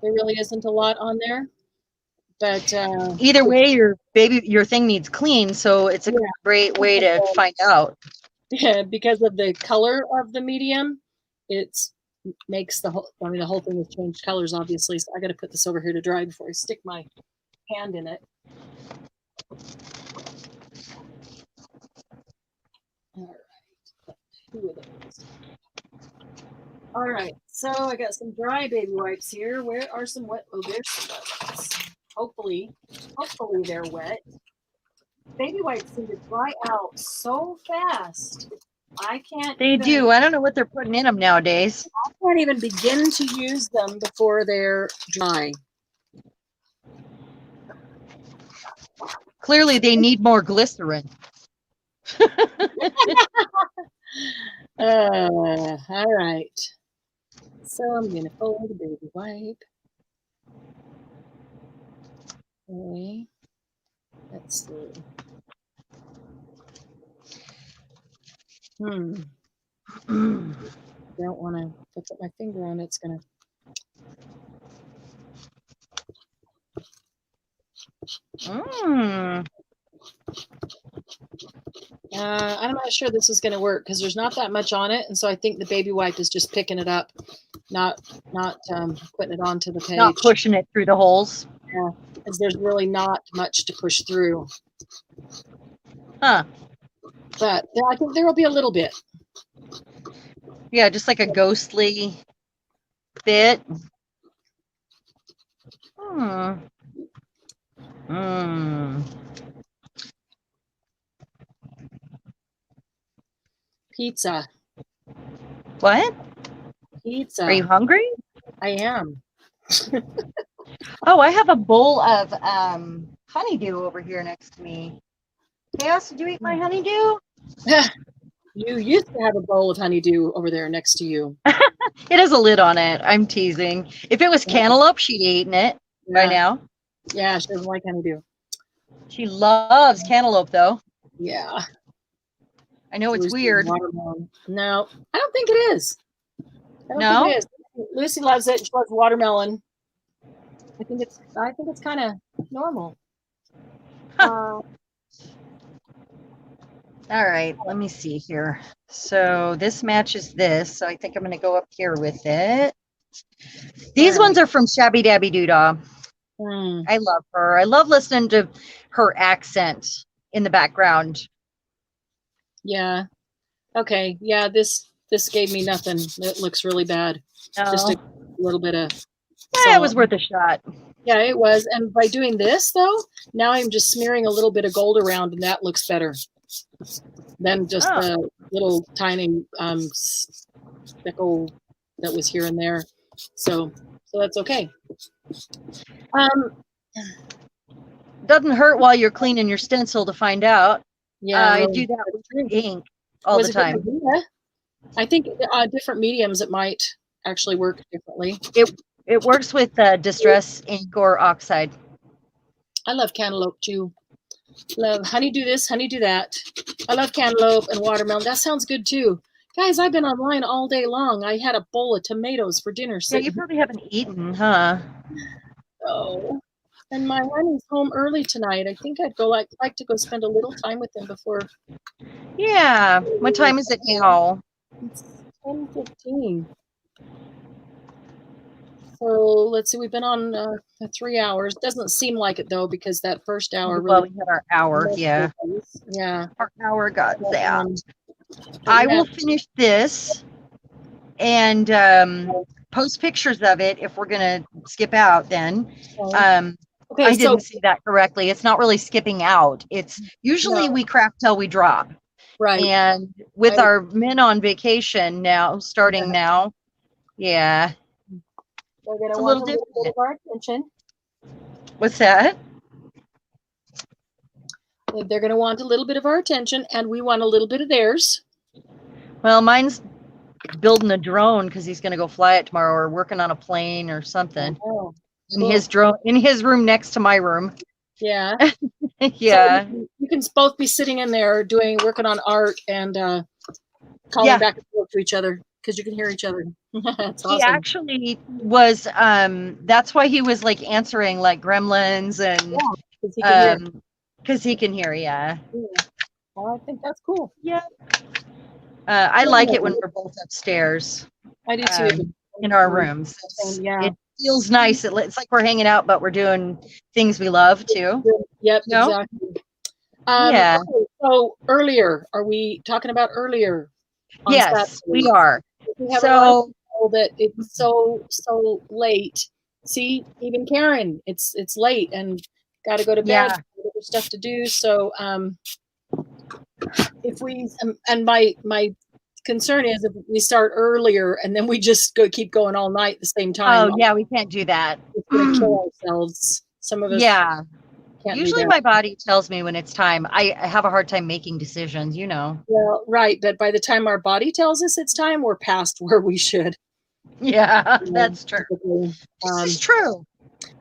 There really isn't a lot on there. But either way, your thing needs clean, so it's a great way to find out. Yeah, because of the color of the medium, makes the whole. I mean, the whole thing has changed colors, obviously. So I got to put this over here to dry before I stick my hand in it. All right, 2 of those. All right, so I got some dry baby wipes here. Where are some wet? Oh, there's some wet ones. Hopefully they're wet. Baby wipes seem to dry out so fast. I can't. They do. I don't know what they're putting in them nowadays. I can't even begin to use them before they're dry. Clearly, they need more glycerin. All right. So I'm going to fold the baby wipe. Okay. Let's see. Don't want to put my finger on it. It's going to. I'm not sure this is going to work because there's not that much on it, and so I think the baby wipe is just picking it up, not putting it onto the page. Not pushing it through the holes. Yeah, because there's really not much to push through. Huh. But I think there will be a little bit. Yeah, just like a ghostly bit. Pizza. What? Pizza. Are you hungry? I am. Oh, I have a bowl of honeydew over here next to me. Chaos, did you eat my honeydew? You used to have a bowl of honeydew over there next to you. It has a lid on it. I'm teasing. If it was cantaloupe, she'd eaten it by now. Yeah, she doesn't like honeydew. She loves cantaloupe, though. Yeah. I know it's weird. No, I don't think it is. I don't think it is. Lucy loves it. She loves watermelon. I think it's kind of normal. All right, let me see here. So this matches this. So I think I'm going to go up here with it. These ones are from Shabby Dabby Doodah. I love her. I love listening to her accent in the background. Yeah. Okay. Yeah. This gave me nothing. It looks really bad. Just a little bit of. Yeah, it was worth a shot. Yeah, it was. And by doing this though, now I'm just smearing a little bit of gold around, and that looks better than just the little tiny speckle that was here and there. So that's okay. Doesn't hurt while you're cleaning your stencil to find out. Yeah, I do that with ink all the time. I think different mediums it might actually work differently. It works with distress ink or oxide. I love cantaloupe too. Love honey do this, honey do that. I love cantaloupe and watermelon. That sounds good too. Guys, I've been online all day long. I had a bowl of tomatoes for dinner. Yeah, you probably haven't eaten, huh? Oh, and my honey's home early tonight. I think I'd go like to go spend a little time with him before. Yeah. What time is it now? It's 10:15. So let's see. We've been on 3 hours. Doesn't seem like it though, because that first hour. Well, we had our hour. Yeah. Yeah. Our hour got zapped. I will finish this and post pictures of it if we're gonna skip out. Then Okay, I didn't see that correctly. It's not really skipping out. It's usually we craft till we drop. Right. And with our men on vacation now, starting now, yeah. They're gonna want a little bit of our attention. What's that? They're going to want a little bit of our attention, and we want a little bit of theirs. Well, mine's building a drone because he's going to go fly it tomorrow, or working on a plane or something. Oh, in his drone, in his room next to my room. Yeah. Yeah. So you can both be sitting in there working on art and calling back and forth to each other because you can hear each other. That's awesome. He actually was. That's why he was like answering like gremlins and because he can hear. Yeah. Well, I think that's cool. Yeah. I like it when we're both upstairs. I do too. In our rooms. It feels nice. It's like we're hanging out, but we're doing things we love too. Yep, exactly. Okay, so earlier, are we talking about earlier? Yes, we are. We have so that it's so late. See, even Karen, it's late and got to go to bed. There's stuff to do. So if we and my concern is if we start earlier and then we just keep going all night at the same time. Oh yeah, we can't do that. It's gonna kill ourselves. Some of us. Yeah. Can't Usually my body tells me when it's time. I have a hard time making decisions, you know. Well, right, but by the time our body tells us it's time, we're past where we should. Yeah, that's true. This is true.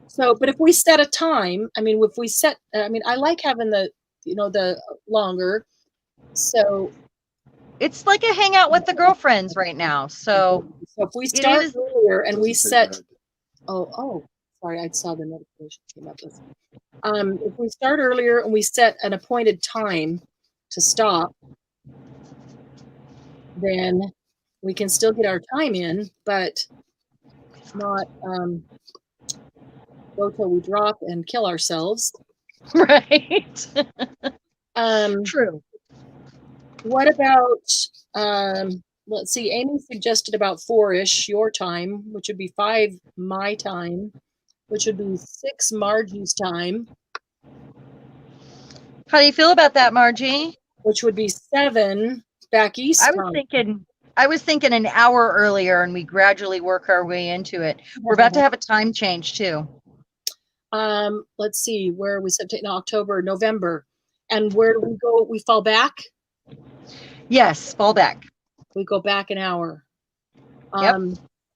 So, but if we set a time, I mean, I like having the longer. So it's like a hangout with the girlfriends right now. So if we start earlier and we set, sorry, I saw the notification came up with. If we start earlier and we set an appointed time to stop, then we can still get our time in, but not go till we drop and kill ourselves. Right. True. What about, let's see, Amy suggested about 4-ish your time, which would be 5 my time, which would be 6 Margie's time. How do you feel about that, Margie? Which would be 7 back east. I was thinking an hour earlier, and we gradually work our way into it. We're about to have a time change too. Let's see, where we said in October, November, and where do we go? We fall back. Yes, fall back. We go back an hour. Yep.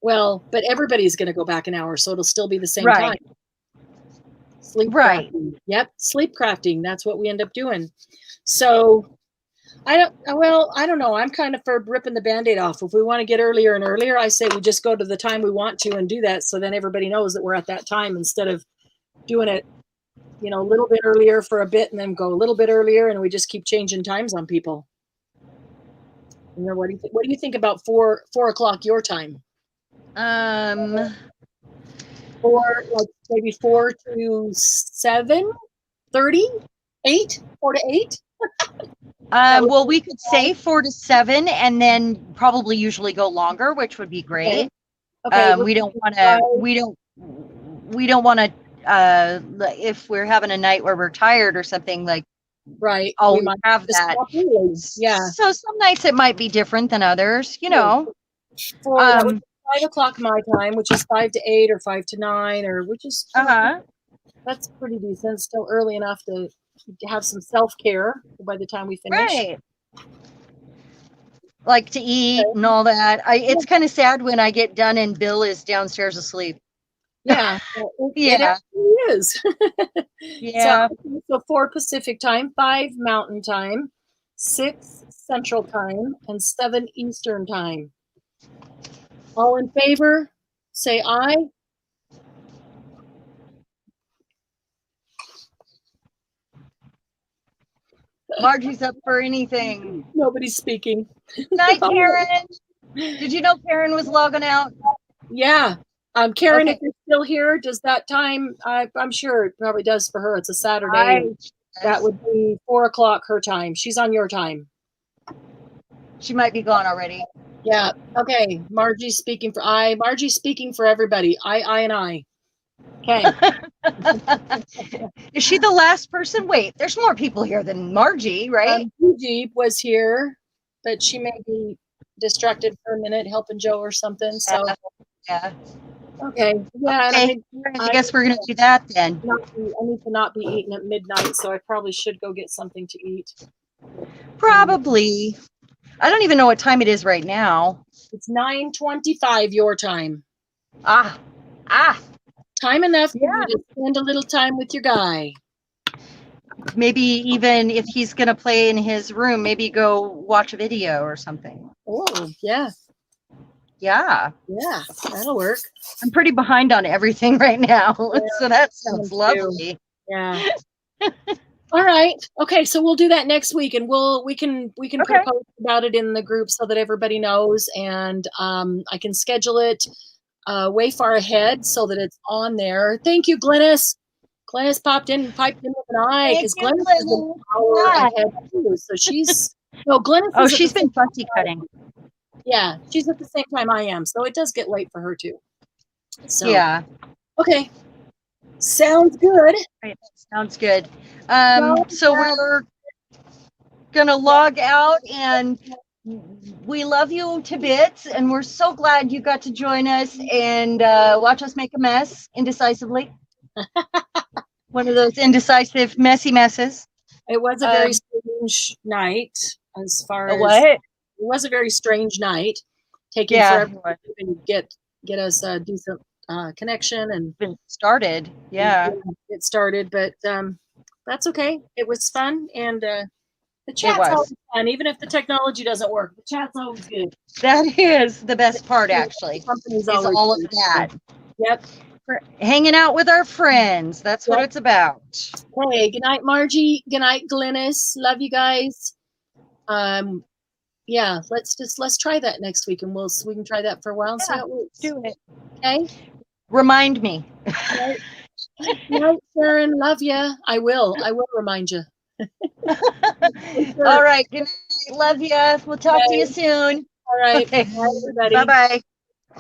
Well, but everybody's going to go back an hour, so it'll still be the same time. Sleep crafting. Yep, sleep crafting. That's what we end up doing. So I don't know. I'm kind of for ripping the Band-Aid off. If we want to get earlier and earlier, I say we just go to the time we want to and do that. So then everybody knows that we're at that time instead of doing it, a little bit earlier for a bit and then go a little bit earlier. And we just keep changing times on people. You know, what do you think about 4 o'clock your time? Or like maybe 4 to 7:30, 8, 4 to 8. Well, we could say 4 to 7, and then probably usually go longer, which would be great. Okay. We don't want to. We don't want to. If we're having a night where we're tired or something, like, Right. I'll We might have just that. stop early. Yeah. So some nights it might be different than others, you know. For that would be 5 o'clock my time, which is 5 to 8 or 5 to 9, or which is that's pretty decent. Still early enough to have some self-care by the time we finish. Right. Like to eat and all that. It's kind of sad when I get done and Bill is downstairs asleep. Yeah. It actually is. Yeah. So 4 Pacific time, 5 Mountain time, 6 Central time, and 7 Eastern time. All in favor, say aye. Margie's up for anything. Nobody's speaking. Night, Karen. Did you know Karen was logging out? Yeah. Karen, Okay. if you're still here, does that time, I'm sure it probably does for her. It's a Saturday. That would be 4 o'clock her time. She's on your time. She might be gone already. Yeah. Okay. Margie's speaking for I. Margie's speaking for everybody. I, and I. Okay. Is she the last person? Wait, there's more people here than Margie, right? Gigi was here, but she may be distracted for a minute helping Joe or something. So yeah. Okay. Yeah. Okay. I guess we're gonna do that then. I need to not be eating at midnight, so I probably should go get something to eat. Probably. I don't even know what time it is right now. It's 9:25 your time. Ah. Time enough for you to spend a little time with your guy. Maybe even if he's gonna play in his room, maybe go watch a video or something. Oh, yeah. Yeah. Yeah, that'll work. I'm pretty behind on everything right now. So that sounds lovely. Yeah. All right. Okay, so we'll do that next week, and we can propose about it in the group so that everybody knows, and I can schedule it way far ahead so that it's on there. Thank you, Glennis. Glennis piped in with an eye because Glennis is an hour ahead too. So she's Glennis. Oh, she's been fussy cutting. Yeah, she's at the same time I am, so it does get late for her too. So yeah. Okay. Sounds good. Right, sounds good. So we're gonna log out, and we love you to bits, and we're so glad you got to join us and watch us make a mess indecisively. One of those indecisive, messy messes. It was a very strange night as far as what? It was a very strange night. Taking forever to get us a decent connection and started. Yeah. It started, but that's okay. It was fun, and the chat's always fun, even if the technology doesn't work. The chat's always good. That is the best part, actually. Is all of that. Yep. For hanging out with our friends. That's what it's about. Hey, good night, Margie. Good night, Glennis. Love you guys. Yeah, let's try that next week, and we can try that for a while and see how it works. Do it. Okay. Remind me. Right. Night, Sharon. Love you. I will remind you. Sure. All right. Good night. Love you. We'll talk to you soon. All right. Okay. Bye, everybody. Bye-bye.